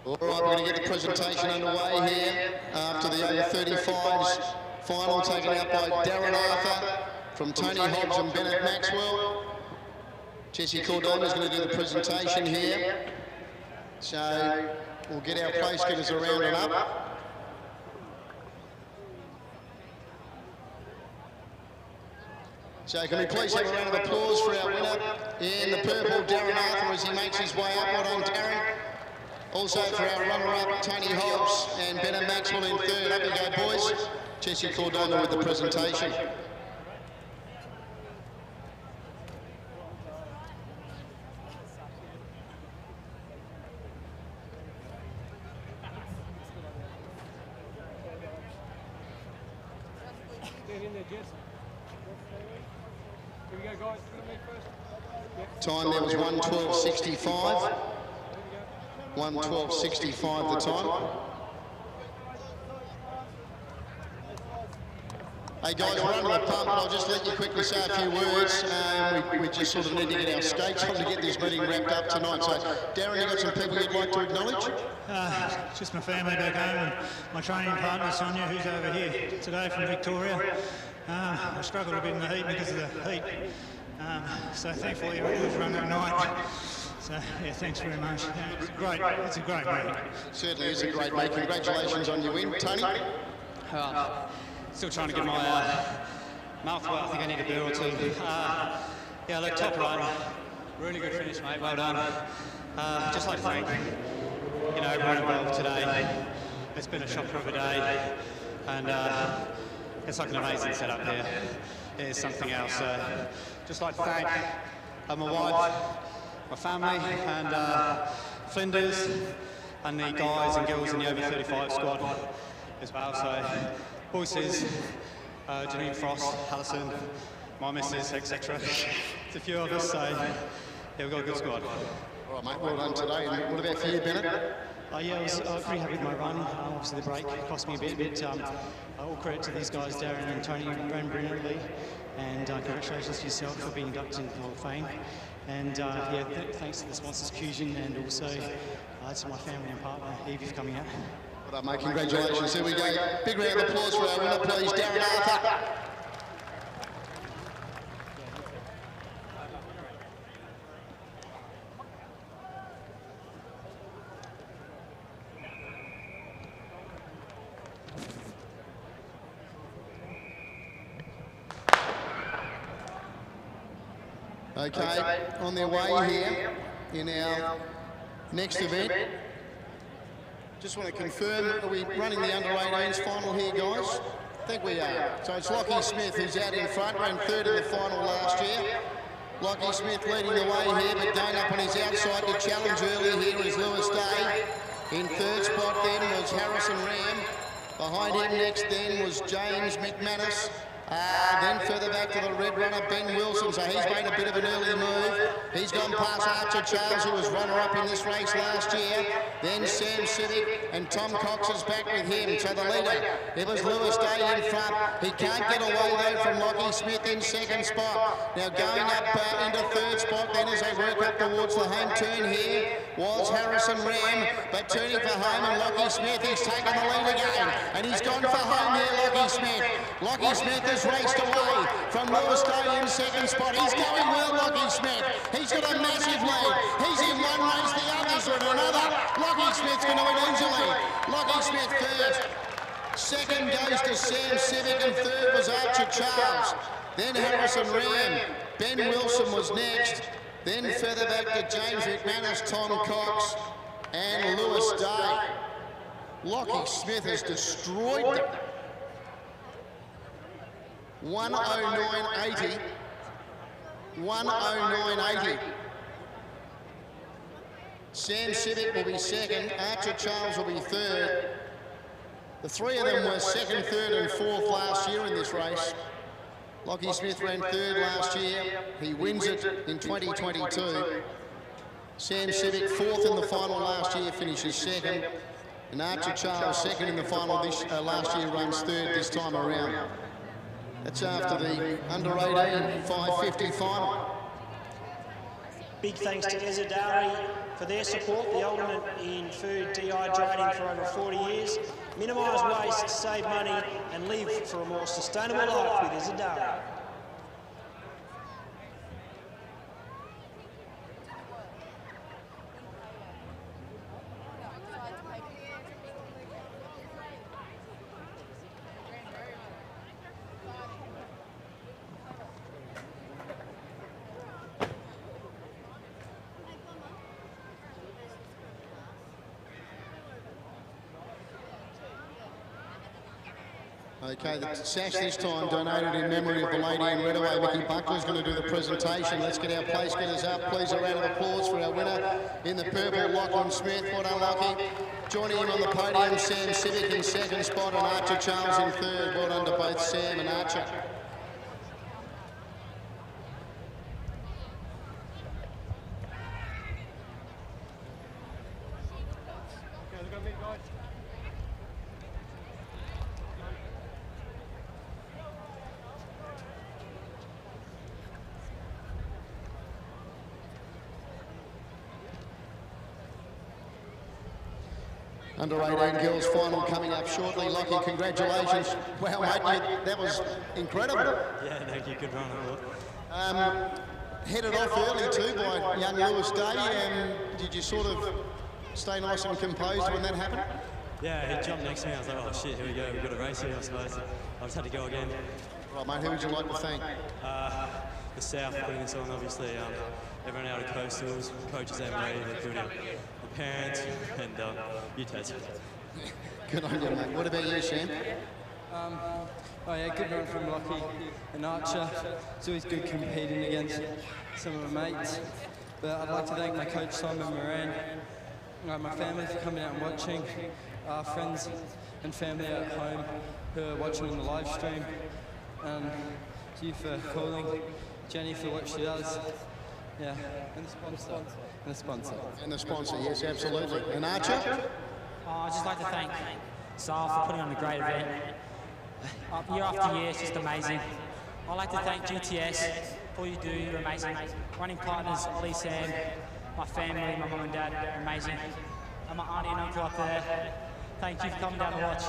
All right, we're going to get the presentation underway here after the over 35s final taken out by Darren Arthur from Tony Hobbs and Bennett Maxwell. Jesse Cordona is going to do the presentation here. So we'll get our place getters around and up. So can we please have a round of applause for our winner in the purple, Darren Arthur, as he makes his way up. Well done, Darren. Also for our runner-up, Tony Hobbs and Bennett Maxwell in third. Up you go, boys. Jesse Cordona with the presentation. Time there was 1:12.65. 1:12.65 the time. Hey guys, we're under the pump, but I'll just let you quickly say a few words. We just sort of need to get our skates on to get this meeting wrapped up tonight. So, Darren, you got some people you'd like to acknowledge? Just my family back home and my training partner Sonia, who's over here today from Victoria. I struggled a bit in the heat because of the heat. So thankfully it was run at night. So yeah, thanks very much. Yeah, it's a great meet. Certainly is a great meet. Congratulations on your win, Tony. Still trying to get my mouth well. I think I need a beer or two. Yeah, look, top run. Really good finish, mate. Well done. Just like Frank, you know, everyone involved today. It's been a shocker of a day, and it's like an amazing setup here. It is something else. Just like to thank my wife, my family, and Flinders, and the guys and girls in the over 35 squad as well. So, voices, Janine Frost, Alison, my missus, etc. It's a few of us, so yeah, we've got a good squad. All right, mate, well done today. And what about for you, Bennett? Yeah, I was pretty happy with my run. Obviously the break cost me a bit, but all credit to these guys, Darren and Tony, ran brilliantly. And congratulations to yourself for being inducted into the Hall of Fame. And yeah, thanks to the sponsors, Fusion, and also to my family and partner, Evie, for coming out. Well done, mate. Congratulations. Here we go. Big round of applause for our winner, please, Darren Arthur. Okay, on their way here in our next event. Just want to confirm, are we running the under 18s final here, guys? I think we are. So it's Lockie Smith who's out in front, ran third in the final last year. Lockie Smith leading the way here, but going up on his outside to challenge early here is Lewis Day. In third spot then was Harrison Ram. Behind him next then was James McManus. Then further back to the red runner, Ben Wilson, so he's made a bit of an early move. He's gone past Archer Charles, who was runner-up in this race last year. Then Sam Civic and Tom Cox is back with him. So the leader, it was Lewis Day in front. He can't get away though from Lockie Smith in second spot. Now going up into third spot then as they work up towards the home turn here was Harrison Ram, but turning for home and Lockie Smith, he's taken the lead again. And he's gone for home here, Lockie Smith. Lockie Smith has raced away from Lewis Day in second spot. He's going well, Lockie Smith. He's got a massive lead. He's in one race, the others are in another. Lockie Smith's going to win easily. Lockie Smith third. Second goes to Sam Civic and third was Archer Charles. Then Harrison Ram. Ben Wilson was next. Then further back to James McManus, Tom Cox and Lewis Day. Lockie Smith has destroyed them. 109.80. 109.80. Sam Civic will be second. Archer Charles will be third. The three of them were second, third and fourth last year in this race. Lockie Smith ran third last year. He wins it in 2022. Sam Civic fourth in the final last year, finishes second. And Archer Charles second in the final this last year, runs third this time around. That's after the under 18 550 final. Big thanks to Ezadari for their support, the ultimate in food dehydrating for over 40 years. Minimise waste, save money and live for a more sustainable life with Ezadari. Okay, the sash this time donated in memory of the lady in Redaway. Mickey Buckler's going to do the presentation. Let's get our place getters up. Please, a round of applause for our winner in the purple, Lachlan Smith. Well done, Lockie. Joining him on the podium, Sam Civic in second spot and Archer Charles in third. Well done to both Sam and Archer. Under 18 girls final coming up shortly. Lockie, congratulations. Wow, mate, that was incredible. Yeah, thank you. Good run, I thought. Headed off early too by young Lewis Day. Did you sort of stay nice and composed when that happened? Yeah, he jumped next to me. I was like, oh shit, here we go. We've got a race here, I suppose. I just had to go again. Right, mate, who would you like to thank? The South for putting this on, obviously. Everyone out of Coastals, coaches and Ray, the parents, and you, Taz. Good on you, mate. What about you, Sam? Oh yeah, good run from Lockie and Archer. It's always good competing against some of my mates. But I'd like to thank my coach Simon Moran, my family for coming out and watching, our friends and family at home who are watching on the live stream, you for calling, Jenny for what she does. Yeah, and the sponsor. And the sponsor. And the sponsor, yes, absolutely. And Archer? I'd just like to thank Sal for putting on a great event. Year after year, it's just amazing. I'd like to thank GTS for all you do, you're amazing. Running partners, Ollie, Sam, my family, my mum and dad, are amazing. And my auntie and uncle up there, thank you for coming down to watch.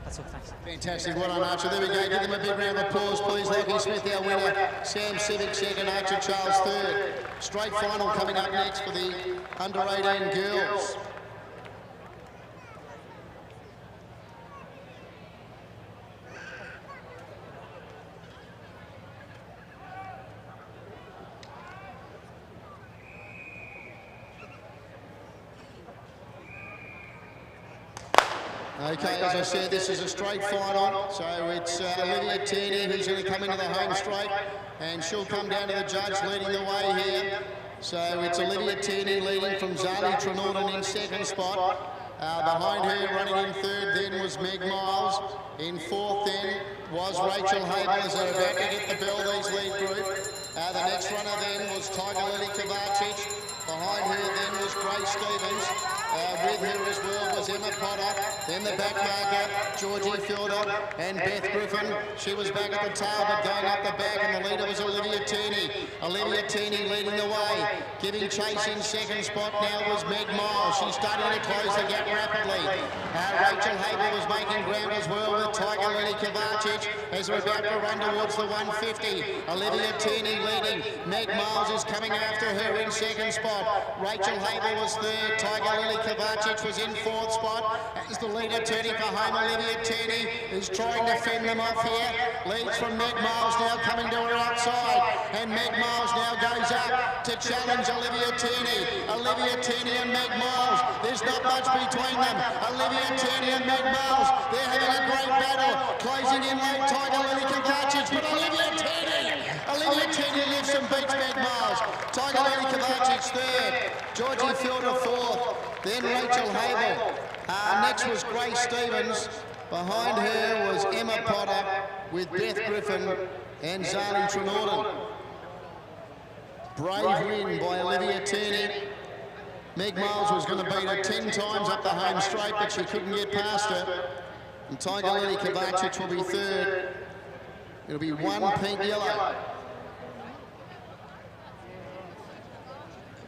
That's all, thanks. Fantastic, well done, Archer. There we go, give them a big round of applause, please. Lockie Smith, our winner. Sam Civic second, Archer Charles third. Straight final coming up next for the under 18 girls. Okay, as I said, this is a straight final, so it's Olivia Tierney who's going to come into the home straight, and she'll come down to the judge leading the way here. So it's Olivia Tierney leading from Zali Trenorden in second spot. Behind her, running in third then was Meg Miles. In fourth then was Rachel Habel as they're about to get the bell, these lead group. The next runner then was Tiger Lily Kovacic. Behind her then was Grace Stevens. With her as well was Emma Potter. Then the back marker, Georgie Fielder and Beth Griffin. She was back at the tail but going up the back, and the leader was Olivia Tierney. Olivia Tierney leading the way. Giving chase in second spot now was Meg Miles. She's starting to close the gap rapidly. Rachel Habel was making ground as well with Tiger Lily Kovacic as we're about to run towards the 150. Olivia Tierney leading. Meg Miles is coming after her in second spot. Rachel Habel was third. Tiger Lily Kovacic was in fourth spot. As the leader turning for home, Olivia Tierney is trying to fend them off here. Leads from Meg Miles now coming to her outside. And Meg Miles now goes up to challenge Olivia Tierney. Olivia Tierney and Meg Miles. There's not much between them. Olivia Tierney and Meg Miles. They're having a great battle. Closing in late, Tiger Lily Kovacic. But Olivia Tierney lifts and beats Meg Miles. Tiger Lily Kovacic third. Georgie Fielder fourth. Then Rachel Habel. Next was Grace Stevens. Behind her was Emma Potter with Beth Griffin and Zali Trenorden. Brave win by Olivia Tierney. Meg Miles was going to beat her 10 times up the home straight, but she couldn't get past her. And Tiger Lily Kovacic will be third. It'll be one pink yellow.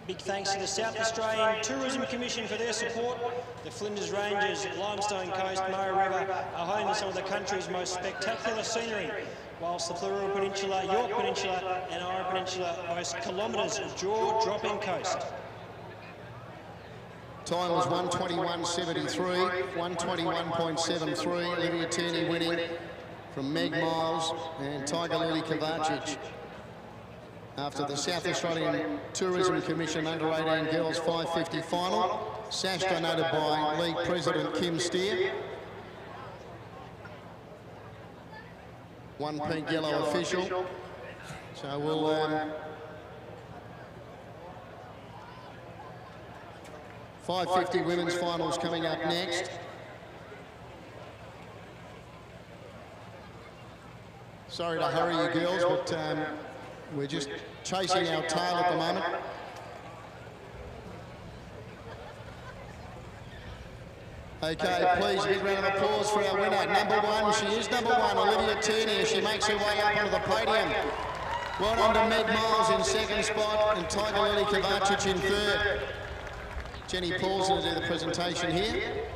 Big thanks to the South Australian Tourism Commission for their support. The Flinders Ranges, Limestone Coast, Murray River are home to some of the country's most spectacular scenery, whilst the Fleurieu Peninsula, York Peninsula and Iron Peninsula boast kilometres of jaw-dropping coast. Time was 1:21.73, 1:21.73. Olivia Tierney winning from Meg Miles and Tiger Lily Kovacic. After the South Australian Tourism Commission Under-18 Girls 550 final, sash donated by League President Kim Steer. One pink yellow official. So we'll 550 women's finals coming up next. Sorry to hurry you girls, but we're just chasing our tail at the moment. Okay, please, big round of applause for our winner. Number one, she is number one, Olivia Tierney, as she makes her way up onto the podium. Well done to Meg Miles in second spot and Tiger Lily Kovacic in third. Jenny Paul's going to do the presentation here.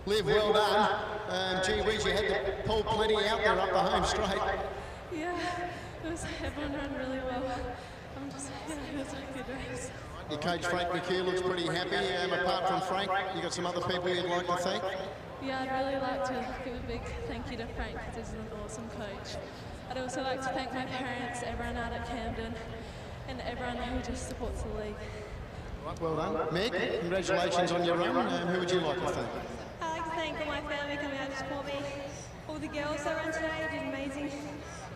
Liv, well done. Gee whiz, you had to pull plenty out there up the home straight. Yeah, everyone ran really well. It was a good race. Your coach Frank McHugh looks pretty happy. Apart from Frank, you got some other people you'd like to thank? Yeah, I'd really like to give a big thank you to Frank because he's an awesome coach. I'd also like to thank my parents, everyone out at Camden, and everyone who just supports the league. Right, well done. Meg, congratulations on your run. Who would you like to thank? I'd like to thank all my family coming out to support me, all the girls that ran today did amazing,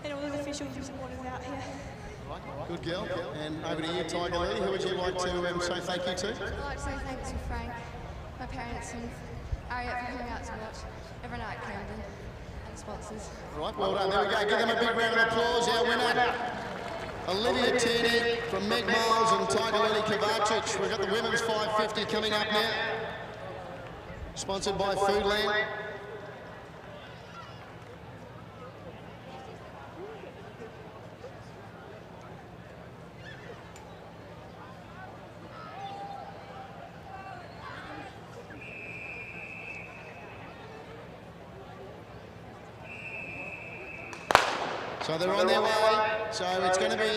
and all the officials and supporters out here. Good girl. And over to you, Tiger Lily. Who would you like to say thank you to? I'd like to say thanks to Frank, my parents and Harriet for coming out to watch, everyone out at Camden, and the sponsors. Right, well done. There we go. Give them a big round of applause. Our winner, Olivia Tierney from Meg Miles and Tiger Lily Kovacic. We've got the women's 550 coming up now. Sponsored by Foodland. So they're on their way. So it's going to be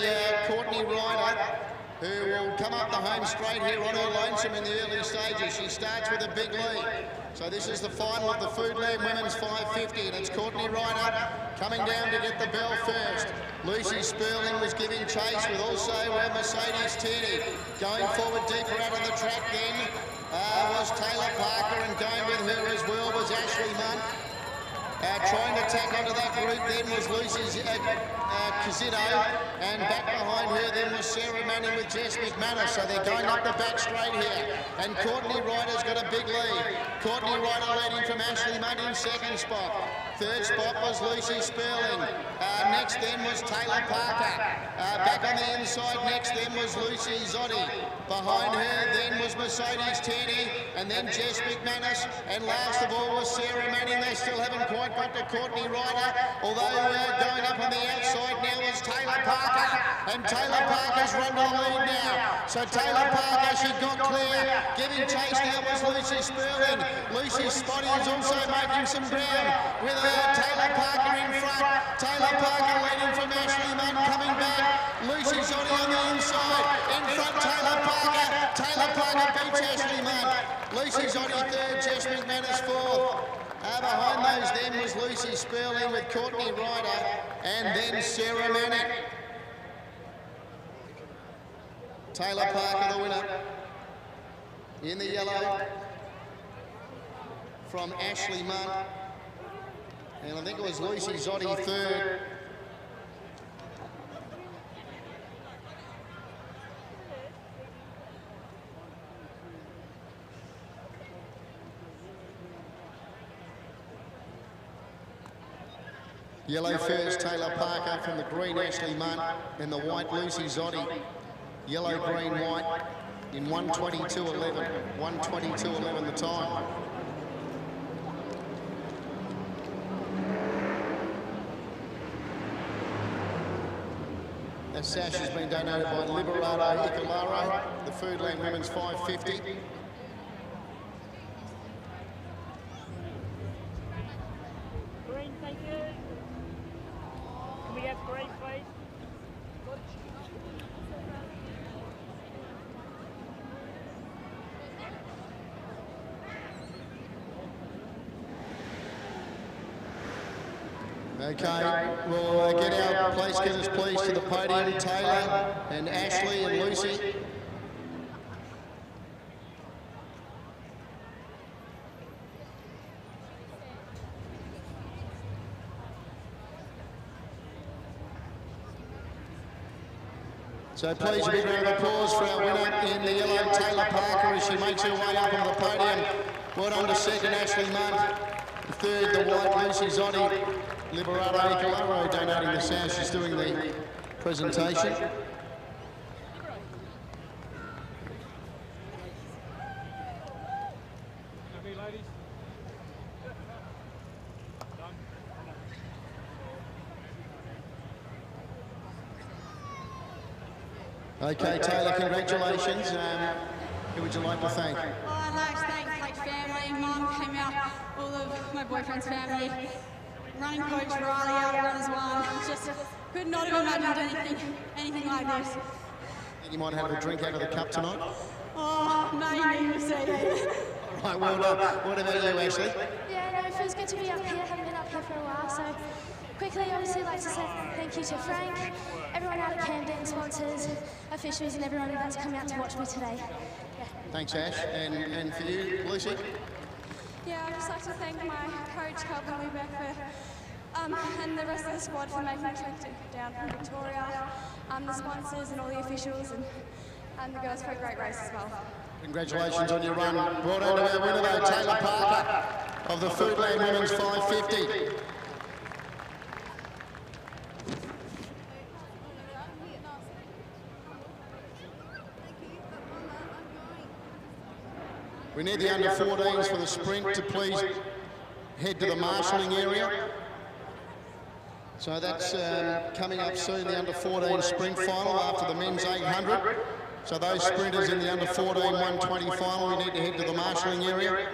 Courtney Ryder, who will come up the home straight here on her lonesome in the early stages. She starts with a big lead. So this is the final of the Foodland Women's 550, and it's Courtney Ryder coming down to get the bell first. Lucy Sperling was giving chase with also Mercedes Tierney. Going forward deeper out of the track then was Taylor Parker, and going with her as well was Ashley Munn. Trying to tack onto that group then was Lucy Cazitto, and back behind her then was Sarah Manning with Jess McManus. So they're going up the back straight here, and Courtney Ryder's got a big lead. Courtney Ryder leading from Ashley Munn in second spot. Third spot was Lucy Sperling. Next then was Taylor Parker. Back on the inside next then was Lucy Zotti. Behind her then was Mercedes Tierney, and then Jess McManus, and last of all was Sarah Manning. They still haven't quite got to Courtney Ryder, although going up on the outside now is Taylor Parker, and Taylor Parker's run to the lead now. So Taylor Parker, she got clear. Giving chase now was Lucy Sperling. Lucy Spotty is also making some ground with Taylor Parker in front. Taylor Parker leading from Ashley Munn, coming back. Lucy Zotti on the inside. In front, Taylor Parker. Taylor Parker beats Ashley Munn. Lucy Zotti third, Jess McManus fourth. Behind those then was Lucy Sperling with Courtney Ryder, and then Sarah Manning. Taylor Parker the winner. In the yellow from Ashley Munn. And I think it was Lucy Zotti third. Yellow first, Taylor Parker from the green, Ashley Munn, and the white, Lucy Zotti. Yellow, green, white in 1:22.11. 1:22.11 the time. That sash has been donated by Liberato Icolaro, the Foodland Women's 550. Green, thank you. Can we have green, please? Okay, we'll get our place getters please to the podium, Taylor and Ashley and Lucy. So please a big round of applause for our winner in the yellow, Taylor Parker, as she makes her way up on the podium. Well done to second, Ashley Munn. Third, the white, Lucy Zotti. Liberato Icolaro donating the sash. She's doing the presentation. Okay, Taylor, congratulations. Who would you like to thank? Oh, I'd like to thank Coach family, Mum came out, all of my boyfriend's family, running coach Riley, out runners one. Just could not have imagined anything like this. You might have a drink out of the cup tonight. Oh, maybe, we'll see. All right, well done. What about you, Ashley? Yeah, no, it feels good to be up here. Haven't been up here for a while, so quickly, obviously, like to say thank you to Frank, everyone out at Camden, sponsors, officials, and everyone that's come out to watch me today. Yeah. Thanks, Ash. And for you, Lucy? Yeah, I'd just like to thank my coach, Calvin Lubeck, and the rest of the squad for making the trip down from Victoria, the sponsors and all the officials, and the girls for a great race as well. Congratulations on your run. Well done to our winner, though, Taylor Parker of the Foodland Women's 550. We need the under 14s for the sprint to please head to the marshalling area. So that's coming up soon, the under 14 sprint final after the men's 800. So those sprinters in the under 14 120 final, we need to head to the marshalling area.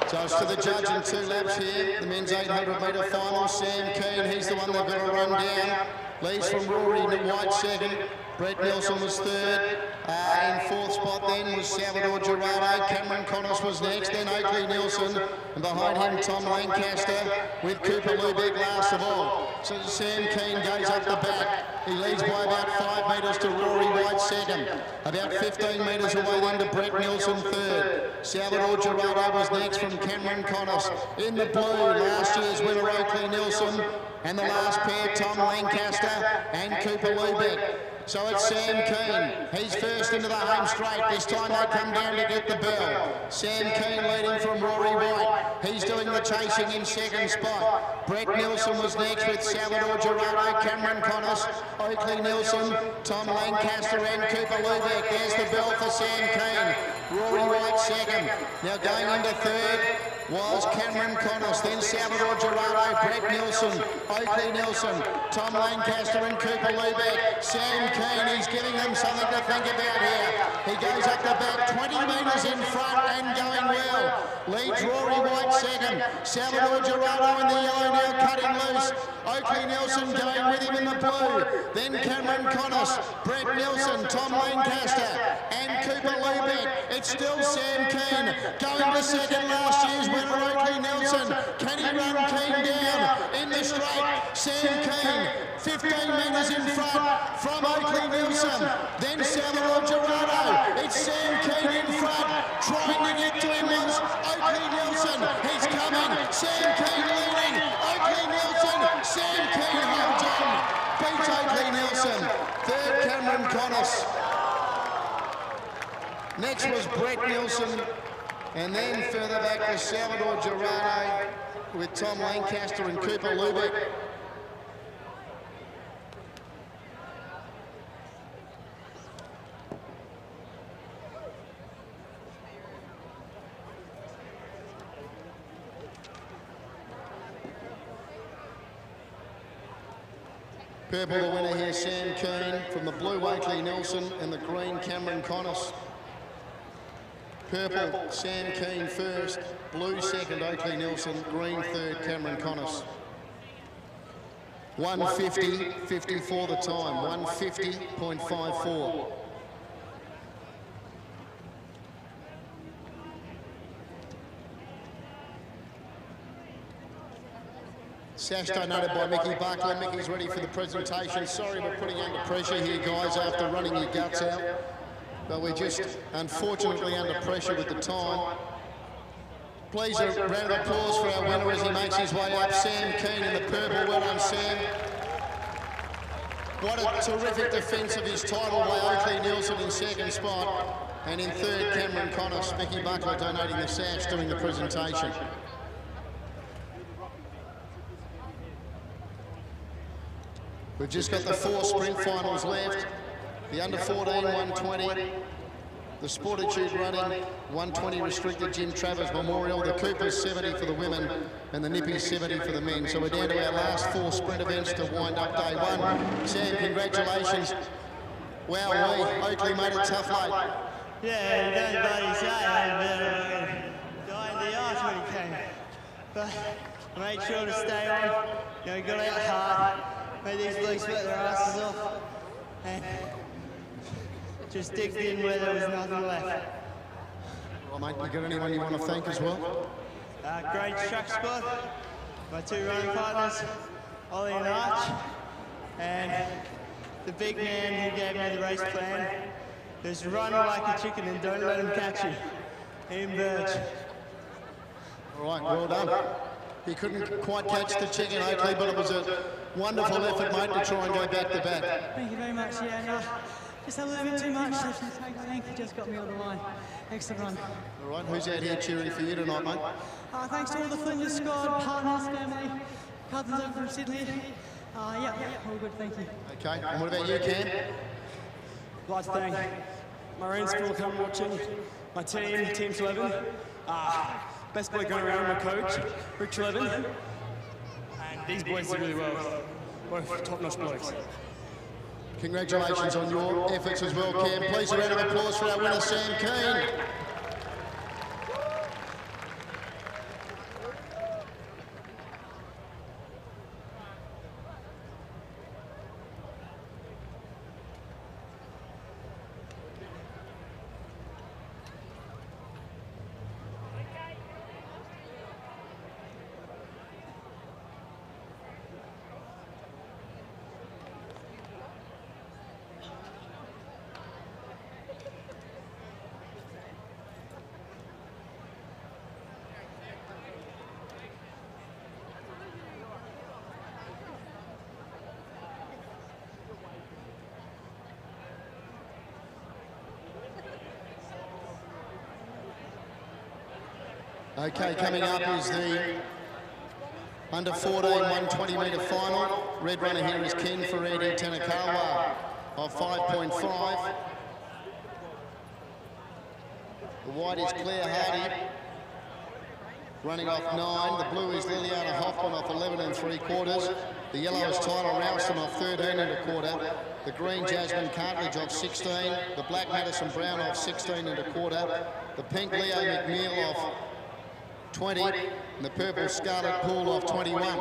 So it's to the judge in 2 laps here, the men's 800 metre final. Sam Keane, he's the one they've got to run down. Leads from Rory White second. Brett Nelson was third. In 4th spot then was Salvador Gerardo. Cameron Connors was next, then Oakley Nelson. And behind him, Tom Lancaster with Cooper Lubeck last of all. So Sam Keane goes up the back. He leads by about 5 metres to Rory White second. About 15 metres away then to Brett Nelson third. Salvador Gerardo was next from Cameron Connors. In the blue, last year's winner Oakley Nelson. And the last pair, Tom Lancaster and Cooper Lubeck. So it's Sam Keane. He's first into the home straight. This time they come down to get the bell. Sam Keane leading from Rory White. He's doing the chasing in 2nd spot. Brett Nelson was next with Salvador Gerardo, Cameron Connors, Oakley Nelson, Tom Lancaster and Cooper Lubeck. There's the bell for Sam Keane. Rory White second. Now going into third was Cameron Connors, then Salvador Gerardo, Brett Nelson, Oakley Nelson, Tom Lancaster and Cooper Lubeck. Sam Keane, he's giving them something to think about here. He goes up the back, 20 metres in front and going well. Leads Rory White second. Salvador Gerardo in the yellow now cutting loose. Oakley Nelson going with him in the blue. Then Cameron Connors, Brett Nelson, Tom Lancaster and Cooper Lubeck. It's still Sam Keane going to second, last year's winner Oakley Nelson. Can he run Keane down in the straight? Sam Keane, 15 metres in front from Oakley Nielsen. Then Salvador Gerardo. It's Sam Keane in front. Trying to get to him was Oakley Nielsen. He's coming. Sam Keane leading. Oakley Nielsen. Sam Keane holds on. Beats Oakley Nielsen. Third, Cameron Connors. Next was Brett Nielsen. And then further back was Salvador Gerardo with Tom Lancaster and Cooper Lubeck. Purple the winner here, Sam Keane. From the blue, Oakley Nielsen, and the green, Cameron Connors. Purple, Sam Keane first. Blue second, Oakley Nielsen. Green third, Cameron Connors. 1:50.54 the time. 1:50.54. Sash donated by Mickey Buckler. Mickey's ready for the presentation. Sorry we're putting you under pressure here, guys, after running your guts out. But we're just, unfortunately, under pressure with the time. Please, a round of applause for our winner as he makes his way up. Sam Keane in the purple. Well done, Sam. What a terrific defence of his title by Oakley Nielsen in second spot. And in third, Cameron Connors. Mickey Buckler donating the sash, doing the presentation. We've just got the 4 sprint finals left. The under 14, 120. The Sportitude running, 120 restricted Jim Travers Memorial. The Coopers 70 for the women and the Nippies 70 for the men. So we're down to our last 4 sprint events to wind up day 1. Sam, congratulations. Wow, Oakley made it tough late. Yeah, don't bloody say it, but guy in the arse when he came. But I made sure to stay on. You know, got out hard. Made these blokes sweat their asses off. And just digged in where there was nothing left. Well, mate, you got anyone you want to thank as well? Great truck squad, my 2 running partners, Ollie and Arch, and the big man who gave me the race plan. Just run like a chicken and don't let him catch you. Ian Birch. All right, well done. He couldn't quite catch the chicken, Oakley, but it was a wonderful effort, mate, to try and go back to back. Thank you very much. Yeah, no, just a little bit too much. Thank you, just got me on the line. Excellent run. All right, who's out here cheering for you tonight, mate? Thanks to all the Flinders squad, partners, family, cousins over from Sydney. Yeah, all good, thank you. Okay, and what about you, Cam? I'd like to thank Marine School coming watching, my team, Team 11, best boy going around, my coach, Rich 11, and these boys did really well. Both top-notch blokes. Congratulations on your efforts as well, Cam. Please a round of applause for our winner, Sam Keane. Okay, coming up is the under 14 120 metre final. Red runner here is Ken Ferretti Tanakawa of 5.5. The white is Claire Hardy, running off 9. The blue is Liliana Hoffman off 11 3/4. The yellow is Tyler Ralston off 13 1/4. The green Jasmine Cartledge off 16. The black Madison Brown off 16 1/4. The pink Leo McNeil off 20, and the purple Scarlet Pool off 21.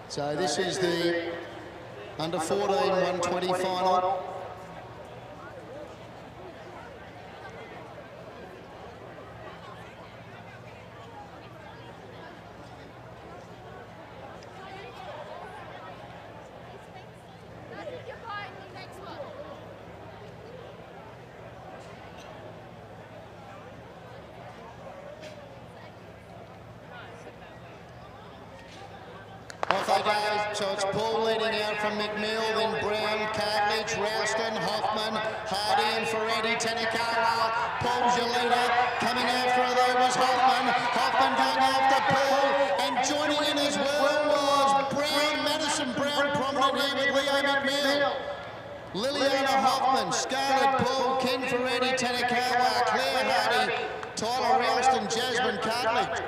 So this is the under 14 120 final. Off they go, so it's Paul leading out from McNeil, then Brown, Cartledge, Rouston, Hoffman, Hardy and Ferretti, Tanakawa, Paul's your leader, coming after her though was Hoffman, Hoffman going after Paul, and joining in as well was Brown, Madison Brown, prominent here with Leo McNeil. Liliana Hoffman, Scarlett Paul, Ken Ferretti, Tanakawa, Claire Hardy, Tyler Rouston, Jasmine Cartledge.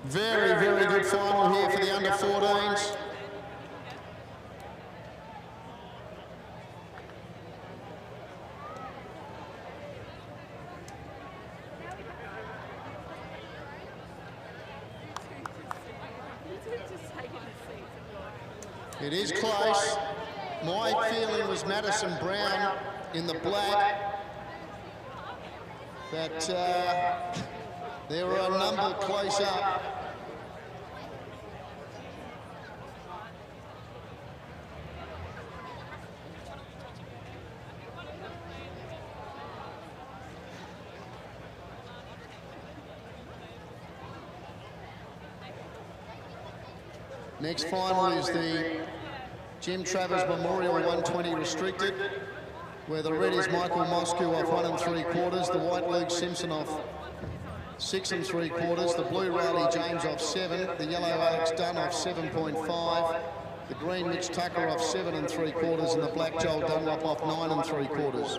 Very, very good final here for the under 14s. It is close. My feeling was Madison Brown in the black, but there were a number close up. Next final is the Jim Travers Memorial 120 restricted, where the red is Michael Moscow off 1 3/4, the white Luke Simpson off 6 3/4, the blue Riley James off 7, the yellow Alex Dunn off 7.5, the green Mitch Tucker off 7 3/4, and the black Joel Dunlop off 9 3/4.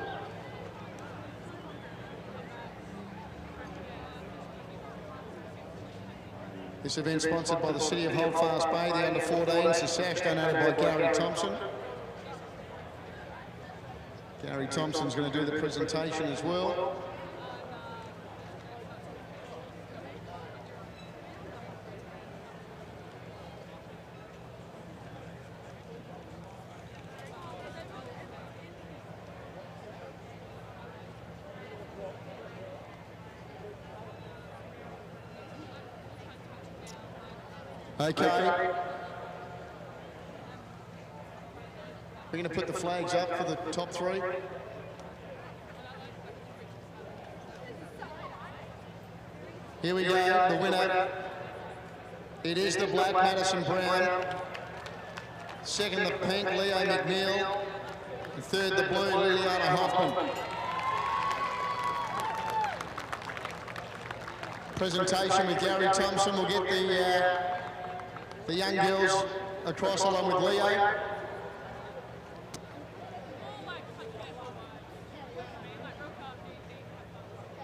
This event sponsored by the City of Holdfast Bay, the under 14s, the sash donated by Gary Thompson. Gary Thompson's going to do the presentation as well. Okay. We're going to put the flags up for the top three. Here we go, the winner. It is the black Madison Brown. Second, the pink Leo McNeil. And third, the blue Liliana Hoffman. Presentation with Gary Thompson. We'll get the young girls across along with Leo.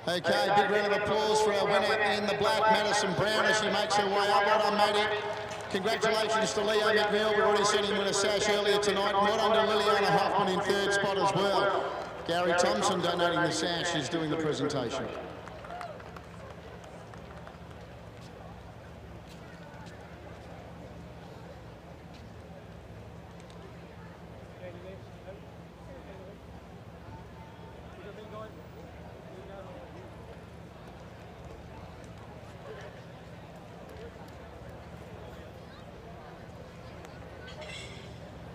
Okay, big round of applause for our winner in the black, Madison Brown, as she makes her way up. Well done, matey. Congratulations to Leo McNeil. We've already seen him win a sash earlier tonight. Well done to Liliana Hoffman in third spot as well. Gary Thompson donating the sash is doing the presentation.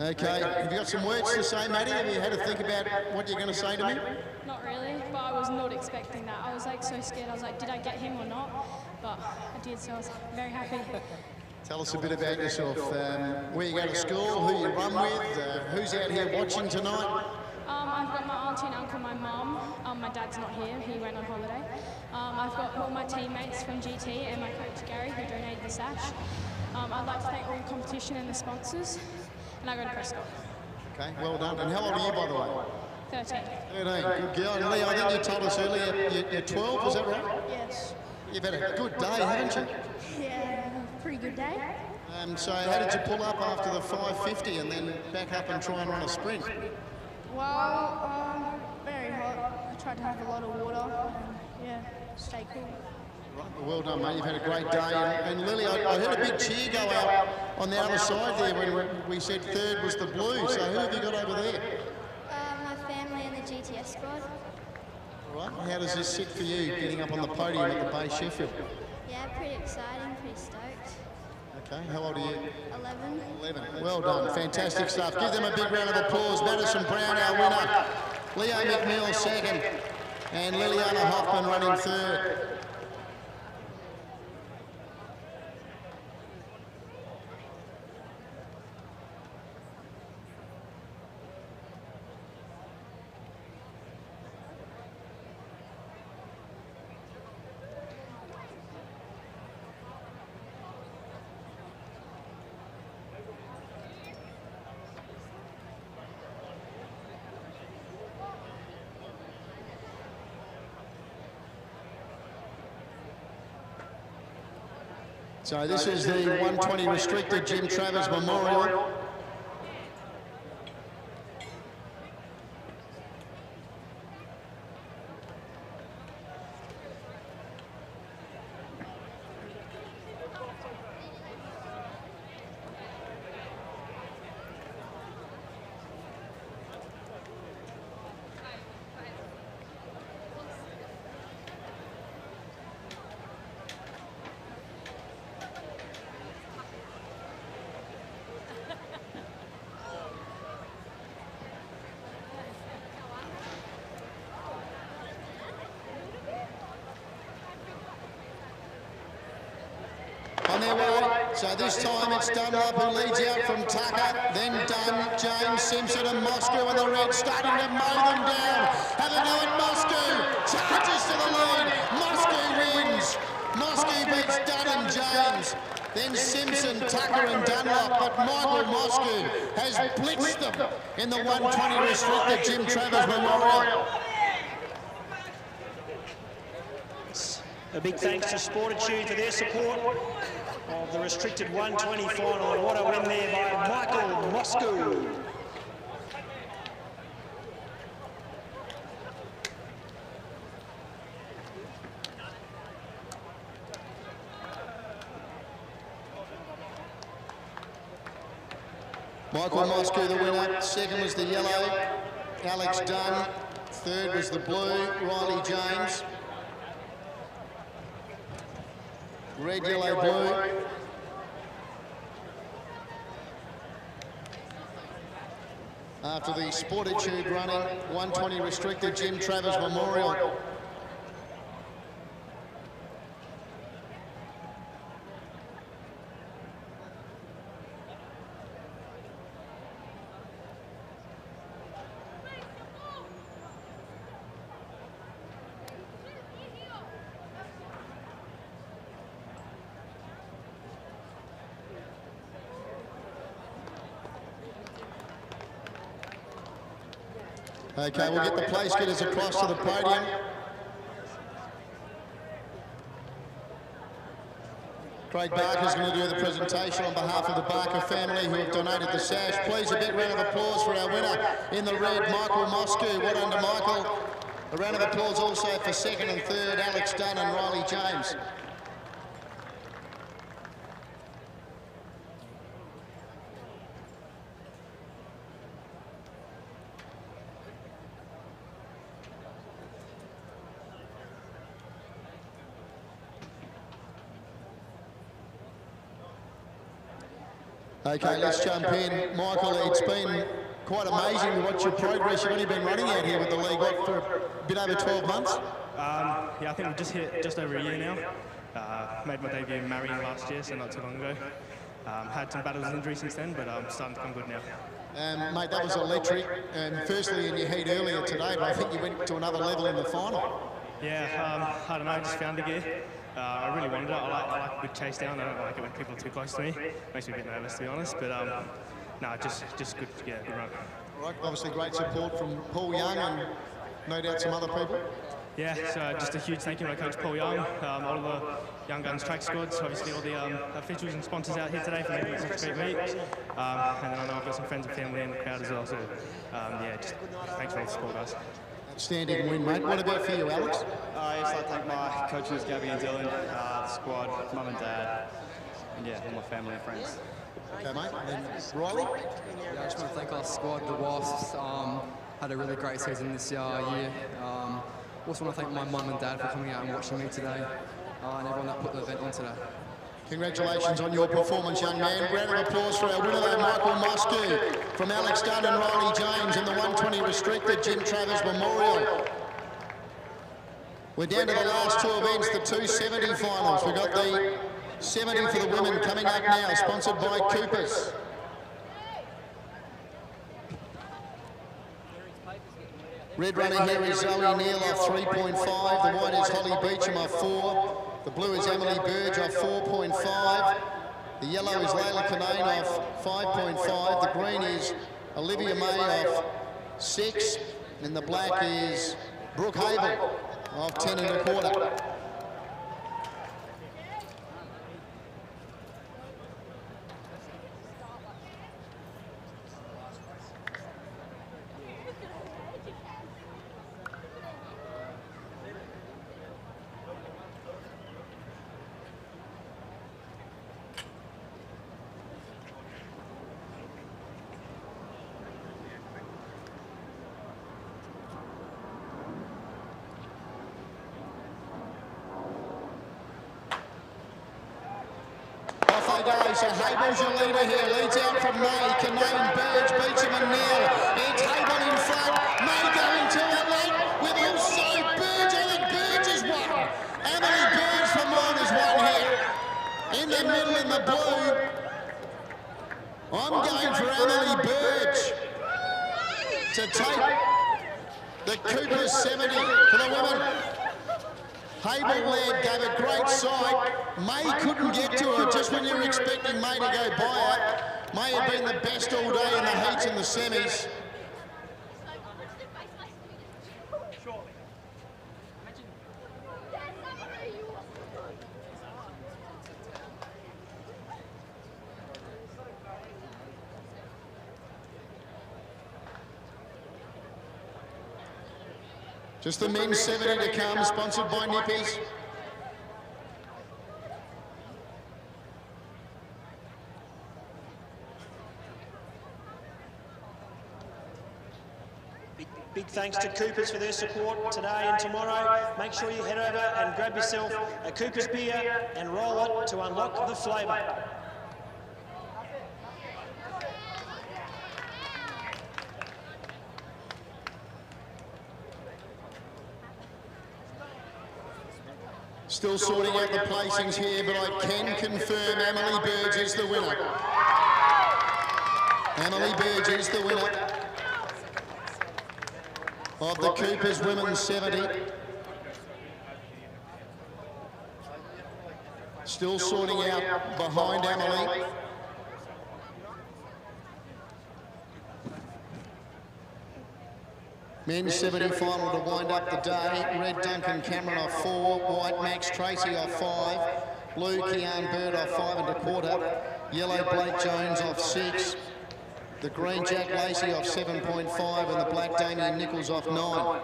Okay, have you got some words to say, Maddie? Have you had to think about what you're going to say to me? Not really, but I was not expecting that. I was like so scared. I was like, did I get him or not? But I did, so I was very happy. Tell us a bit about yourself. Where you go to school, who you run with, who's out here watching tonight? I've got my auntie and uncle, my mum. My dad's not here, he went on holiday. I've got all my teammates from GT and my coach Gary, who donated the sash. I'd like to thank all the competition and the sponsors. And I go to Prescott. Okay, well done. And how old are you, by the way? 13. 13, good girl. And Lee, I think you told us earlier you're 12, was that right? Yes. You've had a good day, haven't you? Yeah, pretty good day. So how did you pull up after the 550 and then back up and try and run a sprint? Well, very hot. I tried to have a lot of water. yeah, stay cool. Right, well done, mate. You've had a great day. And Lily, I heard a big cheer go out on the other side there when we said third was the blue. So who have you got over there? My family and the GTS squad. Right. How does this sit for you, getting up on the podium at the Bay Sheffield? Yeah, pretty exciting, pretty stoked. Okay, how old are you? 11. 11. Well done, fantastic stuff. Give them a big round of applause. Madison Brown, our winner. Leo McNeil second. And Liliana Hoffman running third. So this is the 120 restricted Jim Travers Memorial. On their way, so this time it's Dunlop who leads out from Tucker, then Dunn, James, Simpson and Moscow in the red, starting to mow them down. Have a go at Moscow, charges to the lead, Moscow wins. Moscow beats Dunn and James. Then Simpson, Tucker and Dunlop, but Michael Moscow has blitzed them in the 120 restricted Jim Travers Memorial. A big thanks to Sportitude for their support of the restricted 120 final. And what a win there by Michael Moscow. Michael Moscow the winner, second was the yellow, Alex Dunn, third was the blue, Riley James. Red, yellow, blue. After the Sportitude running, 120 restricted Jim Travers Memorial. Okay, we'll get the place getters across to the podium. Craig Barker's going to do the presentation on behalf of the Barker family who have donated the sash. Please, a big round of applause for our winner in the red, Michael Moscow. Well done to Michael. A round of applause also for second and third, Alex Dunn and Riley James. Okay, let's jump in. Michael, it's been quite amazing to watch your progress. You've only been running out here with the league, what, for a bit over 12 months? Yeah, I think we've just hit just over a year now. Made my debut in Marion last year, so not too long ago. Had some battles with injuries since then, but I'm starting to come good now. Mate, that was electric. Firstly, in your heat earlier today, but I think you went to another level in the final. Yeah, I don't know, just found the gear. I really wanted it. I like a good chase down. I don't like it when people are too close to me. Makes me a bit nervous, to be honest. But no, just good, yeah, good run. All right, obviously great support from Paul Young and no doubt some other people. Yeah, so just a huge thank you to my coach Paul Young, all of the Young Guns track squads, obviously all the officials and sponsors out here today for making such a great meet. And then I know I've got some friends and family in the crowd as well. So yeah, just thanks for all the support, guys. outstanding win, mate. What about for you, Alex? I just like to thank my coaches, Gabby and Dylan, the squad, mum and dad, and yeah, all my family and friends. Okay, mate. And then Riley? Yeah, I just want to thank our squad, the Wasps. Had a really great season this year. Also want to thank my mum and dad for coming out and watching me today, and everyone that put the event on today. Congratulations on your performance, young man. Round of applause for our winner there, Michael Mosque, from Alex Dunn and Riley James in the 120 restricted Jim Travers Memorial. We're down to the last two events, the 270 finals. We've got the 70 for the women coming up now, sponsored by Coopers. Red runner here is Zoe Neal off 3.5. The white is Holly Beecham off 4. The blue is Emily Burge off 4.5. The yellow is Layla Kanane off 5.5. The green is Olivia May off 6. And the black is Brooke Hable off 10 1/4. So Hable's your leader here, leads out from May, Kanane, Burge, Beecham and Neal. It's Hable in front, May going to it late, with also Burge. I think Burge is one. Emily Burge for mine is one here. In the middle in the blue, I'm going for Emily Burge to take the Coopers 70 for the women. Hable led, gave a great sight. May couldn't get to her just when you were expecting May to go by it. May had been the best all day in the heats and the semis. Just the men's 70 to come, sponsored by Nippies. Big thanks to Coopers for their support today and tomorrow. Make sure you head over and grab yourself a Coopers beer and roll it to unlock the flavour. Still sorting out the placings here, but I can confirm Emily Burge is the winner. Emily Burge is the winner of the Coopers Women's 70. Still sorting out behind Emily. Men's 70 final to wind up the day. Red Duncan Cameron off 4, white Max Tracy off 5, blue Kean Bird off 5 1/4, yellow Blake Jones off 6, the green Jack Lacey off 7.5 and the black Damien Nichols off 9.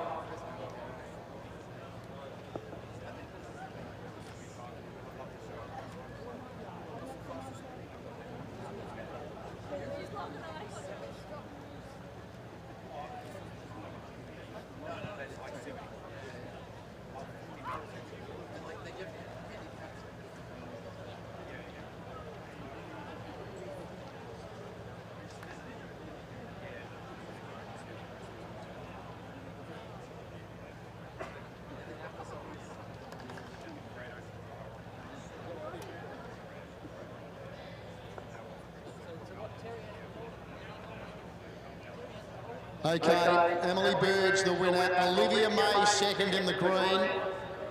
Okay, Emily Burge the winner, Olivia May second in the green,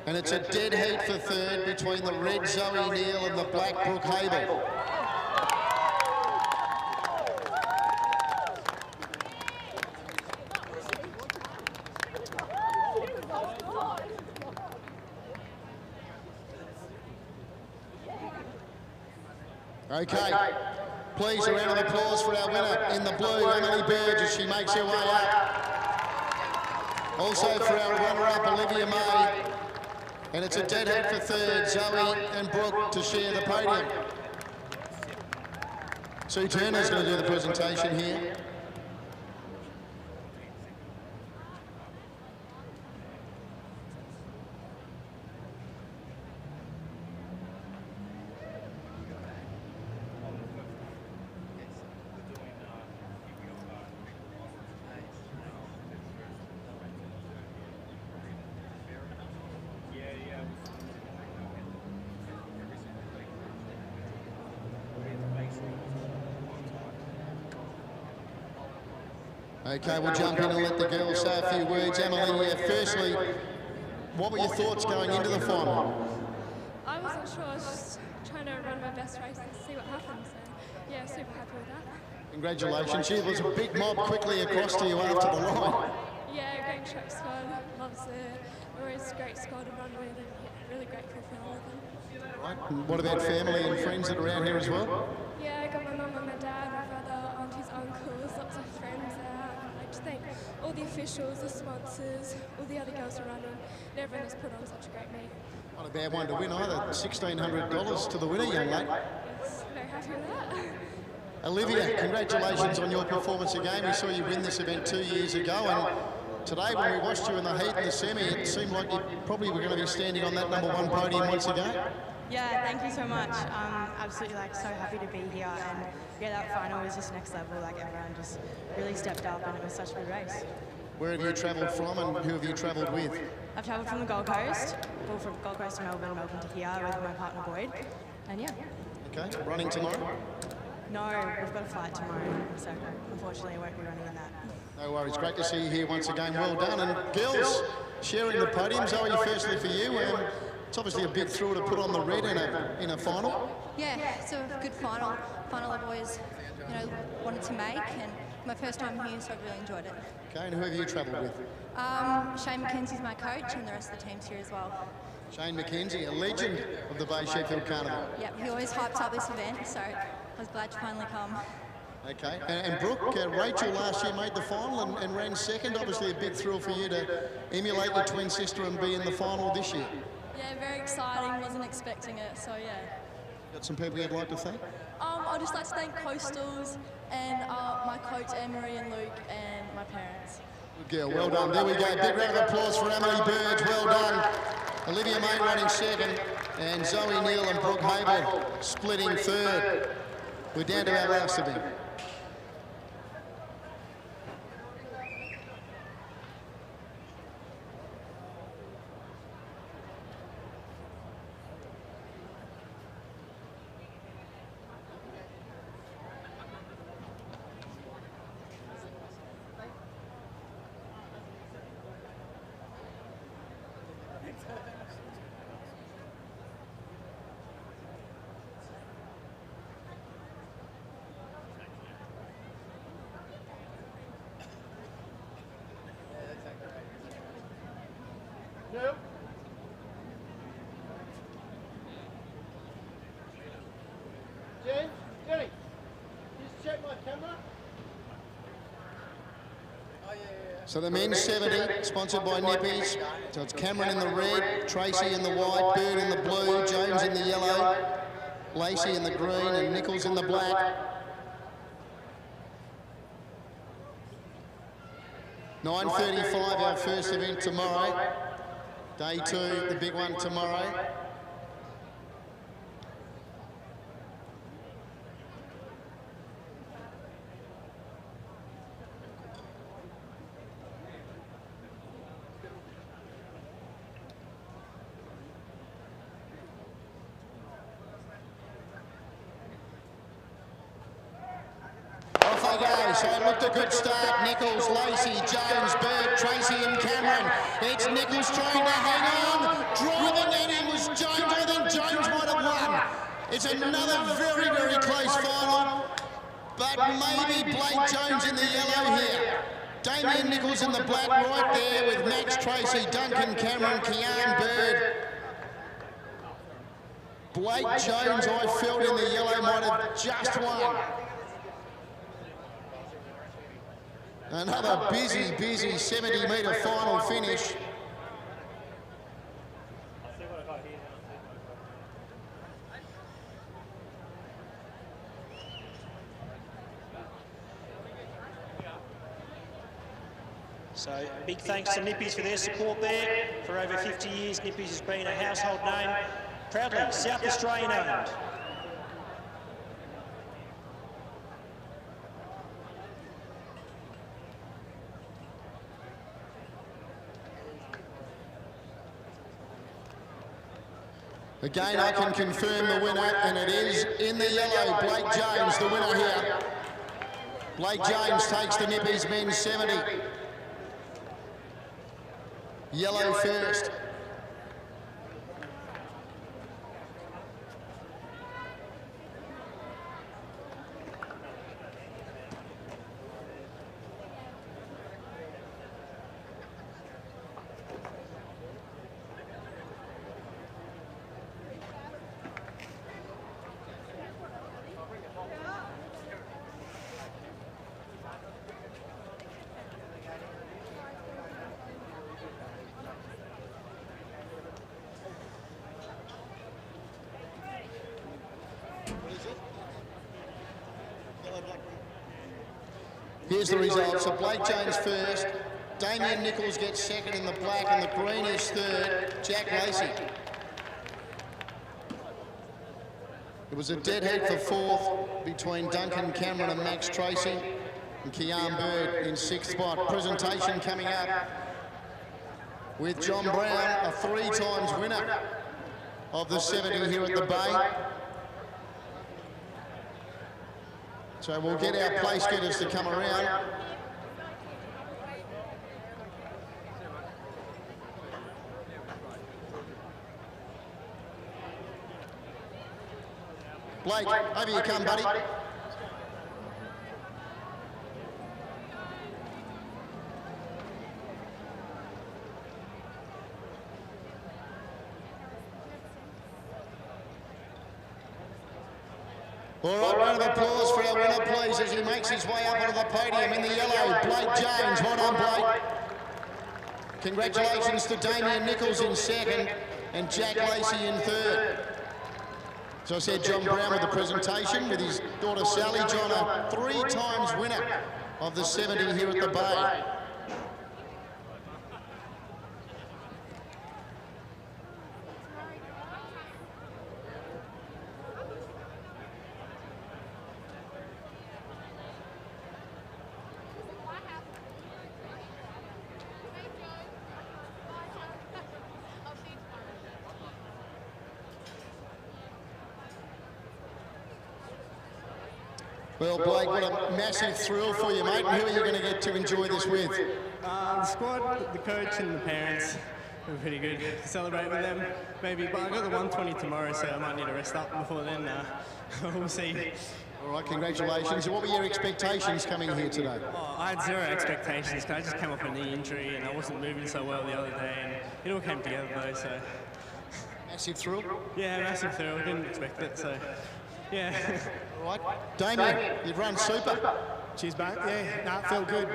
and it's a dead heat for third between the red Zoe Neal and the black Brooke Hable. Okay. Please, a round of applause for our winner in the blue, Emily Burge, as she makes her way up. Also for our runner-up, Olivia May. And it's a dead heat for third, Zoe and Brooke to share the podium. Sue Turner's going to do the presentation here. Okay, we'll jump in and let the girls say a few words. Emily, firstly, what were your thoughts going into the final? I wasn't sure. I was just trying to run my best race and see what happens. So, yeah, super happy with that. Congratulations. There was a big mob quickly across to you after the line. Yeah, great track squad. Loves it. Always a great squad to run with, and really grateful for all of them. Right. And what about family and friends that are around here as well? Yeah, I got my mum and my dad, my brother, aunties, uncles, lots of friends there. I just thank all the officials, the sponsors, all the other girls who run in, and everyone that's put on such a great meet. Not a bad one to win either. $1,600 to the winner, young lady. Yes, very happy with that. Olivia, congratulations on your performance again. We saw you win this event 2 years ago, and today when we watched you in the heat and the semi, it seemed like you probably were going to be standing on that #1 podium once again. Yeah, thank you so much. Absolutely, so happy to be here, and yeah, that final was just next level. Everyone just really stepped up, and it was such a good race. Where have you travelled from, and who have you travelled with? I've travelled from the Gold Coast, from Gold Coast to Melbourne, Melbourne to here with my partner Boyd, and yeah. Okay, running tomorrow? No, we've got a flight tomorrow, so unfortunately I won't be running on that. No worries, great to see you here once again. Well done, and girls sharing the podium. Zoe, firstly for you. It's obviously a big thrill to put on the red in a final. Yeah, it's a good final. Final I've always, wanted to make, and my first time here, so I've really enjoyed it. Okay, and who have you travelled with? Shane McKenzie's my coach, and the rest of the team's here as well. Shane McKenzie, a legend of the Bay Sheffield Carnival. Yep, he always hypes up this event, so I was glad to finally come. Okay, and Brooke, Rachel last year made the final and ran second. Obviously a big thrill for you to emulate your twin sister and be in the final this year. Yeah, very exciting. Wasn't expecting it, so yeah. Got some people you'd like to thank? I'd just like to thank Coastals and my coach Anne-Marie and Luke and my parents. Good girl, well done. There we go. Big round of applause for Emily Burge. Well done. Olivia May running second, and Zoe Neal and Brooke Habel splitting third. We're down to our last event. No. Jenny, just check my camera. So the men's 70, sponsored by Nippies. So it's Cameron in the red, Tracy in the white, Bird in the blue, Jones in the yellow, Lacey in the green, and Nichols in the black. 9:35, our first event tomorrow. Day 2, the big one tomorrow. Off they go, so it looked a good start. Nichols, Lacey, Jones, Bird, Tracy and Cameron. It's Nichols trying to hang on. Driving in, it was Jones. I think Jones might have won. It's another very, very close final. But maybe Blake Jones in the yellow here. Damien Nichols in the black right there with Max, Tracy, Duncan, Cameron, Kian, Bird. Blake Jones, I felt in the yellow, might have just won. Another busy 70-metre final finish. So big thanks to Nippies for their support there. For over 50 years, Nippies has been a household name. Proudly South Australian owned. Again, I can confirm the winner, and it is in the yellow, Blake James, the winner here. Blake James takes the Nippies men's 70. Yellow first. Here's the results. So Blake James first, Damien Nichols gets second in the black, and the green is third, Jack Lacey. It was a dead heat for fourth between Duncan Cameron and Max Tracy, and Kian Bird in sixth spot. Presentation coming up with John Brown, a 3 times winner of the 70 here at the Bay. So we'll get our place getters to come around. Blake, over you come, buddy. All right, round of applause for our winner, please, as he makes his way up onto the podium in the yellow. Blake James, well done, Blake. Congratulations to Damien Nichols in second and Jack Lacey in third. So I said John Brown with the presentation with his daughter Sally. John, a 3 times winner of the 70 here at the Bay. Well, Blake, what a massive thrill for you, mate. And who are you going to get to enjoy this with? The squad, the coach and the parents were pretty good to celebrate with them. Maybe, but I've got the 120 tomorrow, so I might need to rest up before then. We'll see. All right, congratulations. What were your expectations coming here today? Oh, I had 0 expectations. I just came off a knee injury and I wasn't moving so well the other day, and it all came together though, so. Massive thrill? Yeah, massive thrill. Didn't expect it, so. Yeah. All right. Damien, you've run super. Cheers, mate. Yeah, no, it felt good.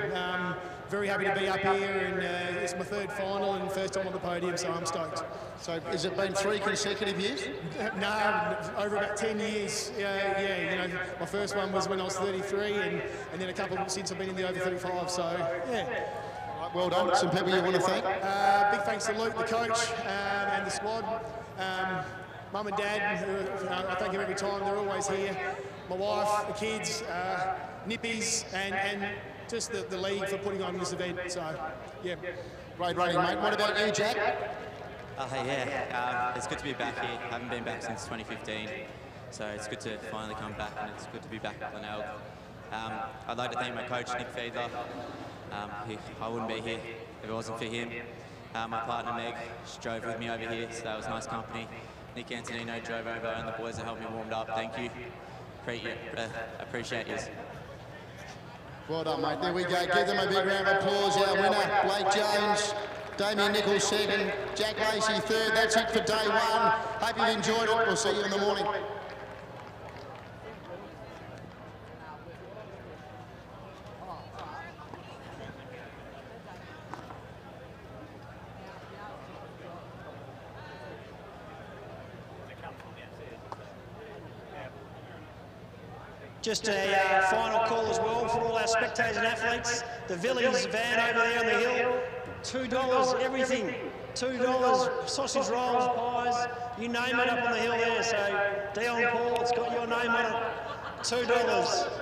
Very happy to be up here, and it's my 3rd final and first time on the podium, so I'm stoked. So has it been 3 consecutive years? No, over about 10 years. Yeah, you know, my first one was when I was 33, and then a couple since I've been in the over 35, so yeah. All right, well done. Some people you want to thank? Big thanks to Luke, the coach, and the squad. Mum and Dad, who I thank them every time, they're always here. My wife, the kids, Nippies, and just the league for putting on this event. So, yeah. Great running, mate. What about you, Jack? It's good to be back here. I haven't been back since 2015, so it's good to finally come back, and it's good to be back at Glenelg. I'd like to thank my coach, Nick Feather. I wouldn't be here if it wasn't for him. My partner, Meg, she drove with me over here, so that was nice company. Nick Antonino drove over, and the boys that helped me warmed up. Thank you. Appreciate you. Well done, mate. There we go. Give them a big round of applause. Our winner, Blake James. Damien Nichols second. Jack Lacey third. That's it for day 1. Hope you've enjoyed it. We'll see you in the morning. Just a final call as well for all our spectators and athletes. The Villies van over there on the hill, $2 everything. $2, sausage rolls, pies, you name it up on the hill there. So Dion Paul, it's got your name on it, $2.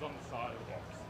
On the side of the box.